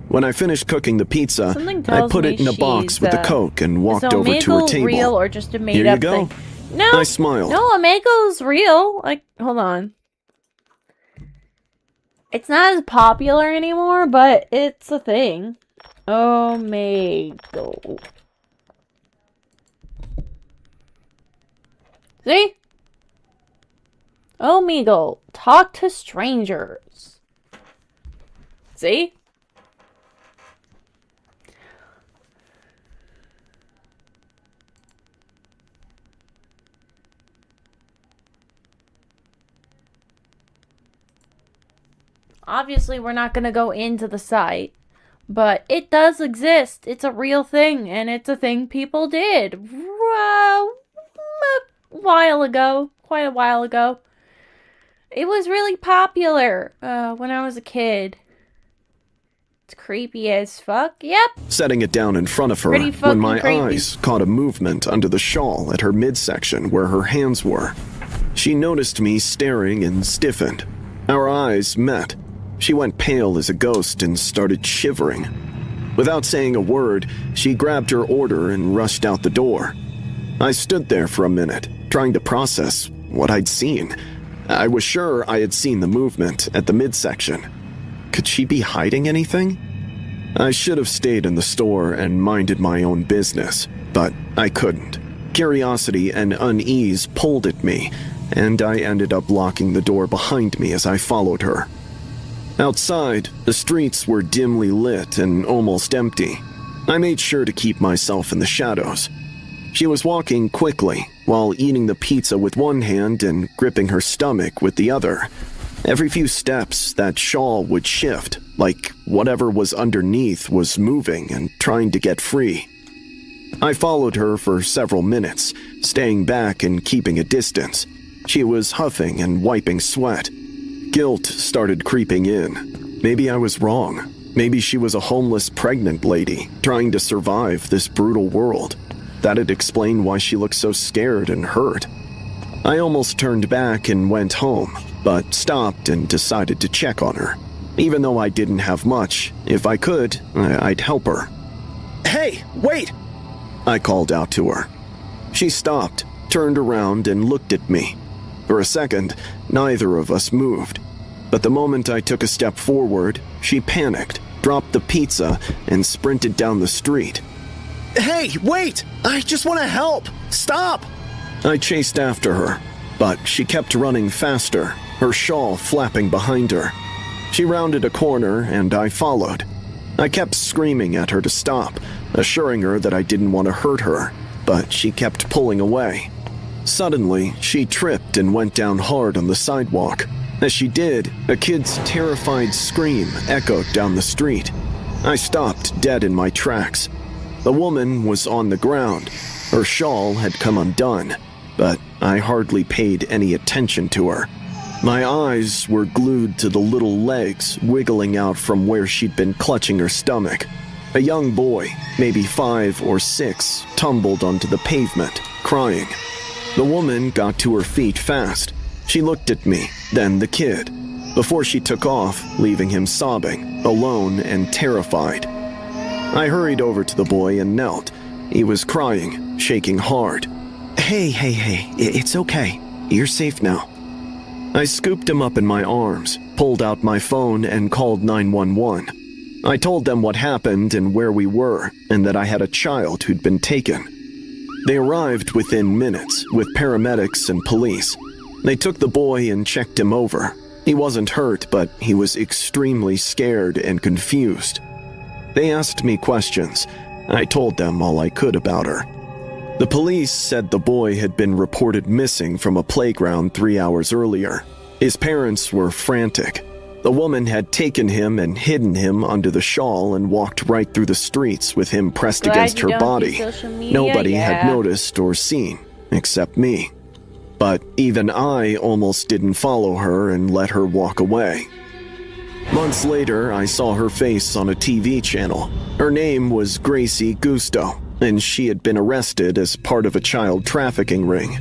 When I finished cooking the pizza, Something I tells put me it in a box she's, with the Coke and walked is over to her Omegle table. real or just a made Here you up go. thing? No, I smiled. no, Omego's real. Like, hold on. It's not as popular anymore, but it's a thing. Omegle. See? Omegle. Talk to strangers. See? Obviously, we're not going to go into the site, but it does exist. It's a real thing, and it's a thing people did a while ago, quite a while ago. It was really popular when I was a kid. It's creepy as fuck. Yep. Setting it down in front of her Pretty when fucking my creepy. eyes caught a movement under the shawl at her midsection where her hands were. She noticed me staring and stiffened. Our eyes met. She went pale as a ghost and started shivering. Without saying a word, she grabbed her order and rushed out the door. I stood there for a minute, trying to process what I'd seen. I was sure I had seen the movement at the midsection. Could she be hiding anything? I should have stayed in the store and minded my own business, but I couldn't. Curiosity and unease pulled at me, and I ended up locking the door behind me as I followed her. Outside, the streets were dimly lit and almost empty. I made sure to keep myself in the shadows. She was walking quickly while eating the pizza with one hand and gripping her stomach with the other. Every few steps, that shawl would shift, like whatever was underneath was moving and trying to get free. I followed her for several minutes, staying back and keeping a distance. She was huffing and wiping sweat. Guilt started creeping in. Maybe I was wrong. Maybe she was a homeless pregnant lady trying to survive this brutal world. That'd explain why she looked so scared and hurt. I almost turned back and went home, but stopped and decided to check on her. Even though I didn't have much, if I could, I'd help her. "Hey, wait!" I called out to her. She stopped, turned around, and looked at me. For a second, neither of us moved. But the moment I took a step forward, she panicked, dropped the pizza, and sprinted down the street. "Hey, wait! I just want to help! Stop!" I chased after her, but she kept running faster, her shawl flapping behind her. She rounded a corner, and I followed. I kept screaming at her to stop, assuring her that I didn't want to hurt her, but she kept pulling away. Suddenly, she tripped and went down hard on the sidewalk. As she did, a kid's terrified scream echoed down the street. I stopped dead in my tracks. The woman was on the ground. Her shawl had come undone, but I hardly paid any attention to her. My eyes were glued to the little legs wiggling out from where she'd been clutching her stomach. A young boy, maybe 5 or 6, tumbled onto the pavement, crying. The woman got to her feet fast. She looked at me, then the kid, before she took off, leaving him sobbing, alone and terrified. I hurried over to the boy and knelt. He was crying, shaking hard. Hey, it's okay. You're safe now." I scooped him up in my arms, pulled out my phone, and called 911. I told them what happened and where we were, and that I had a child who'd been taken. They arrived within minutes, with paramedics and police. They took the boy and checked him over. He wasn't hurt, but he was extremely scared and confused. They asked me questions. I told them all I could about her. The police said the boy had been reported missing from a playground 3 hours earlier. His parents were frantic. The woman had taken him and hidden him under the shawl and walked right through the streets with him pressed Glad against you her don't do body. social media, Nobody had yeah. noticed or seen, except me. But even I almost didn't follow her and let her walk away. Months later, I saw her face on a TV channel. Her name was Gracie Gusto, and she had been arrested as part of a child trafficking ring.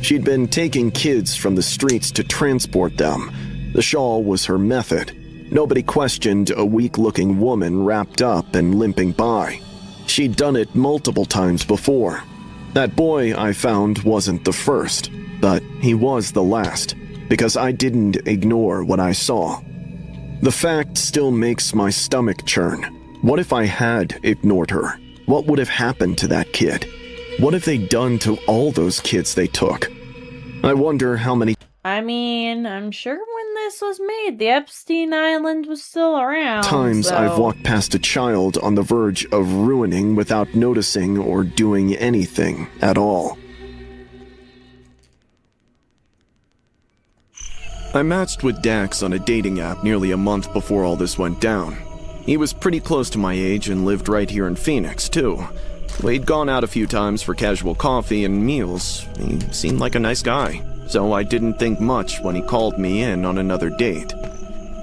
She'd been taking kids from the streets to transport them. The shawl was her method. Nobody questioned a weak-looking woman wrapped up and limping by. She'd done it multiple times before. That boy I found wasn't the first, but he was the last, because I didn't ignore what I saw. The fact still makes my stomach churn. What if I had ignored her? What would have happened to that kid? What have they done to all those kids they took? I wonder how many I mean, I'm sure when this was made, the Epstein Island was still around. times so... I've walked past a child on the verge of ruining without noticing or doing anything at all. I matched with Dax on a dating app nearly a month before all this went down. He was pretty close to my age and lived right here in Phoenix, too. We'd gone out a few times for casual coffee and meals. He seemed like a nice guy, so I didn't think much when he called me in on another date.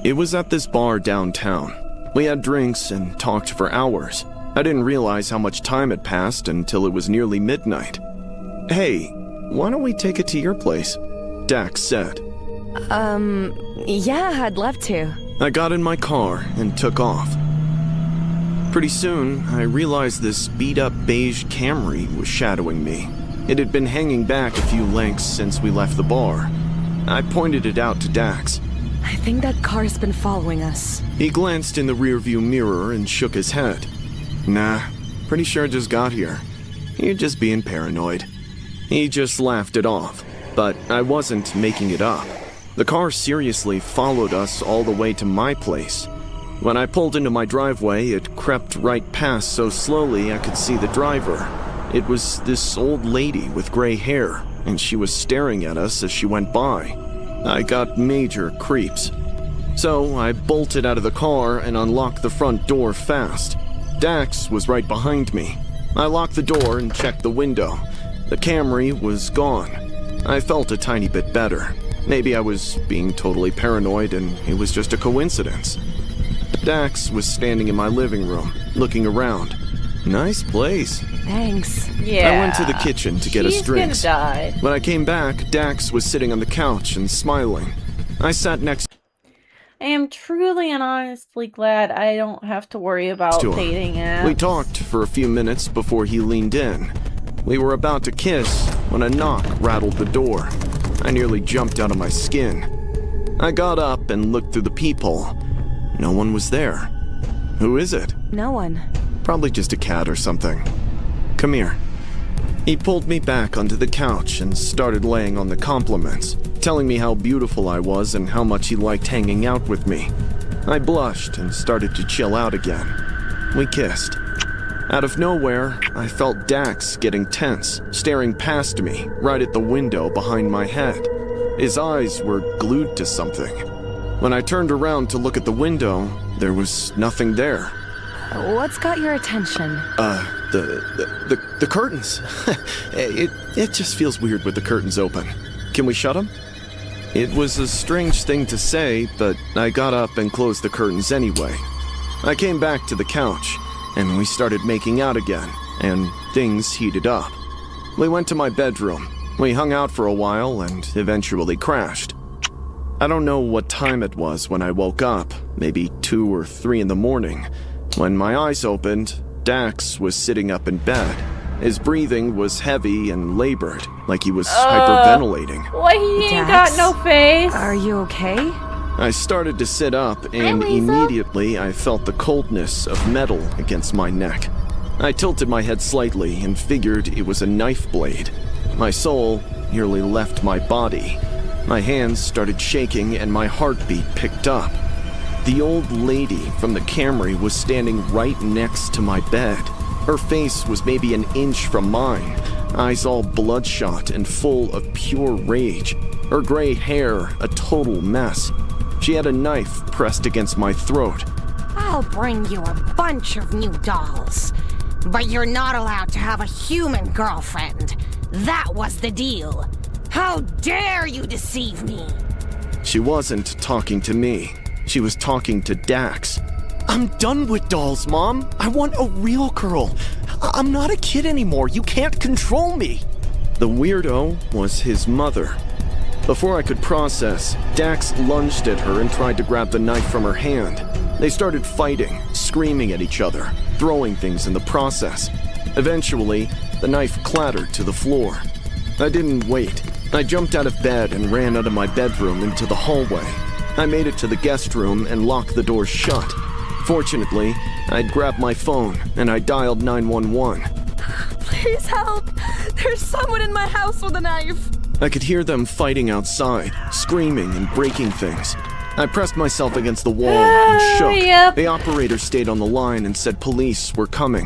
It was at this bar downtown. We had drinks and talked for hours. I didn't realize how much time had passed until it was nearly midnight. "Hey, why don't we take it to your place?" Dax said. Yeah, I'd love to. I got in my car and took off. Pretty soon, I realized this beat-up beige Camry was shadowing me. It had been hanging back a few lengths since we left the bar. I pointed it out to Dax. I think that car's been following us. He glanced in the rearview mirror and shook his head. "Nah, pretty sure it just got here. You're just being paranoid." He just laughed it off, but I wasn't making it up. The car seriously followed us all the way to my place. When I pulled into my driveway, it crept right past so slowly I could see the driver. It was this old lady with gray hair, and she was staring at us as she went by. I got major creeps. So I bolted out of the car and unlocked the front door fast. Dax was right behind me. I locked the door and checked the window. The Camry was gone. I felt a tiny bit better. Maybe I was being totally paranoid and it was just a coincidence. Dax was standing in my living room, looking around. Nice place. Thanks. Yeah. I went to the kitchen to get us drinks. She's gonna die. When I came back, Dax was sitting on the couch and smiling. I sat next I am truly and honestly glad I don't have to worry about to him. dating apps. We talked for a few minutes before he leaned in. We were about to kiss when a knock rattled the door. I nearly jumped out of my skin. I got up and looked through the peephole. No one was there. Who is it? No one. Probably just a cat or something. Come here. He pulled me back onto the couch and started laying on the compliments, telling me how beautiful I was and how much he liked hanging out with me. I blushed and started to chill out again. We kissed. Out of nowhere, I felt Dax getting tense, staring past me, right at the window behind my head. His eyes were glued to something. When I turned around to look at the window, there was nothing there. What's got your attention? The curtains. It just feels weird with the curtains open. Can we shut them? It was a strange thing to say, but I got up and closed the curtains anyway. I came back to the couch, and we started making out again, and things heated up. We went to my bedroom. We hung out for a while and eventually crashed. I don't know what time it was when I woke up, maybe 2 or 3 in the morning. When my eyes opened, Dax was sitting up in bed. His breathing was heavy and labored, like he was hyperventilating. What, he ain't Dax? got no face? Are you okay? I started to sit up, and Hi, Lisa. immediately I felt the coldness of metal against my neck. I tilted my head slightly and figured it was a knife blade. My soul nearly left my body. My hands started shaking and my heartbeat picked up. The old lady from the Camry was standing right next to my bed. Her face was maybe an inch from mine, eyes all bloodshot and full of pure rage. Her gray hair a total mess. She had a knife pressed against my throat. I'll bring you a bunch of new dolls. But you're not allowed to have a human girlfriend. That was the deal. How dare you deceive me? She wasn't talking to me. She was talking to Dax. I'm done with dolls, Mom. I want a real girl. I'm not a kid anymore. You can't control me. The weirdo was his mother. Before I could process, Dax lunged at her and tried to grab the knife from her hand. They started fighting, screaming at each other, throwing things in the process. Eventually, the knife clattered to the floor. I didn't wait. I jumped out of bed and ran out of my bedroom into the hallway. I made it to the guest room and locked the doors shut. Fortunately, I'd grabbed my phone and I dialed 911. Please help! There's someone in my house with a knife! I could hear them fighting outside, screaming and breaking things. I pressed myself against the wall and shook. Yep. The operator stayed on the line and said police were coming.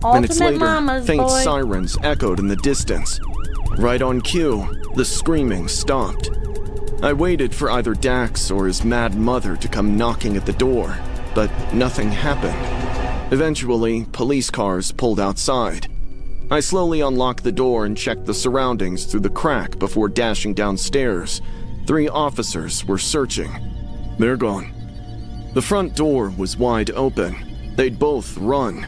Minutes Ultimate later, mamas, faint boy. sirens echoed in the distance. Right on cue, the screaming stopped. I waited for either Dax or his mad mother to come knocking at the door, but nothing happened. Eventually, police cars pulled outside. I slowly unlocked the door and checked the surroundings through the crack before dashing downstairs. 3 officers were searching. They're gone. The front door was wide open. They'd both run.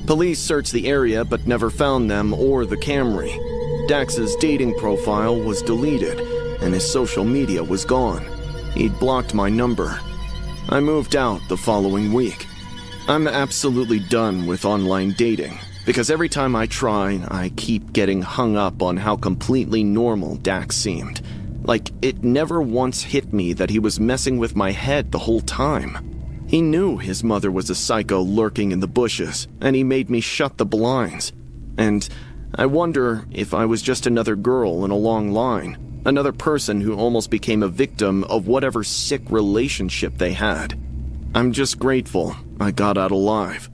Police searched the area but never found them or the Camry. Dax's dating profile was deleted, and his social media was gone. He'd blocked my number. I moved out the following week. I'm absolutely done with online dating, because every time I try, I keep getting hung up on how completely normal Dax seemed. Like, it never once hit me that he was messing with my head the whole time. He knew his mother was a psycho lurking in the bushes, and he made me shut the blinds. And I wonder if I was just another girl in a long line, another person who almost became a victim of whatever sick relationship they had. I'm just grateful I got out alive.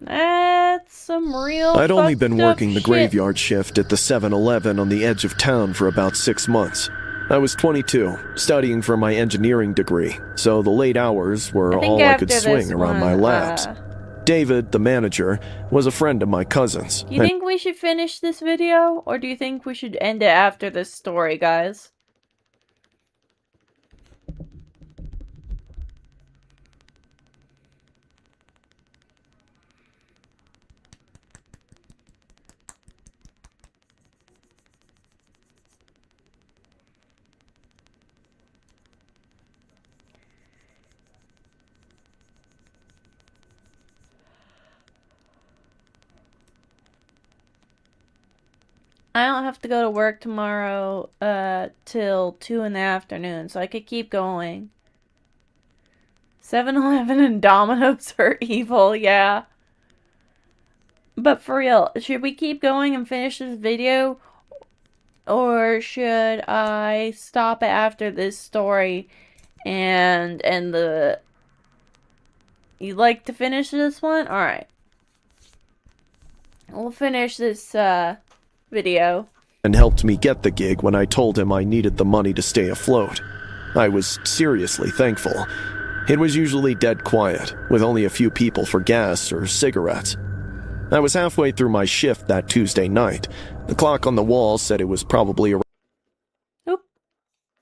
That's some real I'd only fucked been up working the shit. graveyard shift at the 7-Eleven on the edge of town for about 6 months. I was 22, studying for my engineering degree, so the late hours were I think all I could after swing this around my one, labs. David, the manager, was a friend of my cousin's. You think we should finish this video, or do you think we should end it after this story, guys? I don't have to go to work tomorrow till 2 in the afternoon, so I could keep going. 7-Eleven and Domino's are evil, yeah. But for real, should we keep going and finish this video? Or should I stop it after this story and end the... You'd like to finish this one? Alright. We'll finish this, video. And helped me get the gig when I told him I needed the money to stay afloat. I was seriously thankful. It was usually dead quiet, with only a few people for gas or cigarettes. I was halfway through my shift that Tuesday night. The clock on the wall said it was probably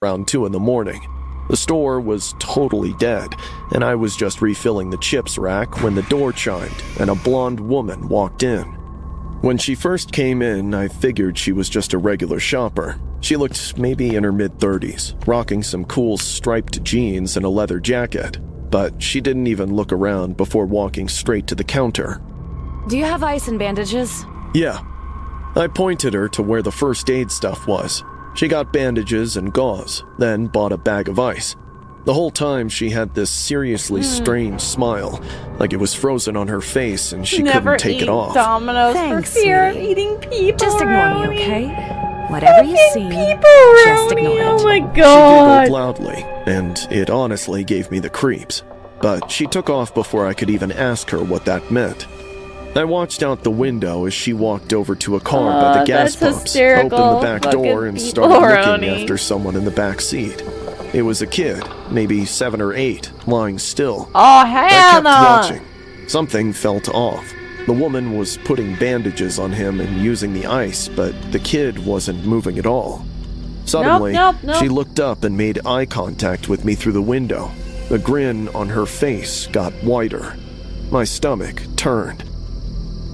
around 2 in the morning. The store was totally dead, and I was just refilling the chips rack when the door chimed and a blonde woman walked in. When she first came in, I figured she was just a regular shopper. She looked maybe in her mid-30s, rocking some cool striped jeans and a leather jacket, but she didn't even look around before walking straight to the counter. Do you have ice and bandages? Yeah. I pointed her to where the first aid stuff was. She got bandages and gauze, then bought a bag of ice. The whole time she had this seriously strange smile, like it was frozen on her face and she Never couldn't take eat it off. Domino's Thanks, for fear of sweetie. eating people. Just ignore around me, okay? Whatever you see, People around just me. ignore it. Oh my She giggled god. loudly, and it honestly gave me the creeps. But she took off before I could even ask her what that meant. I watched out the window as she walked over to a car by the gas that's pumps, hysterical. opened the back door, Fucking and people, started looking Roni. after someone in the back seat. It was a kid, maybe 7 or 8, lying still. Oh, I hell kept no. watching. Something felt off. The woman was putting bandages on him and using the ice, but the kid wasn't moving at all. Suddenly, Nope. she looked up and made eye contact with me through the window. The grin on her face got wider. My stomach turned.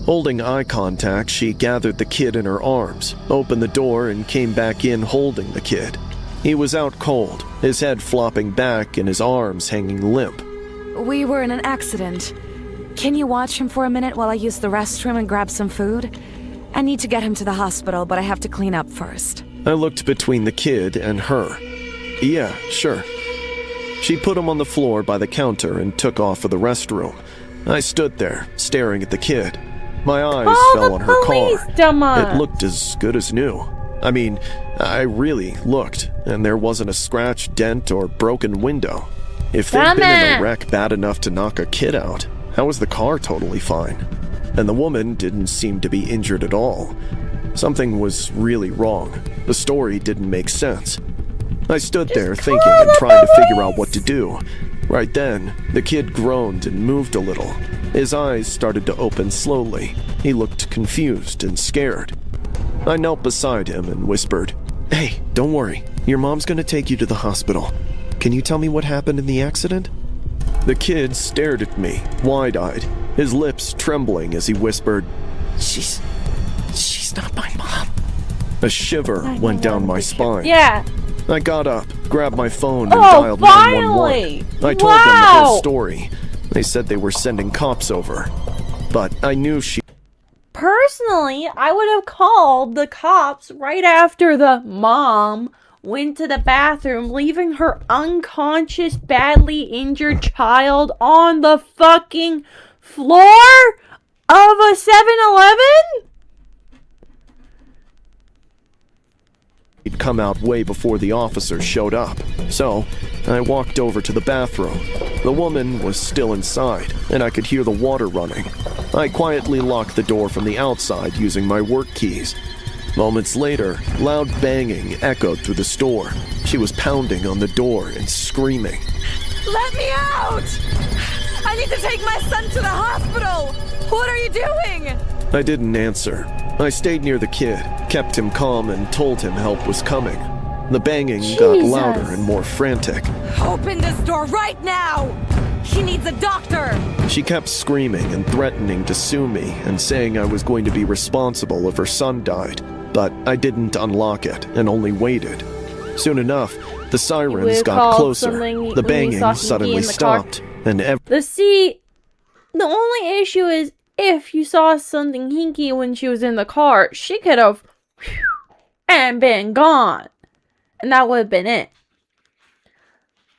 Holding eye contact, she gathered the kid in her arms, opened the door, and came back in holding the kid. He was out cold, his head flopping back and his arms hanging limp. We were in an accident. Can you watch him for a minute while I use the restroom and grab some food? I need to get him to the hospital, but I have to clean up first. I looked between the kid and her. Yeah, sure. She put him on the floor by the counter and took off for the restroom. I stood there, staring at the kid. My eyes Call fell the on her police, car. dumbass. It looked as good as new. I mean, I really looked, and there wasn't a scratch, dent, or broken window. If they'd been in Dumbass. a wreck bad enough to knock a kid out, how was the car totally fine? And the woman didn't seem to be injured at all. Something was really wrong. The story didn't make sense. I stood there thinking and trying to figure out what to do. Right then, the kid groaned and moved a little. His eyes started to open slowly. He looked confused and scared. I knelt beside him and whispered, "Hey, don't worry. Your mom's gonna take you to the hospital. Can you tell me what happened in the accident?" The kid stared at me, wide-eyed, his lips trembling as he whispered, She's not my mom." A shiver went down my spine. Yeah. I got up, grabbed my phone, and Oh, dialed 911. finally! I told them the whole Wow! story. They said they were sending cops over. But I knew she Personally, I would have called the cops right after the mom went to the bathroom, leaving her unconscious, badly injured child on the fucking floor of a 7-Eleven? He'd come out way before the officers showed up. So, I walked over to the bathroom. The woman was still inside, and I could hear the water running. I quietly locked the door from the outside using my work keys. Moments later, loud banging echoed through the store. She was pounding on the door and screaming. Let me out! I need to take my son to the hospital! What are you doing? I didn't answer. I stayed near the kid, kept him calm, and told him help was coming. The banging got Jesus. louder and more frantic. Open this door right now! He needs a doctor! She kept screaming and threatening to sue me and saying I was going to be responsible if her son died, but I didn't unlock it and only waited. Soon enough, the sirens would've got called closer, something the when you saw banging Hinky suddenly in the car. stopped, and The only issue is if you saw something hinky when she was in the car, she could have and been gone. And that would have been it.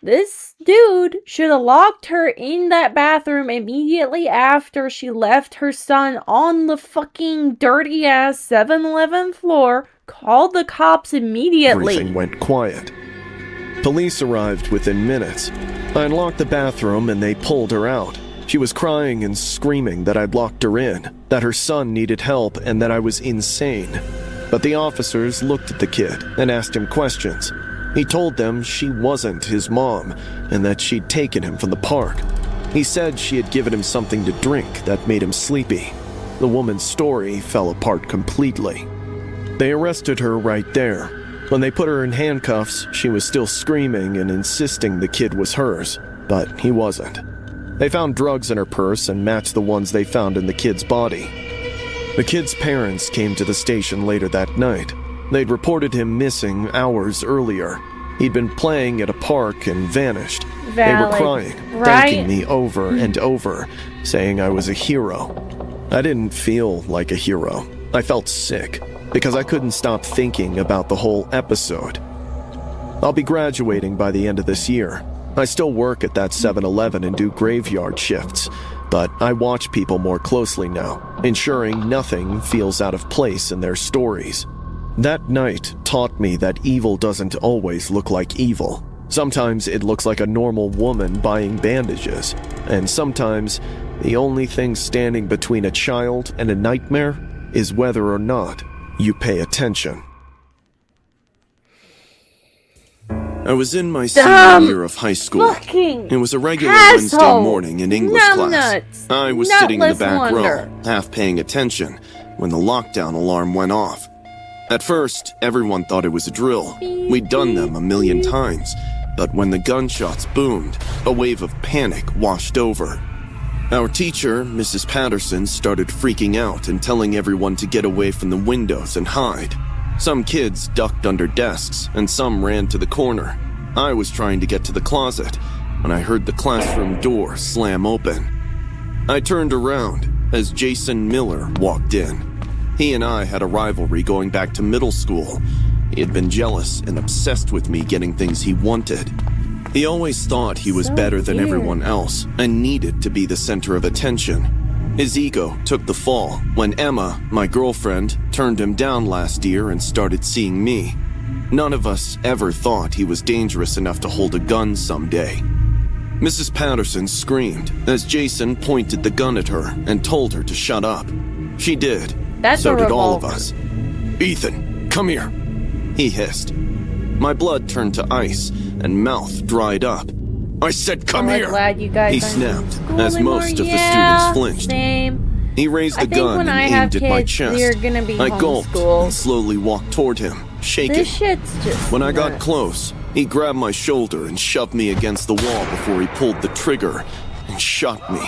This dude should have locked her in that bathroom immediately after she left her son on the fucking dirty ass 7-Eleven floor, called the cops immediately. everything went quiet. Police arrived within minutes. I unlocked the bathroom and they pulled her out. She was crying and screaming that I'd locked her in, that her son needed help, and that I was insane. But the officers looked at the kid and asked him questions. He told them she wasn't his mom and that she'd taken him from the park. He said she had given him something to drink that made him sleepy. The woman's story fell apart completely. They arrested her right there. When they put her in handcuffs, she was still screaming and insisting the kid was hers, but he wasn't. They found drugs in her purse and matched the ones they found in the kid's body. The kid's parents came to the station later that night. They'd reported him missing hours earlier. He'd been playing at a park and vanished. They were Valid, crying, right? thanking me over and over, saying I was a hero. I didn't feel like a hero. I felt sick, because I couldn't stop thinking about the whole episode. I'll be graduating by the end of this year. I still work at that 7-Eleven and do graveyard shifts, but I watch people more closely now, ensuring nothing feels out of place in their stories. That night taught me that evil doesn't always look like evil. Sometimes it looks like a normal woman buying bandages, and sometimes The only thing standing between a child and a nightmare is whether or not you pay attention. I was in my senior year of high school. Fucking It was a regular Wednesday asshole. morning in English class. Numbnuts. I was sitting in the Nutless back wonder. row, half paying attention, when the lockdown alarm went off. At first, everyone thought it was a drill. We'd done them a million times. But when the gunshots boomed, a wave of panic washed over. Our teacher, Mrs. Patterson, started freaking out and telling everyone to get away from the windows and hide. Some kids ducked under desks, and some ran to the corner. I was trying to get to the closet when I heard the classroom door slam open. I turned around as Jason Miller walked in. He and I had a rivalry going back to middle school. He had been jealous and obsessed with me getting things he wanted. He always thought he was So better than weird. everyone else and needed to be the center of attention. His ego took the fall when Emma, my girlfriend, turned him down last year and started seeing me. None of us ever thought he was dangerous enough to hold a gun someday. Mrs. Patterson screamed as Jason pointed the gun at her and told her to shut up. She did. That's So a did all of revolver. us. "Ethan, come here," he hissed. My blood turned to ice and mouth dried up. "I said come I'm here!" glad you guys He aren't in snapped school as anymore. most of the Yeah, students flinched. Same. He raised I the think gun when and I have aimed at my kids, chest. they're gonna be I gulped homeschooled. and slowly walked toward him, shaking. This shit's just When I got nuts. close, he grabbed my shoulder and shoved me against the wall before he pulled the trigger and shot me.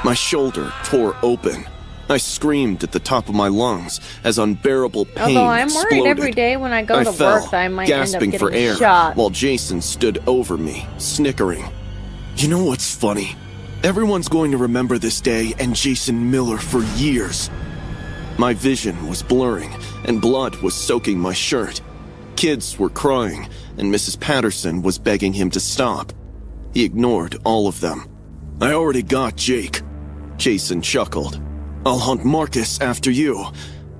My shoulder tore open. I screamed at the top of my lungs as unbearable pain Although I'm exploded. worried every day when I go I to fell, work that I might end up gasping getting for air, shot. while Jason stood over me, snickering. "You know what's funny? Everyone's going to remember this day and Jason Miller for years." My vision was blurring, and blood was soaking my shirt. Kids were crying, and Mrs. Patterson was begging him to stop. He ignored all of them. "I already got Jake," Jason chuckled. "I'll hunt Marcus after you.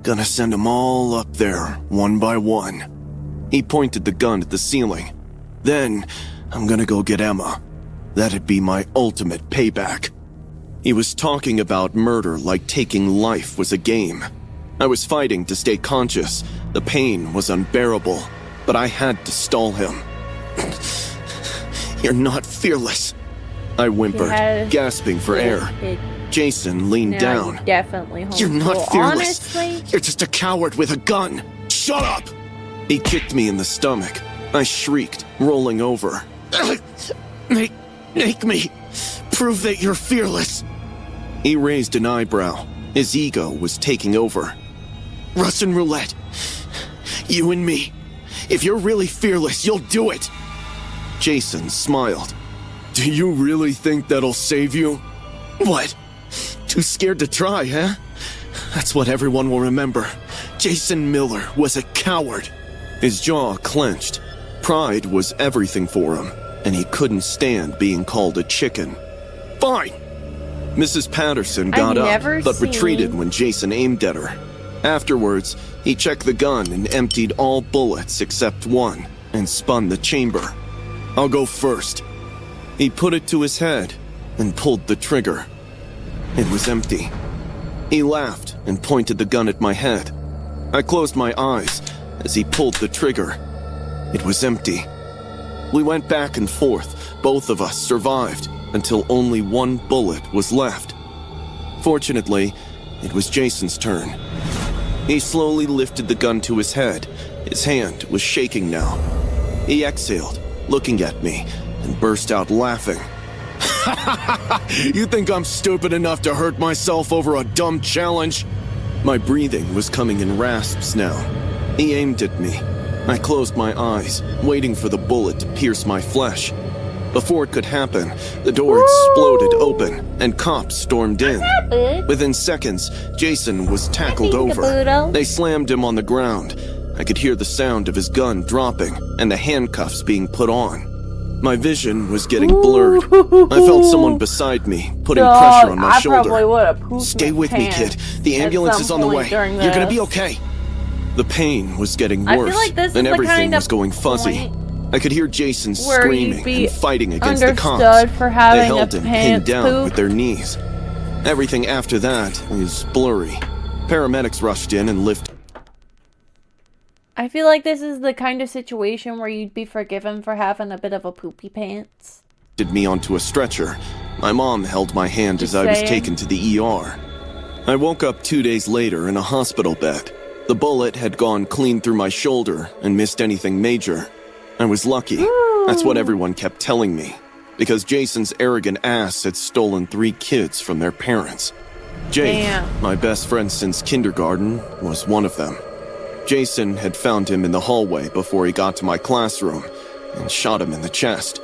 Gonna send them all up there, one by one." He pointed the gun at the ceiling. "Then, I'm gonna go get Emma. That'd be my ultimate payback." He was talking about murder like taking life was a game. I was fighting to stay conscious. The pain was unbearable, but I had to stall him. "You're not fearless," I whimpered, had gasping for air. Jason leaned Now down. you definitely homeschool. "You're not fearless. Honestly, You're just a coward with a gun. Shut up!" He kicked me in the stomach. I shrieked, rolling over. Make me. Prove that you're fearless." He raised an eyebrow. His ego was taking over. "Russian roulette. You and me. If you're really fearless, you'll do it." Jason smiled. "Do you really think that'll save you?" "What? Too scared to try, huh? That's what everyone will remember. Jason Miller was a coward." His jaw clenched. Pride was everything for him, and he couldn't stand being called a chicken. "Fine." Mrs. Patterson got never up, but seen- retreated when Jason aimed at her. Afterwards, he checked the gun and emptied all bullets except one, and spun the chamber. "I'll go first." He put it to his head and pulled the trigger. It was empty. He laughed and pointed the gun at my head. I closed my eyes as he pulled the trigger. It was empty. We went back and forth. Both of us survived until only one bullet was left. Fortunately, it was Jason's turn. He slowly lifted the gun to his head. His hand was shaking now. He exhaled, looking at me, and burst out laughing. "You think I'm stupid enough to hurt myself over a dumb challenge?" My breathing was coming in rasps now. He aimed at me. I closed my eyes, waiting for the bullet to pierce my flesh. Before it could happen, the door exploded open, and cops stormed in. Within seconds, Jason was tackled Hi, over. Peekaboo. They slammed him on the ground. I could hear the sound of his gun dropping and the handcuffs being put on. My vision was getting blurred. I felt someone beside me, putting pressure on my I shoulder. probably would have pooped "Stay my with me, pants kid. The at ambulance some is on the way. point during You're gonna be this. okay." The pain was getting I worse, feel like this is and the everything kind was of going fuzzy. point I could hear Jason where you'd screaming be and fighting against the cops. understood for having They held a him pinned pants down poop. with their knees. Everything after that is blurry. Paramedics rushed in and lifted I feel like this is the kind of situation where you'd be forgiven for having a bit of a poopy pants. me onto a stretcher. My mom held my hand as I was taken to the ER. I woke up 2 days later in a hospital bed. The bullet had gone clean through my shoulder and missed anything major. I was lucky. That's what everyone kept telling me. Because Jason's arrogant ass had stolen 3 kids from their parents. Jake, Damn. my best friend since kindergarten, was one of them. Jason had found him in the hallway before he got to my classroom and shot him in the chest.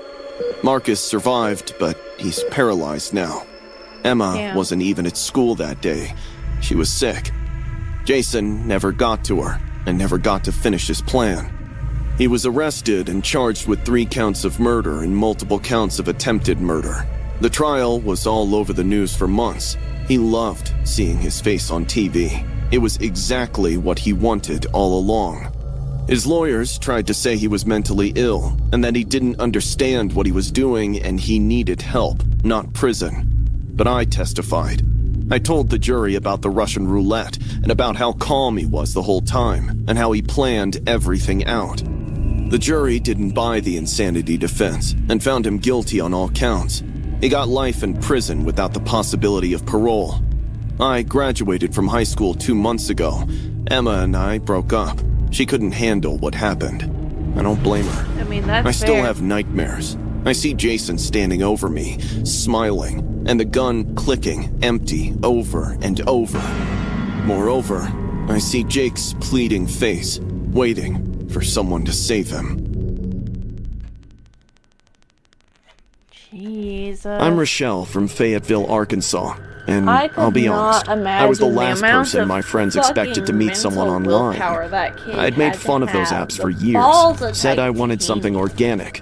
Marcus survived, but he's paralyzed now. Emma Damn. wasn't even at school that day. She was sick. Jason never got to her and never got to finish his plan. He was arrested and charged with 3 counts of murder and multiple counts of attempted murder. The trial was all over the news for months. He loved seeing his face on TV. It was exactly what he wanted all along. His lawyers tried to say he was mentally ill and that he didn't understand what he was doing and he needed help, not prison. But I testified. I told the jury about the Russian roulette and about how calm he was the whole time and how he planned everything out. The jury didn't buy the insanity defense and found him guilty on all counts. He got life in prison without the possibility of parole. I graduated from high school 2 months ago. Emma and I broke up. She couldn't handle what happened. I don't blame her. I mean, that's I still fair. have nightmares. I see Jason standing over me, smiling, and the gun clicking empty over and over. Moreover, I see Jake's pleading face, waiting for someone to save him. Jesus. I'm Rochelle from Fayetteville, Arkansas. And I could I'll be not honest, I was the imagine last amount person of my friends fucking expected to meet someone mental online. willpower that kid I'd made had to fun of those have, apps the for balls years, to said I type wanted T. something organic.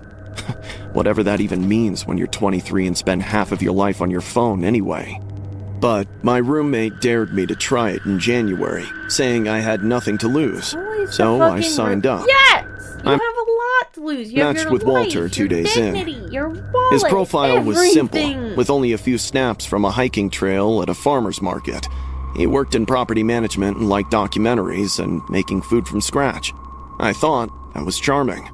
Whatever that even means when you're 23 and spend half of your life on your phone anyway. But my roommate dared me to try it in January, saying I had nothing to lose. Always So the I fucking signed up. Yes! You I'm have a lot to lose. You have matched your with life, Walter 2 your days in. dignity, your wallet, His profile was simple, everything. with only a few snaps from a hiking trail at a farmer's market. He worked in property management and liked documentaries and making food from scratch. I thought that was charming.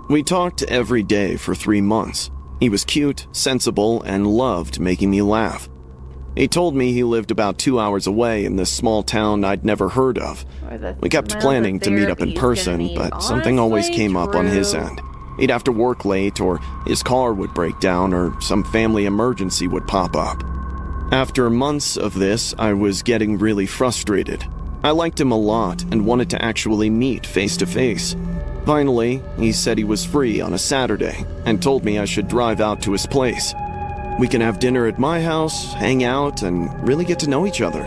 We talked every day for 3 months. He was cute, sensible, and loved making me laugh. He told me he lived about 2 hours away in this small town I'd never heard of. Or the We kept amount of planning to meet up in therapy he's gonna person, need. but something always Honestly, came up on his true. end. He'd have to work late, or his car would break down, or some family emergency would pop up. After months of this, I was getting really frustrated. I liked him a lot and wanted to actually meet face to face. Finally, he said he was free on a Saturday and told me I should drive out to his place. We can have dinner at my house, hang out, and really get to know each other.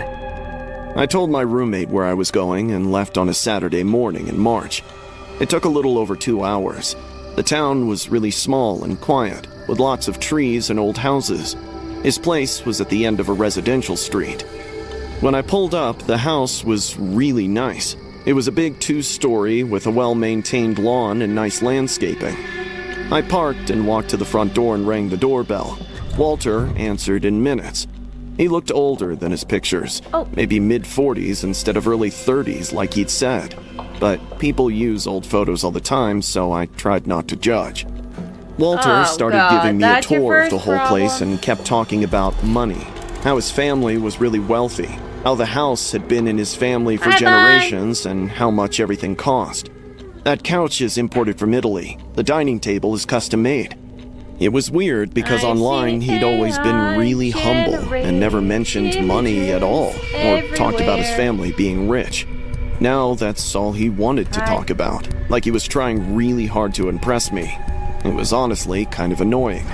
I told my roommate where I was going and left on a Saturday morning in March. It took a little over 2 hours. The town was really small and quiet, with lots of trees and old houses. His place was at the end of a residential street. When I pulled up, the house was really nice. It was a big 2-story with a well-maintained lawn and nice landscaping. I parked and walked to the front door and rang the doorbell. Walter answered in minutes. He looked older than his pictures, maybe mid-40s instead of early 30s like he'd said. But people use old photos all the time, so I tried not to judge. Walter Oh, started God, giving me a that's your tour of the first whole place problem? and kept talking about money, how his family was really wealthy, how the house had been in his family for Bye-bye. generations, and how much everything cost. That couch is imported from Italy. The dining table is custom made. It was weird because I online see he'd always been AI really humble and never mentioned money at all, or talked about his everywhere. family being rich. Now that's all he wanted to Right. talk about, like he was trying really hard to impress me. It was honestly kind of annoying.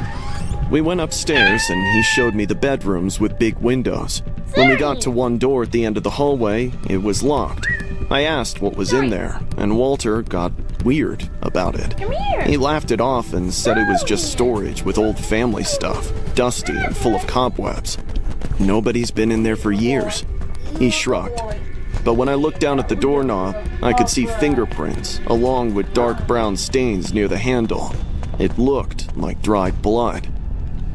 We went upstairs and he showed me the bedrooms with big windows. When we got to one door at the end of the hallway, it was locked. I asked what was in there, and Walter got weird about it. Come here. He laughed it off and said it was just storage with old family stuff, dusty and full of cobwebs. Nobody's been in there for years. He shrugged. But when I looked down at the doorknob, I could see fingerprints, along with dark brown stains near the handle. It looked like dried blood.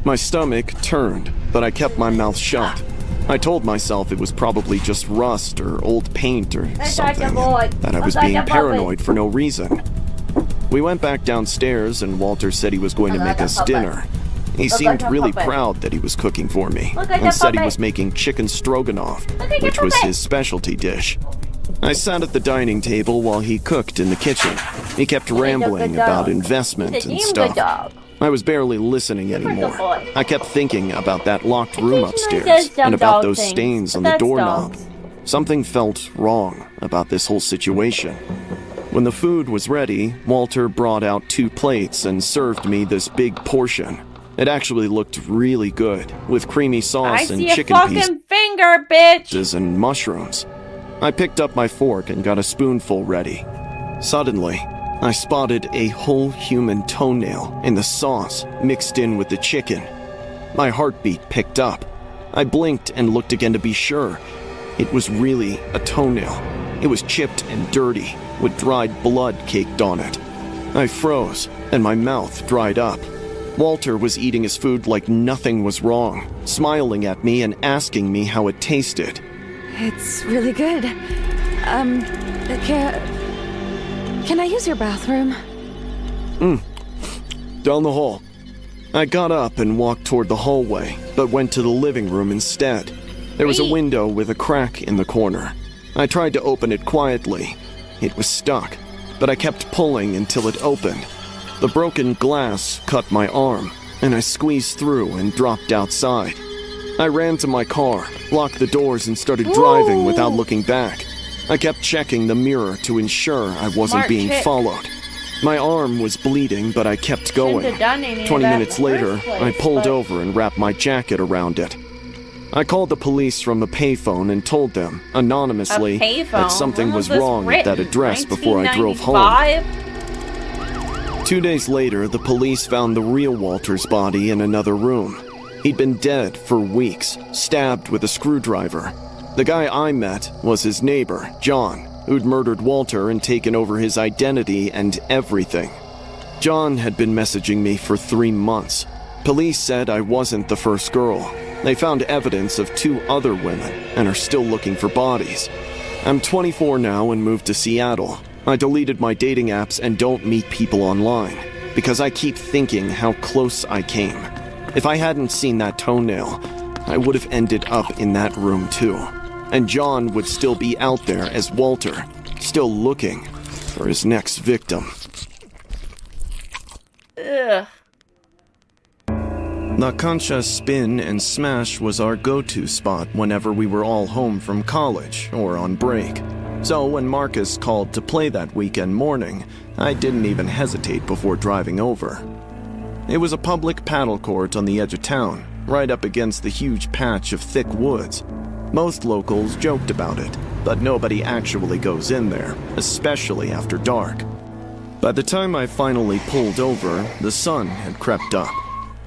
My stomach turned. but I kept my mouth shut. I told myself it was probably just rust or old paint or something, that I was being paranoid for no reason. We went back downstairs and Walter said he was going to make us dinner. He seemed really proud that he was cooking for me and said he was making chicken stroganoff, which was his specialty dish. I sat at the dining table while he cooked in the kitchen. He kept rambling about investment and stuff. I was barely listening anymore. I kept thinking about that locked room upstairs and about those stains on the doorknob. Something felt wrong about this whole situation. When the food was ready, Walter brought out 2 plates and served me this big portion. It actually looked really good, with creamy sauce and chicken fucking finger, bitch! pieces and mushrooms. I picked up my fork and got a spoonful ready. Suddenly, I spotted a whole human toenail in the sauce mixed in with the chicken. My heartbeat picked up. I blinked and looked again to be sure. It was really a toenail. It was chipped and dirty, with dried blood caked on it. I froze, and my mouth dried up. Walter was eating his food like nothing was wrong, smiling at me and asking me how it tasted. It's really good. Can I use your bathroom? Down the hall. I got up and walked toward the hallway, but went to the living room instead. There was a window with a crack in the corner. I tried to open it quietly. It was stuck, but I kept pulling until it opened. The broken glass cut my arm, and I squeezed through and dropped outside. I ran to my car, locked the doors, and started driving without looking back. I kept checking the mirror to ensure I wasn't being followed. My arm was bleeding, but I kept going. 20 minutes later, I pulled over and wrapped my jacket around it. I called the police from a payphone and told them, anonymously, that something was wrong at that address before I drove home. 2 days later, the police found the real Walter's body in another room. He'd been dead for weeks, stabbed with a screwdriver. The guy I met was his neighbor, John, who'd murdered Walter and taken over his identity and everything. John had been messaging me for 3 months. Police said I wasn't the first girl. They found evidence of 2 other women and are still looking for bodies. I'm 24 now and moved to Seattle. I deleted my dating apps and don't meet people online because I keep thinking how close I came. If I hadn't seen that toenail, I would have ended up in that room too. And John would still be out there as Walter, still looking for his next victim. Ugh. La Concha Spin and Smash was our go-to spot whenever we were all home from college or on break. So when Marcus called to play that weekend morning, I didn't even hesitate before driving over. It was a public paddle court on the edge of town, right up against the huge patch of thick woods. Most locals joked about it, but nobody actually goes in there, especially after dark. By the time I finally pulled over, the sun had crept up.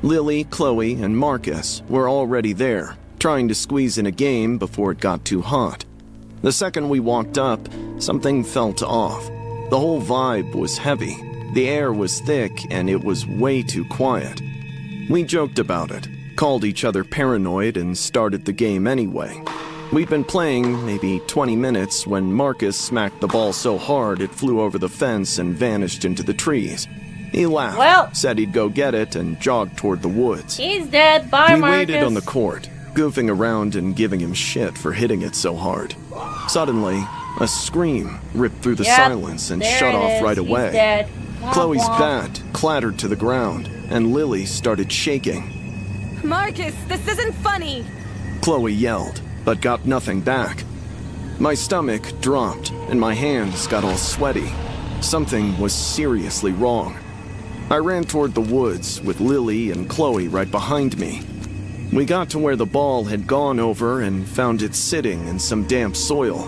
Lily, Chloe, and Marcus were already there, trying to squeeze in a game before it got too hot. The second we walked up, something felt off. The whole vibe was heavy. The air was thick, and it was way too quiet. We joked about it, called each other paranoid, and started the game anyway. We'd been playing maybe 20 minutes when Marcus smacked the ball so hard it flew over the fence and vanished into the trees. He laughed, said he'd go get it, and jogged toward the woods. He's dead. Bye, we Marcus. waited on the court, goofing around and giving him shit for hitting it so hard. Suddenly, a scream ripped through the silence and shut off right away. Dead. Chloe's bat clattered to the ground, and Lily started shaking. Marcus, this isn't funny! Chloe yelled, but got nothing back. My stomach dropped, and my hands got all sweaty. Something was seriously wrong. I ran toward the woods with Lily and Chloe right behind me. We got to where the ball had gone over and found it sitting in some damp soil.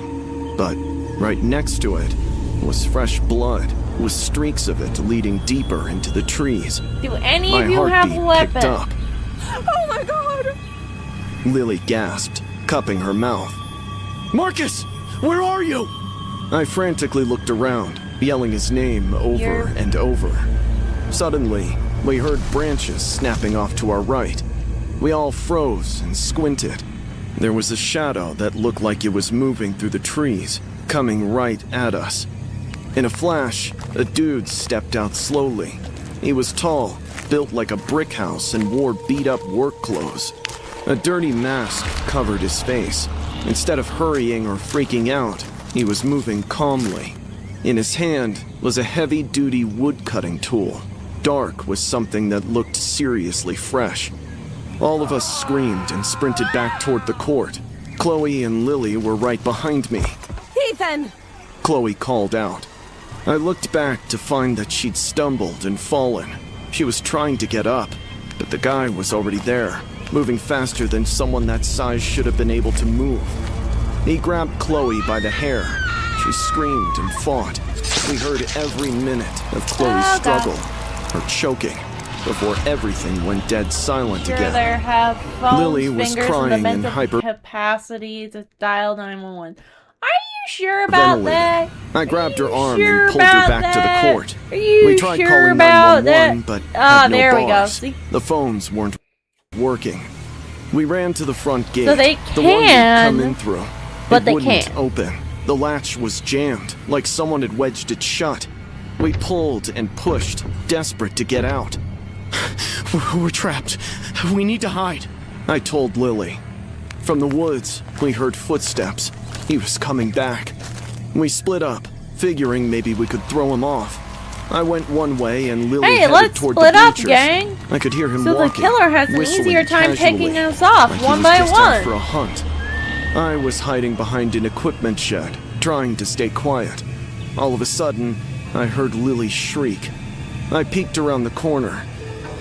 But right next to it was fresh blood, with streaks of it leading deeper into the trees. Do any My of you have a heartbeat picked weapon? up. Oh my god! Lily gasped, cupping her mouth. Marcus, where are you? I frantically looked around, yelling his name over and over. Suddenly, we heard branches snapping off to our right. We all froze and squinted. There was a shadow that looked like it was moving through the trees, coming right at us. In a flash, a dude stepped out slowly. He was tall, built like a brick house, and wore beat-up work clothes. A dirty mask covered his face. Instead of hurrying or freaking out, he was moving calmly. In his hand was a heavy-duty wood-cutting tool. Dark was something that looked seriously fresh. All of us screamed and sprinted back toward the court. Chloe and Lily were right behind me. Ethan! Chloe called out. I looked back to find that she'd stumbled and fallen. She was trying to get up, but the guy was already there, moving faster than someone that size should have been able to move. He grabbed Chloe by the hair. She screamed and fought. We heard every minute of Chloe's struggle, her choking, before everything went dead silent again. There have phones, Lily was fingers, crying and the in mental capacity to dial 911. Are you sure about that? I grabbed her arm sure and pulled her about back to that? the court. Are you We tried sure calling about 911, that? but Ah, had no there we go. bars. See? The phones weren't working. We ran to the front gate. So they the one we'd can, come in through. but it they wouldn't can't. open. The latch was jammed, like someone had wedged it shut. We pulled and pushed, desperate to get out. We're trapped. We need to hide. I told Lily. From the woods, we heard footsteps. He was coming back. We split up, figuring maybe we could throw him off. I went one way and Lily Hey, headed let's toward split the up, bleachers. gang. I could hear him So the walking, killer has an whistling easier time taking casually, us off, like he one was by just out one. for a hunt. I was hiding behind an equipment shed, trying to stay quiet. All of a sudden, I heard Lily shriek. I peeked around the corner.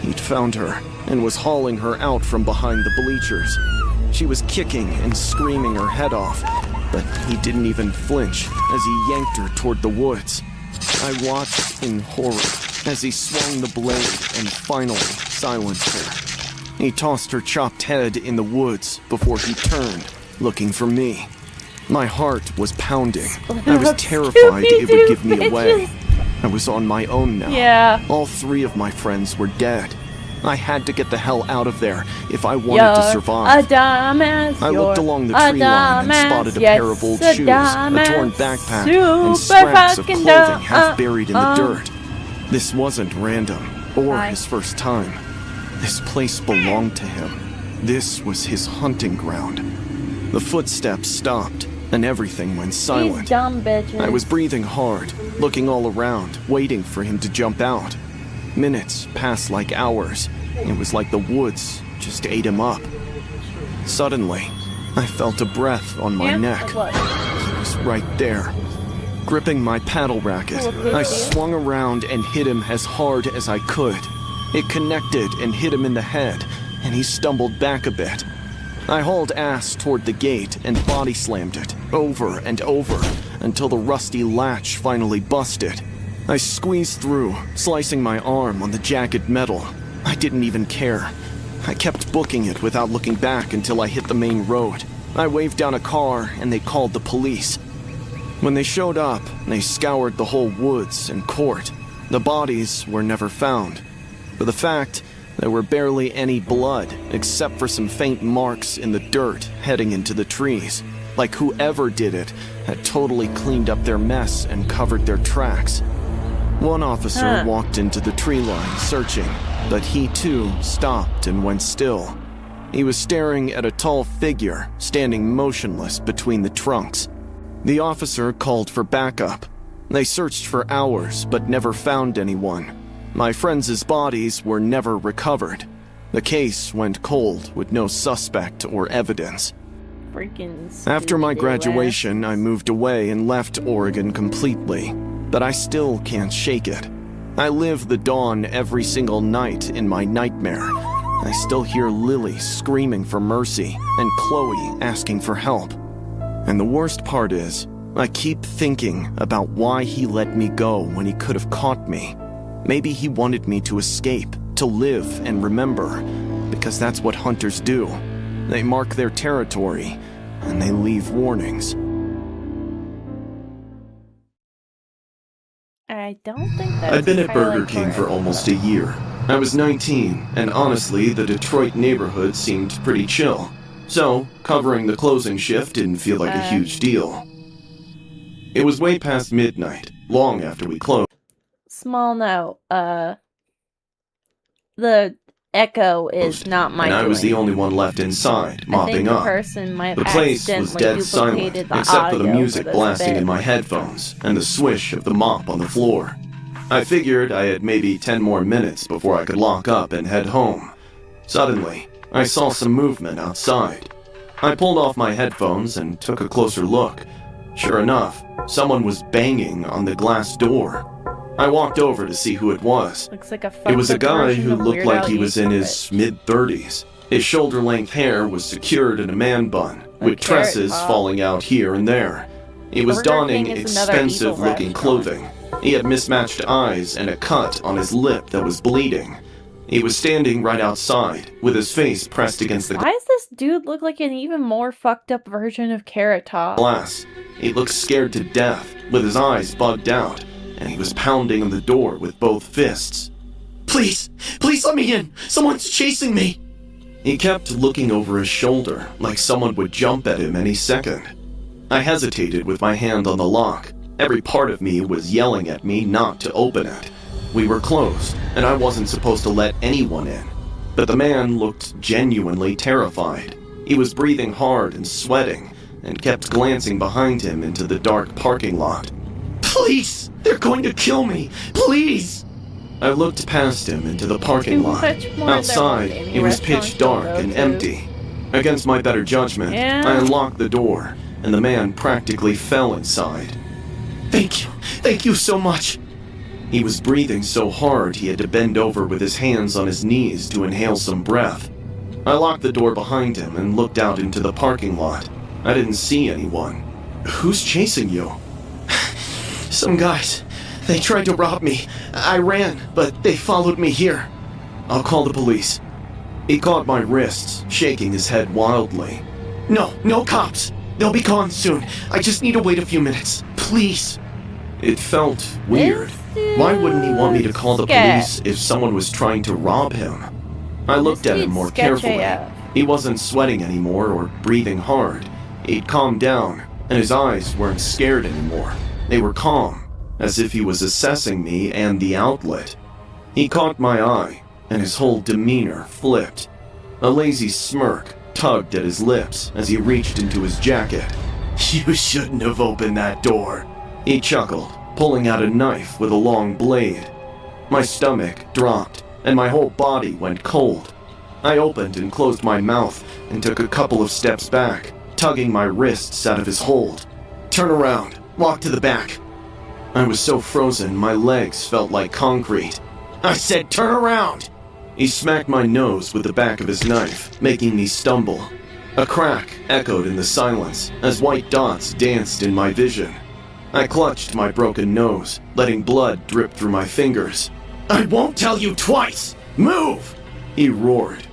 He'd found her and was hauling her out from behind the bleachers. She was kicking and screaming her head off, but he didn't even flinch as he yanked her toward the woods. I watched in horror as he swung the blade and finally silenced her. He tossed her chopped head in the woods before he turned, looking for me. My heart was pounding. I was terrified it would give me away. I was on my own now. Yeah. All three of my friends were dead. I had to get the hell out of there if I wanted to survive. A dumbass. I looked along the tree line and spotted a pair of old shoes, a torn backpack, and scraps of clothing half buried in the dirt. This wasn't random, or his first time. This place belonged to him. This was his hunting ground. The footsteps stopped, and everything went silent. These dumb bitches. I was breathing hard, looking all around, waiting for him to jump out. Minutes passed like hours. It was like the woods just ate him up. Suddenly, I felt a breath on my neck. He was right there. Gripping my paddle racket, I swung around and hit him as hard as I could. It connected and hit him in the head, and he stumbled back a bit. I hauled ass toward the gate and body slammed it, over and over, until the rusty latch finally busted. I squeezed through, slicing my arm on the jagged metal. I didn't even care. I kept booking it without looking back until I hit the main road. I waved down a car and they called the police. When they showed up, they scoured the whole woods and court. The bodies were never found. For the fact, there were barely any blood except for some faint marks in the dirt heading into the trees. Like whoever did it had totally cleaned up their mess and covered their tracks. One officer walked into the tree line searching, but he too stopped and went still. He was staring at a tall figure standing motionless between the trunks. The officer called for backup. They searched for hours but never found anyone. My friends' bodies were never recovered. The case went cold with no suspect or evidence. After my graduation, I moved away and left Oregon completely, but I still can't shake it. I live the dawn every single night in my nightmare. I still hear Lily screaming for mercy and Chloe asking for help. And the worst part is, I keep thinking about why he let me go when he could have caught me. Maybe he wanted me to escape, to live and remember, because that's what hunters do. They mark their territory, and they leave warnings. I don't think that's I'd been at Burger entirely King correct. for almost a year. I was 19, and honestly, the Detroit neighborhood seemed pretty chill. So, covering the closing shift didn't feel like a huge deal. It was way past midnight, long after we closed. Small note, the echo is not my and I was the doing. only one left inside, I think mopping the up. person might The have place was accidentally dead silent, duplicated the except for the audio music this blasting bit. in my headphones and the swish of the mop on the floor. I figured I had maybe 10 more minutes before I could lock up and head home. Suddenly, I saw some movement outside. I pulled off my headphones and took a closer look. Sure enough, someone was banging on the glass door. I walked over to see who it was. Looks like a It was a fucked up guy version who of looked Weird like Al he was in his Yankovic. mid-30s. His shoulder-length hair was secured in a man bun, with Carrot tresses Top. falling out here and there. He was Burger donning King is another evil expensive-looking restaurant. clothing. He had mismatched eyes and a cut on his lip that was bleeding. He was standing right outside, with his face pressed against the Why does this dude look like an even more fucked up version of Carrot Top? glass. He looked scared to death, with his eyes bugged out, and he was pounding on the door with both fists. Please, please let me in. Someone's chasing me. He kept looking over his shoulder, like someone would jump at him any second. I hesitated with my hand on the lock. Every part of me was yelling at me not to open it. We were closed, and I wasn't supposed to let anyone in. But the man looked genuinely terrified. He was breathing hard and sweating, and kept glancing behind him into the dark parking lot. Please, they're going to kill me. Please. I looked past him into the parking Too lot. much more Outside, than any it was restaurant pitch you'll dark go and to. empty. Against my better judgment, Yeah. I unlocked the door, and the man practically fell inside. Thank you. Thank you so much. He was breathing so hard he had to bend over with his hands on his knees to inhale some breath. I locked the door behind him and looked out into the parking lot. I didn't see anyone. Who's chasing you? Some guys. They tried to rob me. I ran, but they followed me here. I'll call the police. He caught my wrists, shaking his head wildly. No, no cops. They'll be gone soon. I just need to wait a few minutes. Please. It felt weird. Why wouldn't he want me to call the police if someone was trying to rob him? I looked at him more Sketch carefully. AF. He wasn't sweating anymore or breathing hard. He'd calmed down, and his eyes weren't scared anymore. They were calm, as if he was assessing me and the outlet. He caught my eye, and his whole demeanor flipped. A lazy smirk tugged at his lips as he reached into his jacket. You shouldn't have opened that door. He chuckled, pulling out a knife with a long blade. My stomach dropped, and my whole body went cold. I opened and closed my mouth and took a couple of steps back, tugging my wrists out of his hold. Turn around. Walk to the back. I was so frozen, my legs felt like concrete. I said turn around. He smacked my nose with the back of his knife, making me stumble. A crack echoed in the silence as white dots danced in my vision. I clutched my broken nose, letting blood drip through my fingers. I won't tell you twice. Move! He roared.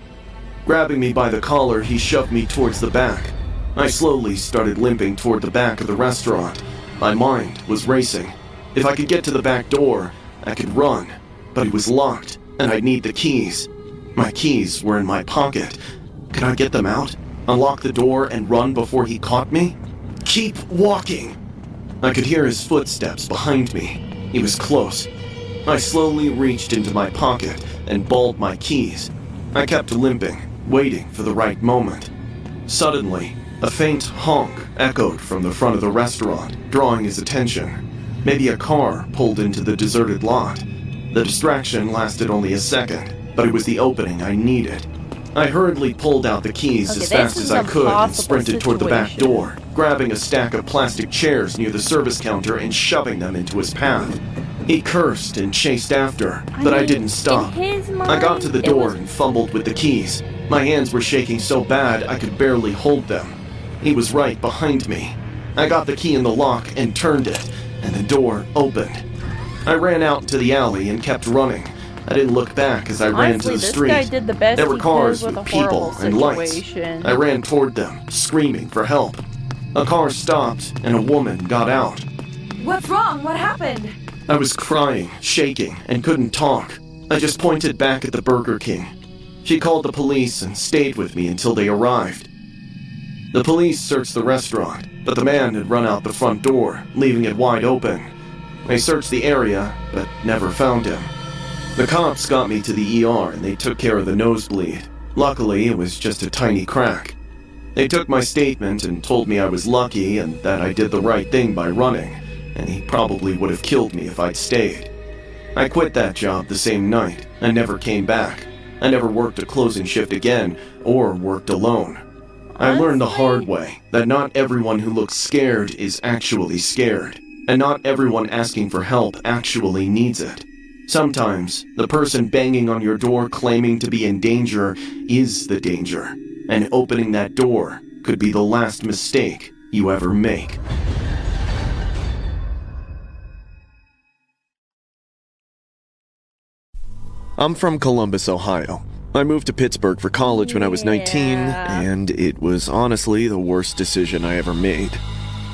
Grabbing me by the collar, he shoved me towards the back. I slowly started limping toward the back of the restaurant. My mind was racing. If I could get to the back door, I could run, but it was locked, and I'd need the keys. My keys were in my pocket. Could I get them out, unlock the door, and run before he caught me? Keep walking. I could hear his footsteps behind me. He was close. I slowly reached into my pocket and balled my keys. I kept limping, waiting for the right moment. Suddenly, a faint honk echoed from the front of the restaurant, drawing his attention. Maybe a car pulled into the deserted lot. The distraction lasted only a second, but it was the opening I needed. I hurriedly pulled out the keys Okay, as this fast is as I an could and impossible sprinted toward the back situation. door, grabbing a stack of plastic chairs near the service counter and shoving them into his path. He cursed and chased after, but I mean, didn't stop. in his I got to the mind, it door was- and fumbled with the keys. My hands were shaking so bad I could barely hold them. He was right behind me. I got the key in the lock and turned it, and the door opened. I ran out into the alley and kept running. I didn't look back as I ran Honestly, to the this street. guy did the best There were he cars could with with a horrible people and lights. situation. I ran toward them, screaming for help. A car stopped and a woman got out. What's wrong? What happened? I was crying, shaking, and couldn't talk. I just pointed back at the Burger King. She called the police and stayed with me until they arrived. The police searched the restaurant, but the man had run out the front door, leaving it wide open. They searched the area, but never found him. The cops got me to the ER and they took care of the nosebleed. Luckily, it was just a tiny crack. They took my statement and told me I was lucky and that I did the right thing by running, and he probably would have killed me if I'd stayed. I quit that job the same night and never came back. I never worked a closing shift again or worked alone. I learned the hard way that not everyone who looks scared is actually scared, and not everyone asking for help actually needs it. Sometimes, the person banging on your door claiming to be in danger is the danger, and opening that door could be the last mistake you ever make. I'm from Columbus, Ohio. I moved to Pittsburgh for college when I was 19, and it was honestly the worst decision I ever made.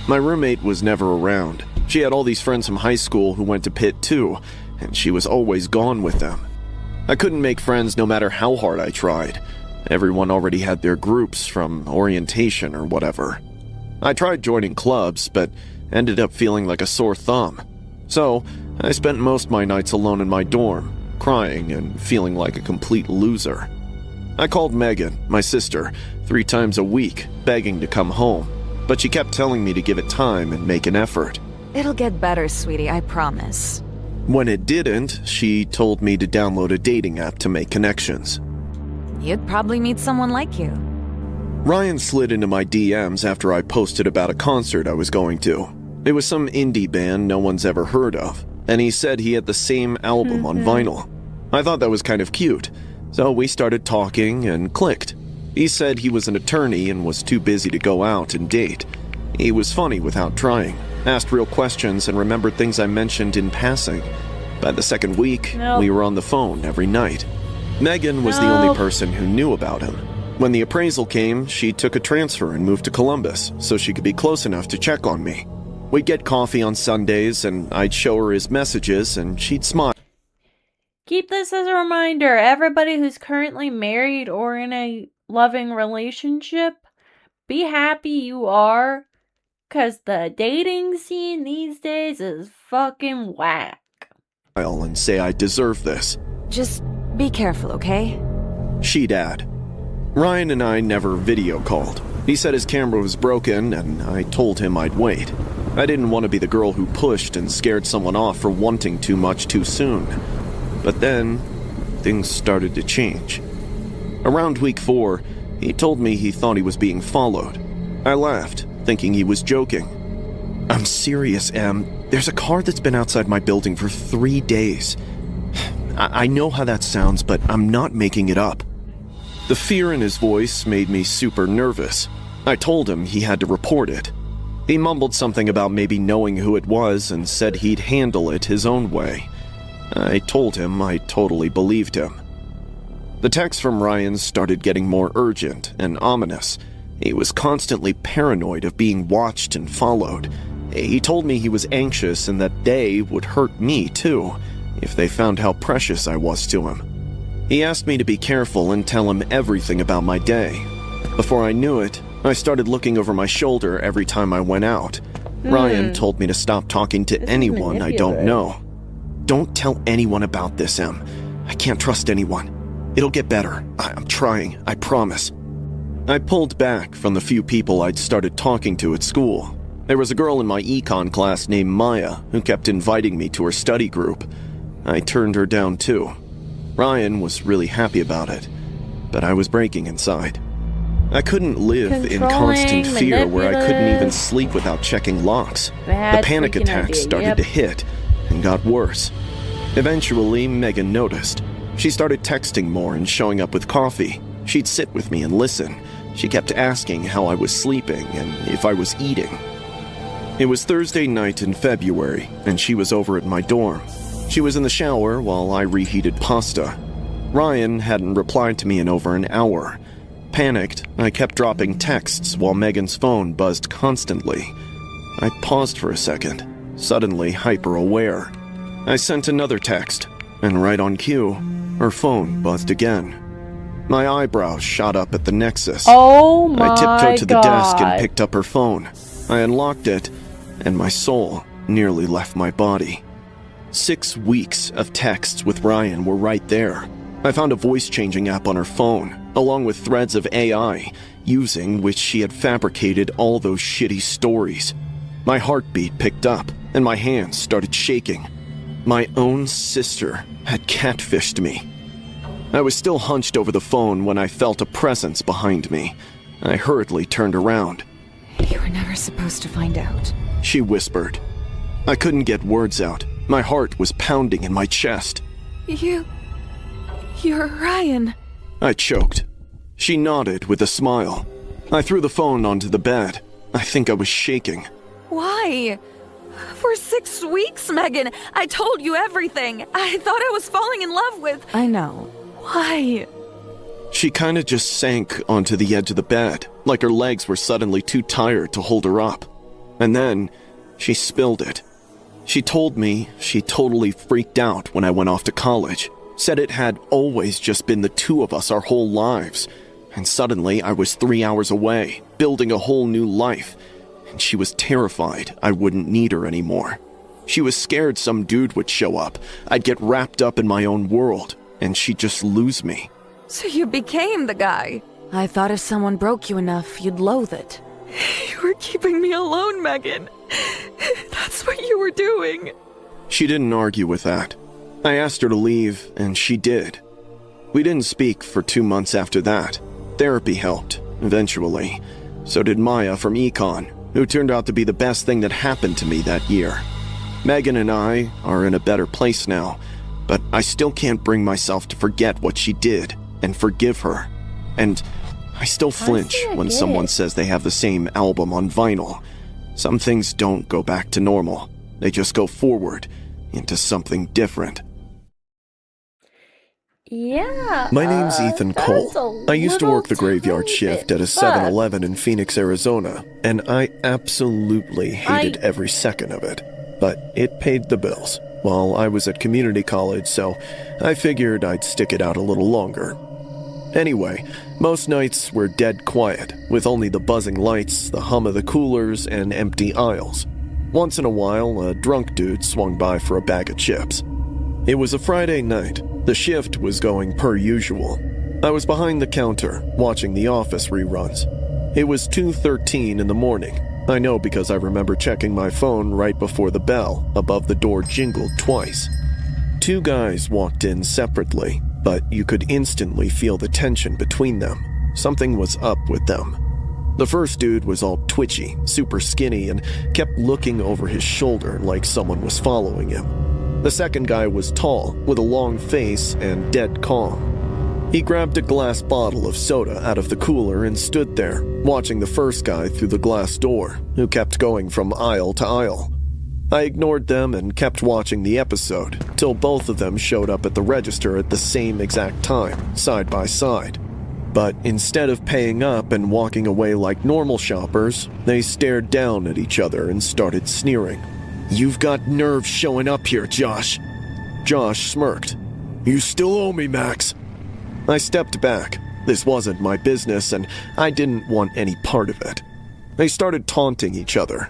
My roommate was never around. She had all these friends from high school who went to Pitt too, and she was always gone with them. I couldn't make friends no matter how hard I tried. Everyone already had their groups from orientation or whatever. I tried joining clubs, but ended up feeling like a sore thumb. So, I spent most of my nights alone in my dorm, crying and feeling like a complete loser. I called Megan, my sister, 3 times a week, begging to come home, but she kept telling me to give it time and make an effort. It'll get better, sweetie, I promise. When it didn't, she told me to download a dating app to make connections. You'd probably meet someone like you. Ryan slid into my DMs after I posted about a concert I was going to. It was some indie band no one's ever heard of, and he said he had the same album on vinyl. I thought that was kind of cute, so we started talking and clicked. He said he was an attorney and was too busy to go out and date. He was funny without trying, asked real questions, and remembered things I mentioned in passing. By the second week, we were on the phone every night. Megan was the only person who knew about him. When the appraisal came, she took a transfer and moved to Columbus so she could be close enough to check on me. We'd get coffee on Sundays, and I'd show her his messages, and she'd smile. Keep this as a reminder. Everybody who's currently married or in a loving relationship, be happy you are, because the dating scene these days is fucking whack. And say I deserve this. Just be careful, okay? She'd add. Ryan and I never video called. He said his camera was broken, and I told him I'd wait. I didn't want to be the girl who pushed and scared someone off for wanting too much too soon. But then, things started to change. Around week 4, he told me he thought he was being followed. I laughed, thinking he was joking. I'm serious, Em. There's a car that's been outside my building for 3 days. I know how that sounds, but I'm not making it up. The fear in his voice made me super nervous. I told him he had to report it. He mumbled something about maybe knowing who it was and said he'd handle it his own way. I told him I totally believed him. The texts from Ryan started getting more urgent and ominous. He was constantly paranoid of being watched and followed. He told me he was anxious and that they would hurt me too, if they found how precious I was to him. He asked me to be careful and tell him everything about my day. Before I knew it, I started looking over my shoulder every time I went out. Ryan told me to stop talking to anyone I don't know. Don't tell anyone about this, Em. I can't trust anyone. It'll get better. I'm trying, I promise. I pulled back from the few people I'd started talking to at school. There was a girl in my econ class named Maya who kept inviting me to her study group. I turned her down too. Ryan was really happy about it, but I was breaking inside. I couldn't live in constant fear where I couldn't even sleep without checking locks. The panic attacks started to hit and got worse. Eventually, Megan noticed. She started texting more and showing up with coffee. She'd sit with me and listen. She kept asking how I was sleeping and if I was eating. It was Thursday night in February, and she was over at my dorm. She was in the shower while I reheated pasta. Ryan hadn't replied to me in over an hour. Panicked, I kept dropping texts while Megan's phone buzzed constantly. I paused for a second, suddenly hyper-aware. I sent another text. and right on cue, her phone buzzed again. My eyebrows shot up at the nexus. Oh my I tiptoed to the desk and God. picked up her phone. I unlocked it, and my soul nearly left my body. 6 weeks of texts with Ryan were right there. I found a voice-changing app on her phone, along with threads of AI, using which she had fabricated all those shitty stories. My heartbeat picked up, and my hands started shaking. My own sister had catfished me. I was still hunched over the phone when I felt a presence behind me. I hurriedly turned around. You were never supposed to find out. She whispered. I couldn't get words out. My heart was pounding in my chest. You're Ryan. I choked. She nodded with a smile. I threw the phone onto the bed. I think I was shaking. Why? For 6 weeks, Megan. I told you everything. I thought I was falling in love with... I know. Why? She kinda just sank onto the edge of the bed, like her legs were suddenly too tired to hold her up. And then, she spilled it. She told me she totally freaked out when I went off to college. Said it had always just been the two of us our whole lives. And suddenly I was 3 hours away, building a whole new life. And she was terrified I wouldn't need her anymore. She was scared some dude would show up. I'd get wrapped up in my own world, and she'd just lose me. So you became the guy. I thought if someone broke you enough, you'd loathe it. You were keeping me alone, Megan. That's what you were doing. She didn't argue with that. I asked her to leave, and she did. We didn't speak for 2 months after that. Therapy helped, eventually. So did Maya from Econ, who turned out to be the best thing that happened to me that year. Megan and I are in a better place now, but I still can't bring myself to forget what she did and forgive her. And I still flinch when someone says they have the same album on vinyl. Some things don't go back to normal. They just go forward into something different. Yeah. My name's Ethan that's Cole. a I used to work the little graveyard tiny shift bit at a 7-Eleven in Phoenix, Arizona, and I absolutely hated every second of it. But it paid the bills. Well, I was at community college, so I figured I'd stick it out a little longer. Anyway, most nights were dead quiet, with only the buzzing lights, the hum of the coolers, and empty aisles. Once in a while, a drunk dude swung by for a bag of chips. It was a Friday night. The shift was going per usual. I was behind the counter, watching The Office reruns. It was 2:13 in the morning. I know because I remember checking my phone right before the bell above the door jingled twice. 2 guys walked in separately, but you could instantly feel the tension between them. Something was up with them. The first dude was all twitchy, super skinny, and kept looking over his shoulder like someone was following him. The second guy was tall, with a long face and dead calm. He grabbed a glass bottle of soda out of the cooler and stood there, watching the first guy through the glass door, who kept going from aisle to aisle. I ignored them and kept watching the episode, till both of them showed up at the register at the same exact time, side by side. But instead of paying up and walking away like normal shoppers, they stared down at each other and started sneering. "You've got nerve showing up here, Josh." Josh smirked. "You still owe me, Max." I stepped back. This wasn't my business, and I didn't want any part of it. They started taunting each other.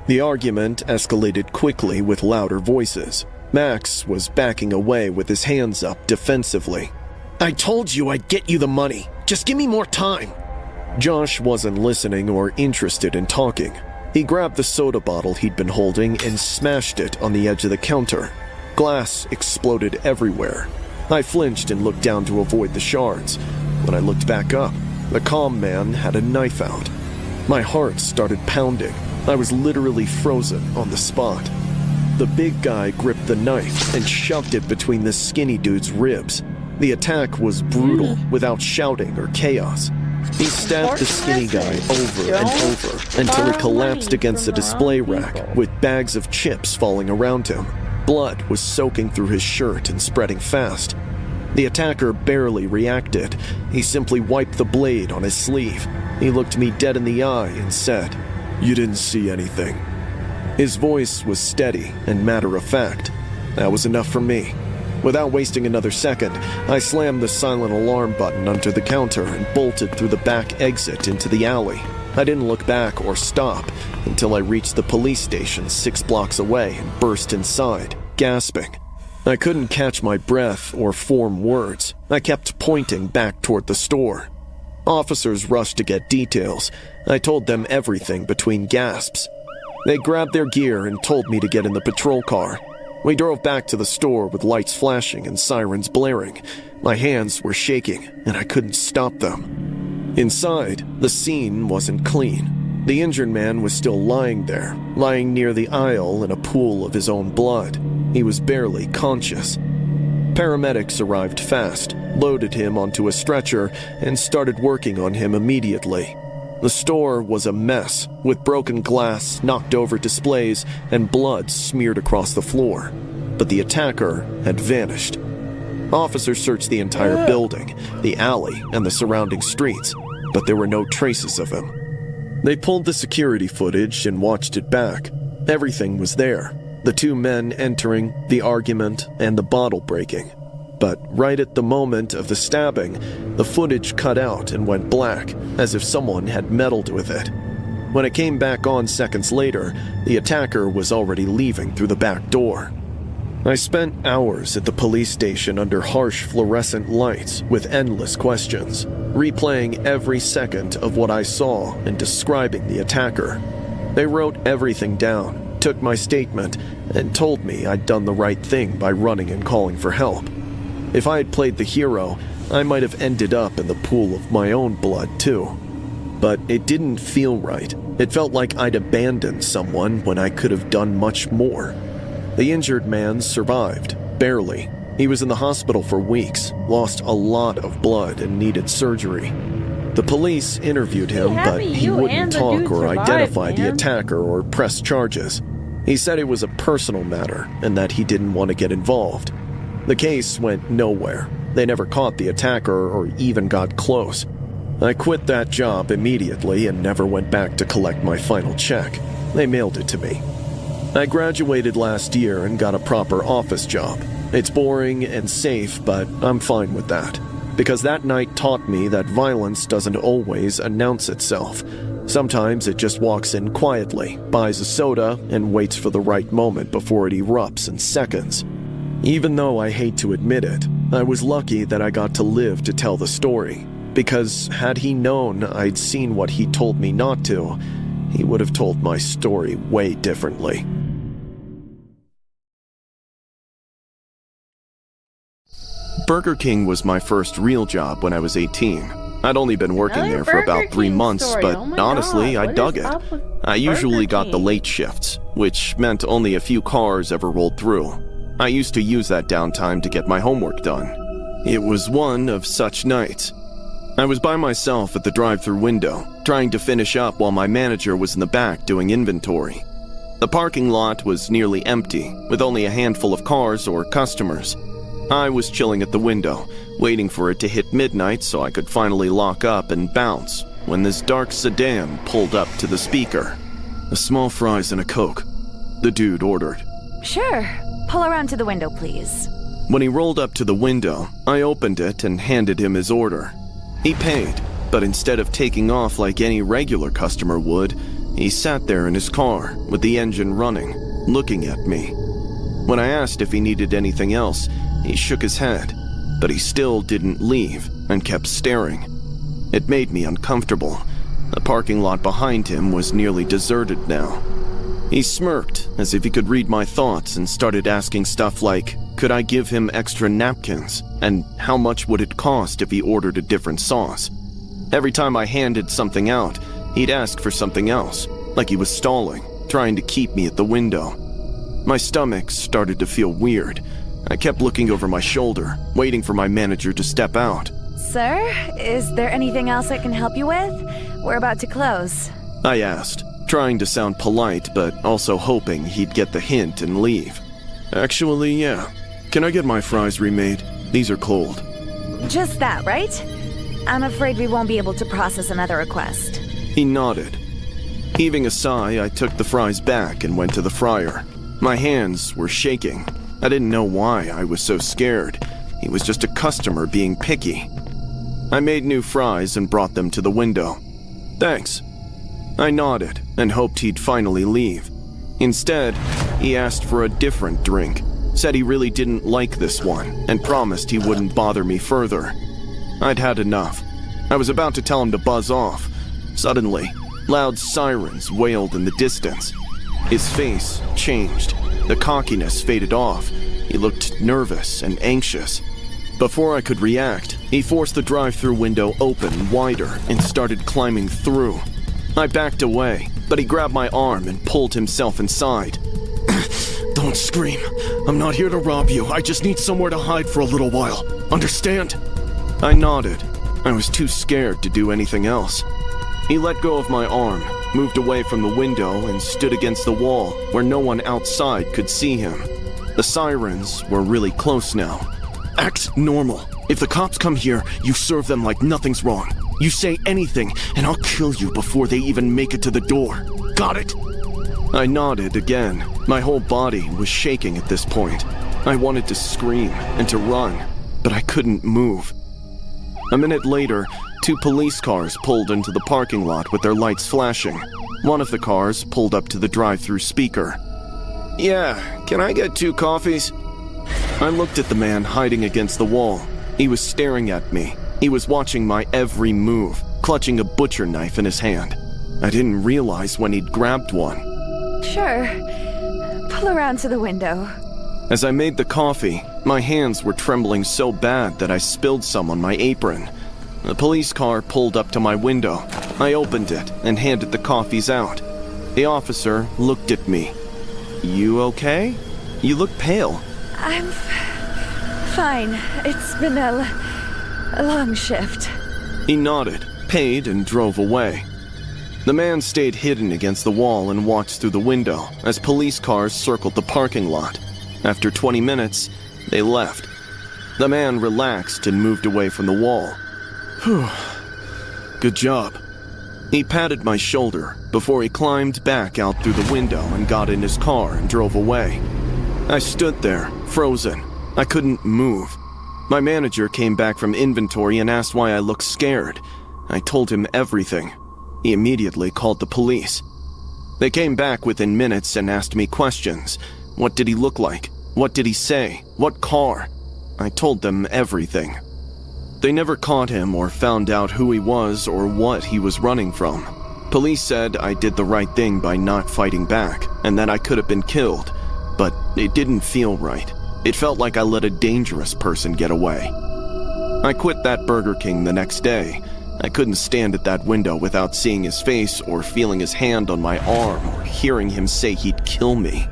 The argument escalated quickly with louder voices. Max was backing away with his hands up defensively. "I told you I'd get you the money. Just give me more time." Josh wasn't listening or interested in talking. He grabbed the soda bottle he'd been holding and smashed it on the edge of the counter. Glass exploded everywhere. I flinched and looked down to avoid the shards. When I looked back up, the calm man had a knife out. My heart started pounding. I was literally frozen on the spot. The big guy gripped the knife and shoved it between the skinny dude's ribs. The attack was brutal, without shouting or chaos. He stabbed the skinny guy over and over until he collapsed against a display rack with bags of chips falling around him. Blood was soaking through his shirt and spreading fast. The attacker barely reacted. He simply wiped the blade on his sleeve. He looked me dead in the eye and said, "You didn't see anything." His voice was steady and matter-of-fact. That was enough for me. Without wasting another second, I slammed the silent alarm button under the counter and bolted through the back exit into the alley. I didn't look back or stop until I reached the police station 6 blocks away and burst inside, gasping. I couldn't catch my breath or form words. I kept pointing back toward the store. Officers rushed to get details. I told them everything between gasps. They grabbed their gear and told me to get in the patrol car. We drove back to the store with lights flashing and sirens blaring. My hands were shaking, and I couldn't stop them. Inside, the scene wasn't clean. The injured man was still lying there, lying near the aisle in a pool of his own blood. He was barely conscious. Paramedics arrived fast, loaded him onto a stretcher, and started working on him immediately. The store was a mess, with broken glass, knocked over displays, and blood smeared across the floor. But the attacker had vanished. Officers searched the entire building, the alley, and the surrounding streets, but there were no traces of him. They pulled the security footage and watched it back. Everything was there. The 2 men entering, the argument, and the bottle breaking. But right at the moment of the stabbing, the footage cut out and went black, as if someone had meddled with it. When it came back on seconds later, the attacker was already leaving through the back door. I spent hours at the police station under harsh fluorescent lights with endless questions, replaying every second of what I saw and describing the attacker. They wrote everything down, took my statement, and told me I'd done the right thing by running and calling for help. If I had played the hero, I might have ended up in the pool of my own blood too. But it didn't feel right. It felt like I'd abandoned someone when I could have done much more. The injured man survived, barely. He was in the hospital for weeks, lost a lot of blood and needed surgery. The police interviewed him, but he wouldn't talk or identify the attacker or press charges. He said it was a personal matter and that he didn't want to get involved. The case went nowhere. They never caught the attacker or even got close. I quit that job immediately and never went back to collect my final check. They mailed it to me. I graduated last year and got a proper office job. It's boring and safe, but I'm fine with that. Because that night taught me that violence doesn't always announce itself. Sometimes it just walks in quietly, buys a soda, and waits for the right moment before it erupts in seconds. Even though I hate to admit it, I was lucky that I got to live to tell the story, because had he known I'd seen what he told me not to, he would have told my story way differently. Burger King was my first real job when I was 18. I'd only been working there for about 3 months, but honestly, I dug it. I usually got the late shifts, which meant only a few cars ever rolled through. I used to use that downtime to get my homework done. It was one of such nights. I was by myself at the drive-thru window, trying to finish up while my manager was in the back doing inventory. The parking lot was nearly empty, with only a handful of cars or customers. I was chilling at the window, waiting for it to hit midnight so I could finally lock up and bounce, when this dark sedan pulled up to the speaker. "A small fries and a Coke," the dude ordered. Sure. Pull around to the window, please. When he rolled up to the window, I opened it and handed him his order. He paid, but instead of taking off like any regular customer would, he sat there in his car with the engine running, looking at me. When I asked if he needed anything else, he shook his head, but he still didn't leave and kept staring. It made me uncomfortable. The parking lot behind him was nearly deserted now. He smirked as if he could read my thoughts and started asking stuff like, could I give him extra napkins? And how much would it cost if he ordered a different sauce? Every time I handed something out, he'd ask for something else, like he was stalling, trying to keep me at the window. My stomach started to feel weird. I kept looking over my shoulder, waiting for my manager to step out. Sir, is there anything else I can help you with? We're about to close. I asked, trying to sound polite, but also hoping he'd get the hint and leave. Actually, yeah. Can I get my fries remade? These are cold. Just that, right? I'm afraid we won't be able to process another request. He nodded. Heaving a sigh, I took the fries back and went to the fryer. My hands were shaking. I didn't know why I was so scared. He was just a customer being picky. I made new fries and brought them to the window. Thanks. I nodded and hoped he'd finally leave. Instead, he asked for a different drink, said he really didn't like this one, and promised he wouldn't bother me further. I'd had enough. I was about to tell him to buzz off. Suddenly, loud sirens wailed in the distance. His face changed. The cockiness faded off. He looked nervous and anxious. Before I could react, he forced the drive-thru window open wider and started climbing through. I backed away, but he grabbed my arm and pulled himself inside. Don't scream. I'm not here to rob you. I just need somewhere to hide for a little while. Understand? I nodded. I was too scared to do anything else. He let go of my arm, moved away from the window, and stood against the wall where no one outside could see him. The sirens were really close now. Act normal. If the cops come here, you serve them like nothing's wrong. You say anything, and I'll kill you before they even make it to the door. Got it? I nodded again. My whole body was shaking at this point. I wanted to scream and to run, but I couldn't move. A minute later, 2 police cars pulled into the parking lot with their lights flashing. One of the cars pulled up to the drive-thru speaker. "Yeah, can I get 2 coffees?" I looked at the man hiding against the wall. He was staring at me. He was watching my every move, clutching a butcher knife in his hand. I didn't realize when he'd grabbed one. Sure. Pull around to the window. As I made the coffee, my hands were trembling so bad that I spilled some on my apron. The police car pulled up to my window. I opened it and handed the coffees out. The officer looked at me. "You okay? You look pale." I'm fine. It's been a long shift. He nodded, paid, and drove away. The man stayed hidden against the wall and watched through the window as police cars circled the parking lot. After 20 minutes, they left. The man relaxed and moved away from the wall. "Whew. Good job." He patted my shoulder before he climbed back out through the window and got in his car and drove away. I stood there, frozen. I couldn't move. My manager came back from inventory and asked why I looked scared. I told him everything. He immediately called the police. They came back within minutes and asked me questions. What did he look like? What did he say? What car? I told them everything. They never caught him or found out who he was or what he was running from. Police said I did the right thing by not fighting back and that I could have been killed, but it didn't feel right. It felt like I let a dangerous person get away. I quit that Burger King the next day. I couldn't stand at that window without seeing his face or feeling his hand on my arm or hearing him say he'd kill me.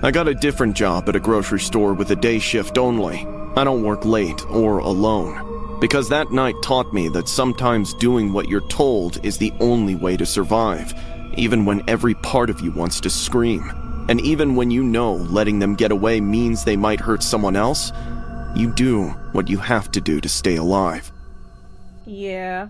I got a different job at a grocery store with a day shift only. I don't work late or alone, because that night taught me that sometimes doing what you're told is the only way to survive, even when every part of you wants to scream. And even when you know letting them get away means they might hurt someone else, you do what you have to do to stay alive. Yeah.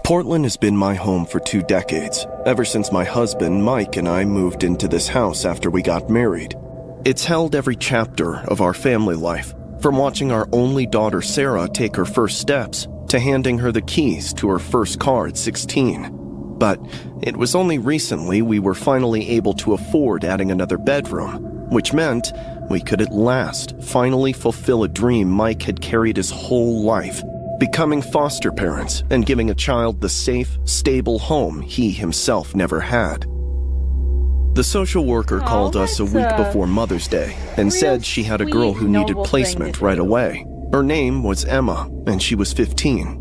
Portland has been my home for 2 decades, ever since my husband, Mike, and I moved into this house after we got married. It's held every chapter of our family life, from watching our only daughter, Sarah, take her first steps, to handing her the keys to her first car at 16. But it was only recently we were finally able to afford adding another bedroom, which meant we could at last finally fulfill a dream Mike had carried his whole life, becoming foster parents and giving a child the safe, stable home he himself never had. The social worker called us a week before Mother's Day and said she had a girl who needed placement right away. Her name was Emma, and she was 15.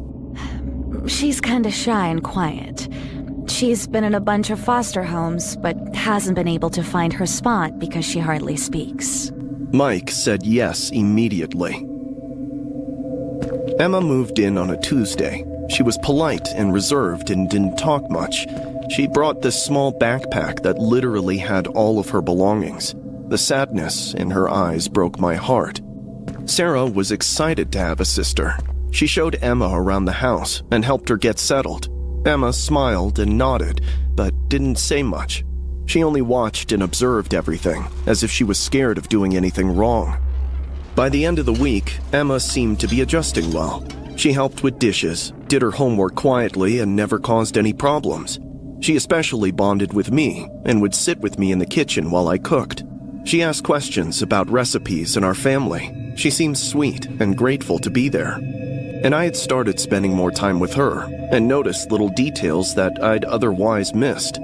She's kinda shy and quiet. She's been in a bunch of foster homes, but hasn't been able to find her spot because she hardly speaks. Mike said yes immediately. Emma moved in on a Tuesday. She was polite and reserved and didn't talk much. She brought this small backpack that literally had all of her belongings. The sadness in her eyes broke my heart. Sarah was excited to have a sister. She showed Emma around the house and helped her get settled. Emma smiled and nodded, but didn't say much. She only watched and observed everything, as if she was scared of doing anything wrong. By the end of the week, Emma seemed to be adjusting well. She helped with dishes, did her homework quietly, and never caused any problems. She especially bonded with me and would sit with me in the kitchen while I cooked. She asked questions about recipes in our family. She seemed sweet and grateful to be there. And I had started spending more time with her and noticed little details that I'd otherwise missed.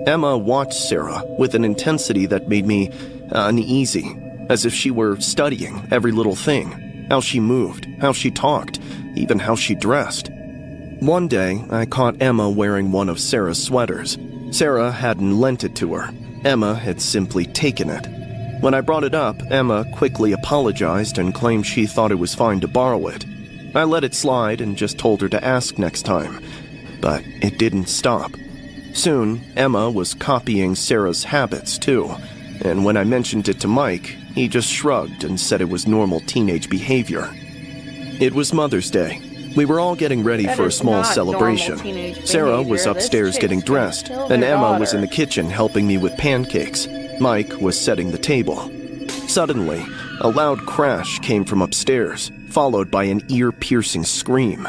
Emma watched Sarah with an intensity that made me uneasy, as if she were studying every little thing, how she moved, how she talked, even how she dressed. One day, I caught Emma wearing one of Sarah's sweaters. Sarah hadn't lent it to her. Emma had simply taken it. When I brought it up, Emma quickly apologized and claimed she thought it was fine to borrow it. I let it slide and just told her to ask next time, but it didn't stop. Soon, Emma was copying Sarah's habits too, and when I mentioned it to Mike, he just shrugged and said it was normal teenage behavior. It was Mother's Day. We were all getting ready That for a is small not celebration. normal teenage Sarah was behavior. This upstairs chick's getting gonna dressed, kill and her Emma was daughter. in the kitchen helping me with pancakes. Mike was setting the table. Suddenly, a loud crash came from upstairs, followed by an ear-piercing scream.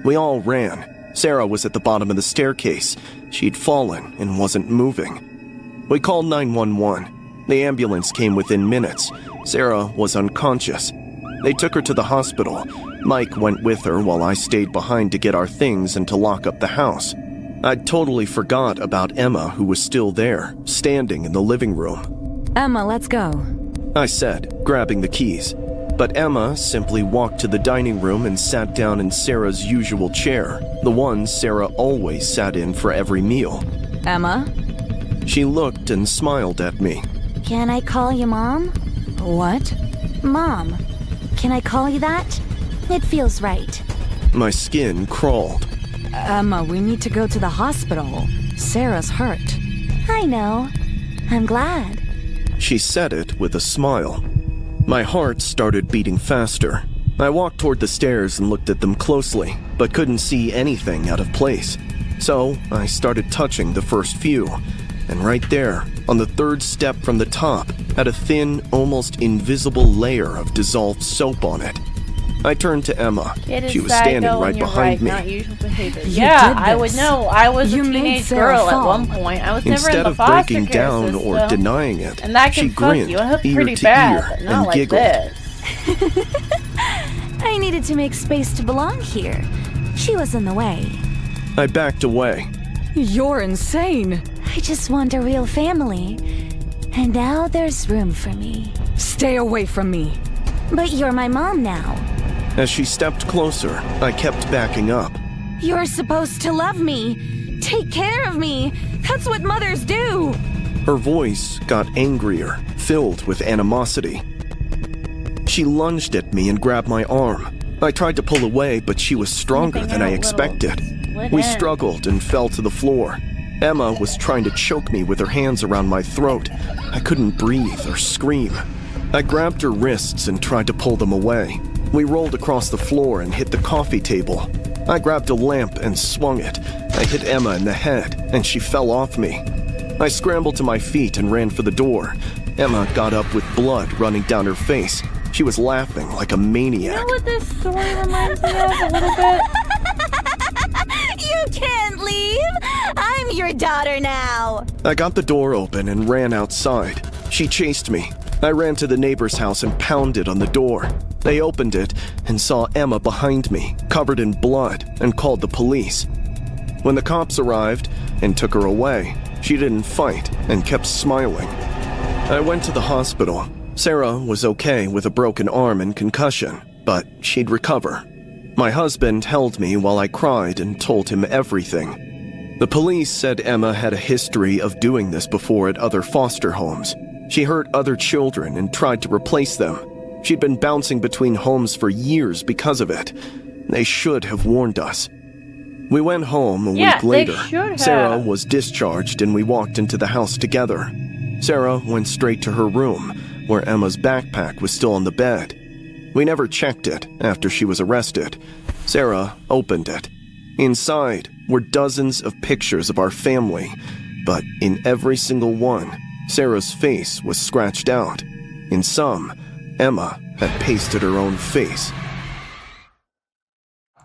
We all ran. Sarah was at the bottom of the staircase. She'd fallen and wasn't moving. We called 911. The ambulance came within minutes. Sarah was unconscious. They took her to the hospital. Mike went with her while I stayed behind to get our things and to lock up the house. I'd totally forgot about Emma, who was still there, standing in the living room. Emma, let's go. I said, grabbing the keys. But Emma simply walked to the dining room and sat down in Sarah's usual chair, the one Sarah always sat in for every meal. Emma? She looked and smiled at me. Can I call you Mom? What? Mom. Can I call you that? It feels right. My skin crawled. Emma, we need to go to the hospital. Sarah's hurt. I know. I'm glad. She said it with a smile. My heart started beating faster. I walked toward the stairs and looked at them closely, but couldn't see anything out of place. So I started touching the first few, and right there, on the third step from the top, had a thin, almost invisible layer of dissolved soap on it. I turned to Emma. She was standing right behind me. Not usual behavior. You Yeah, did I would this. know. I was You a made teenage Sarah girl at fall. one point. I was never in Instead the of foster breaking care down or system. denying it, And that she can fuck grinned you. I hope ear pretty to bad, ear but not and like giggled. this. I needed to make space to belong here. She was in the way. I backed away. You're insane. I just want a real family. And now there's room for me. Stay away from me. But you're my mom now. As she stepped closer, I kept backing up. You're supposed to love me. Take care of me. That's what mothers do. Her voice got angrier, filled with animosity. She lunged at me and grabbed my arm. I tried to pull away, but she was stronger Anything than I out, expected. little We end. struggled and fell to the floor. Emma was trying to choke me with her hands around my throat. I couldn't breathe or scream. I grabbed her wrists and tried to pull them away. We rolled across the floor and hit the coffee table. I grabbed a lamp and swung it. I hit Emma in the head, and she fell off me. I scrambled to my feet and ran for the door. Emma got up with blood running down her face. She was laughing like a You maniac. know what this story reminds me of a little bit? You can't leave. I'm your daughter now. I got the door open and ran outside. She chased me. I ran to the neighbor's house and pounded on the door. They opened it and saw Emma behind me, covered in blood, and called the police. When the cops arrived and took her away, she didn't fight and kept smiling. I went to the hospital. Sarah was okay with a broken arm and concussion, but she'd recover. My husband held me while I cried and told him everything. The police said Emma had a history of doing this before at other foster homes. She hurt other children and tried to replace them. She'd been bouncing between homes for years because of it. They should have warned us. We went home a Yeah, week they later. should have. Sarah was discharged and we walked into the house together. Sarah went straight to her room, where Emma's backpack was still on the bed. We never checked it after she was arrested. Sarah opened it. Inside were dozens of pictures of our family, but in every single one, Sarah's face was scratched out. In some, Emma had pasted her own face.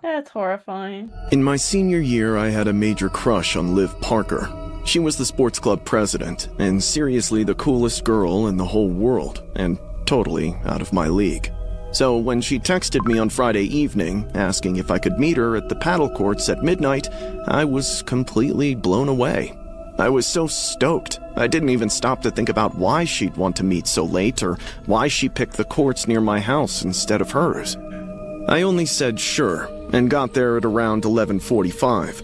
That's horrifying. In my senior year, I had a major crush on Liv Parker. She was the sports club president, and seriously the coolest girl in the whole world, and totally out of my league. So when she texted me on Friday evening, asking if I could meet her at the paddle courts at midnight, I was completely blown away. I was so stoked, I didn't even stop to think about why she'd want to meet so late or why she picked the courts near my house instead of hers. I only said sure, and got there at around 11:45.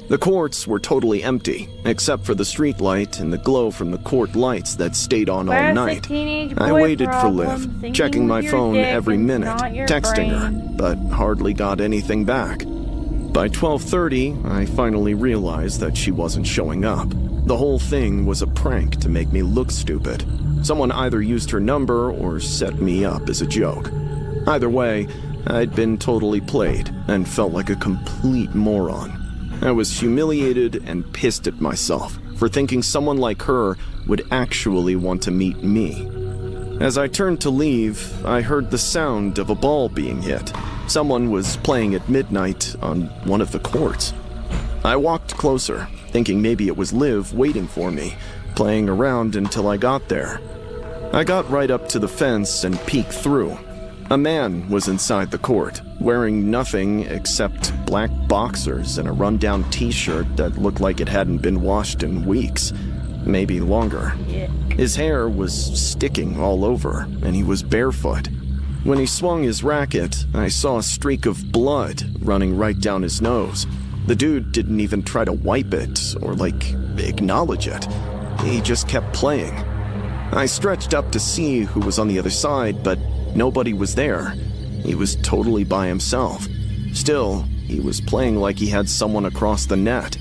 The courts were totally empty, except for the street light and the glow from the court lights that stayed on all Classic night. teenage I boy waited for problem, Liv, thinking checking my with your phone dick every and minute, not your texting her, brain. but hardly got anything back. By 12:30, I finally realized that she wasn't showing up. The whole thing was a prank to make me look stupid. Someone either used her number or set me up as a joke. Either way, I'd been totally played and felt like a complete moron. I was humiliated and pissed at myself for thinking someone like her would actually want to meet me. As I turned to leave, I heard the sound of a ball being hit. Someone was playing at midnight on one of the courts. I walked closer, thinking maybe it was Liv waiting for me, playing around until I got there. I got right up to the fence and peeked through. A man was inside the court, wearing nothing except black boxers and a rundown t-shirt that looked like it hadn't been washed in weeks, maybe longer. Yeah. His hair was sticking all over, and he was barefoot. When he swung his racket, I saw a streak of blood running right down his nose. The dude didn't even try to wipe it or, acknowledge it. He just kept playing. I stretched up to see who was on the other side, but nobody was there. He was totally by himself. Still, he was playing like he had someone across the net.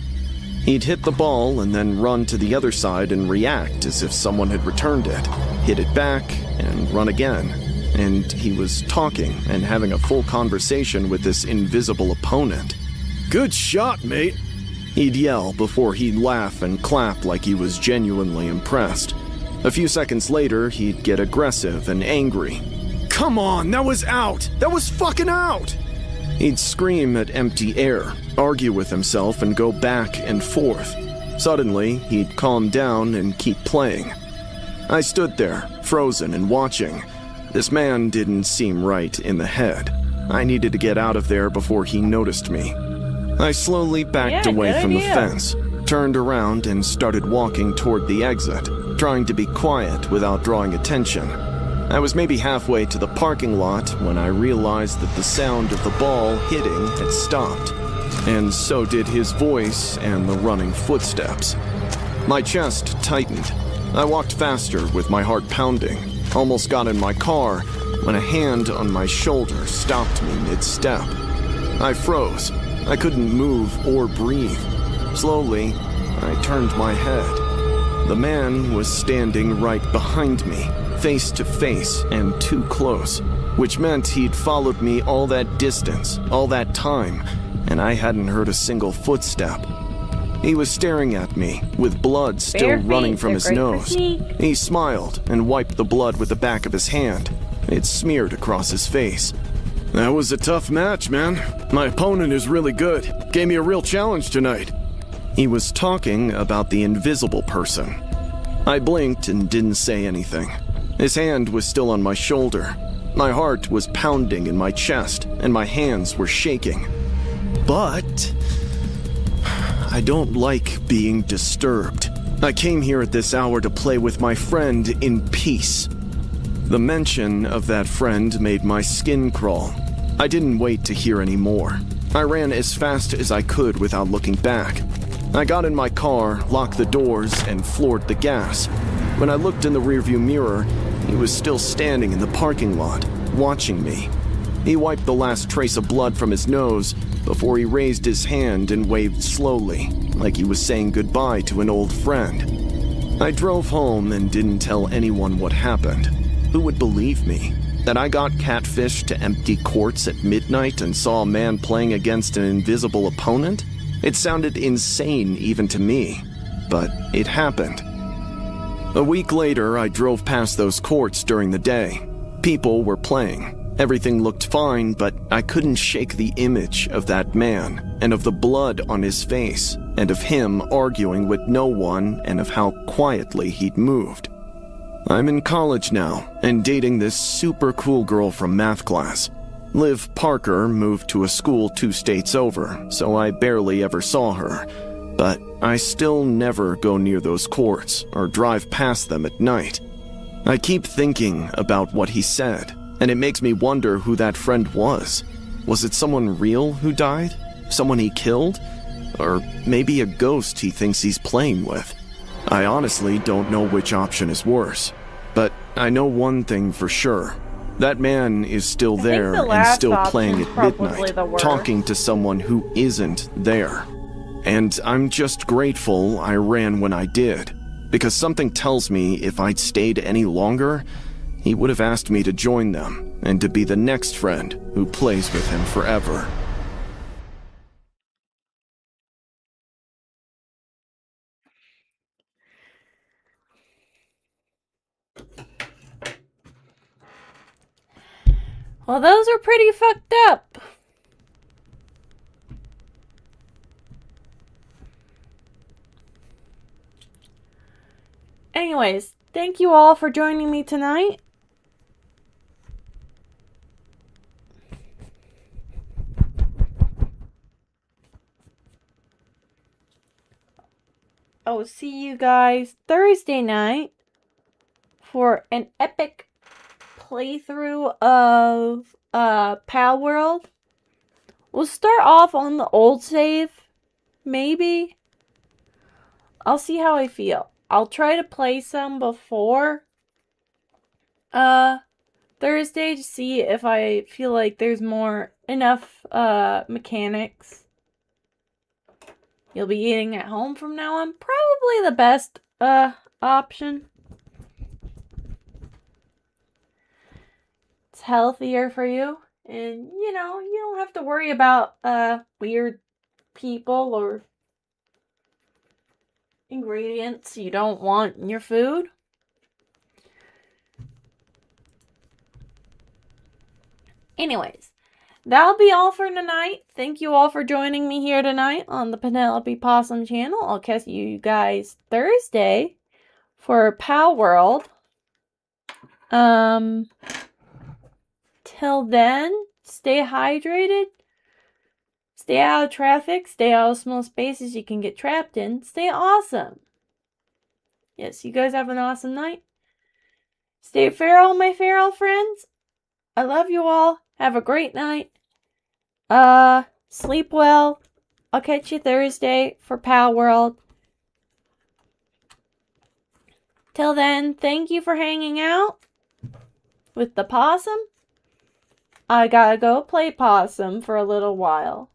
He'd hit the ball and then run to the other side and react as if someone had returned it, hit it back, and run again. And he was talking and having a full conversation with this invisible opponent. "Good shot, mate," he'd yell before he'd laugh and clap like he was genuinely impressed. A few seconds later, he'd get aggressive and angry. "Come on, that was out! That was fucking out!" He'd scream at empty air, argue with himself, and go back and forth. Suddenly, he'd calm down and keep playing. I stood there, frozen and watching. This man didn't seem right in the head. I needed to get out of there before he noticed me. I slowly backed away good from the idea. fence, turned around and started walking toward the exit, trying to be quiet without drawing attention. I was maybe halfway to the parking lot when I realized that the sound of the ball hitting had stopped, and so did his voice and the running footsteps. My chest tightened. I walked faster with my heart pounding, almost got in my car when a hand on my shoulder stopped me mid-step. I froze. I couldn't move or breathe. Slowly, I turned my head. The man was standing right behind me, face to face and too close, which meant he'd followed me all that distance, all that time, and I hadn't heard a single footstep. He was staring at me, with blood still Bare running feet, from they're his great for nose. sneak. He smiled and wiped the blood with the back of his hand. It smeared across his face. "That was a tough match, man. My opponent is really good. Gave me a real challenge tonight." He was talking about the invisible person. I blinked and didn't say anything. His hand was still on my shoulder. My heart was pounding in my chest, and my hands were shaking. But I don't like being disturbed. I came here at this hour to play with my friend in peace. The mention of that friend made my skin crawl. I didn't wait to hear any more. I ran as fast as I could without looking back. I got in my car, locked the doors, and floored the gas. When I looked in the rearview mirror, he was still standing in the parking lot, watching me. He wiped the last trace of blood from his nose before he raised his hand and waved slowly, like he was saying goodbye to an old friend. I drove home and didn't tell anyone what happened. Who would believe me? That I got catfished to empty courts at midnight and saw a man playing against an invisible opponent? It sounded insane even to me. but it happened. A week later, I drove past those courts during the day. People were playing. Everything looked fine, but I couldn't shake the image of that man, and of the blood on his face, and of him arguing with no one, and of how quietly he'd moved. I'm in college now, and dating this super cool girl from math class. Liv Parker moved to a school 2 states over, so I barely ever saw her. But I still never go near those courts or drive past them at night. I keep thinking about what he said, and it makes me wonder who that friend was. Was it someone real who died? Someone he killed? Or maybe a ghost he thinks he's playing with? I honestly don't know which option is worse. But I know one thing for sure. That man is still there and still playing at midnight, talking to someone who isn't there. And I'm just grateful I ran when I did, because something tells me if I'd stayed any longer, he would have asked me to join them and to be the next friend who plays with him forever. Well, those are pretty fucked up. Anyways, thank you all for joining me tonight. I will see you guys Thursday night for an epic playthrough of Pal World. We'll start off on the old save, maybe. I'll see how I feel. I'll try to play some before Thursday to see if I feel like there's enough mechanics. You'll be eating at home from now on. Probably the best option. It's healthier for you. And, you know, you don't have to worry about weird people or ingredients you don't want in your food. Anyways, that'll be all for tonight. Thank you all for joining me here tonight on the Penelope Possum channel. I'll catch you guys Thursday for Pal World. Till then, stay hydrated. Stay out of traffic. Stay out of small spaces you can get trapped in. Stay awesome. Yes, you guys have an awesome night. Stay feral, my feral friends. I love you all. Have a great night. Sleep well. I'll catch you Thursday for Pal World. Till then, thank you for hanging out with the possum. I gotta go play possum for a little while.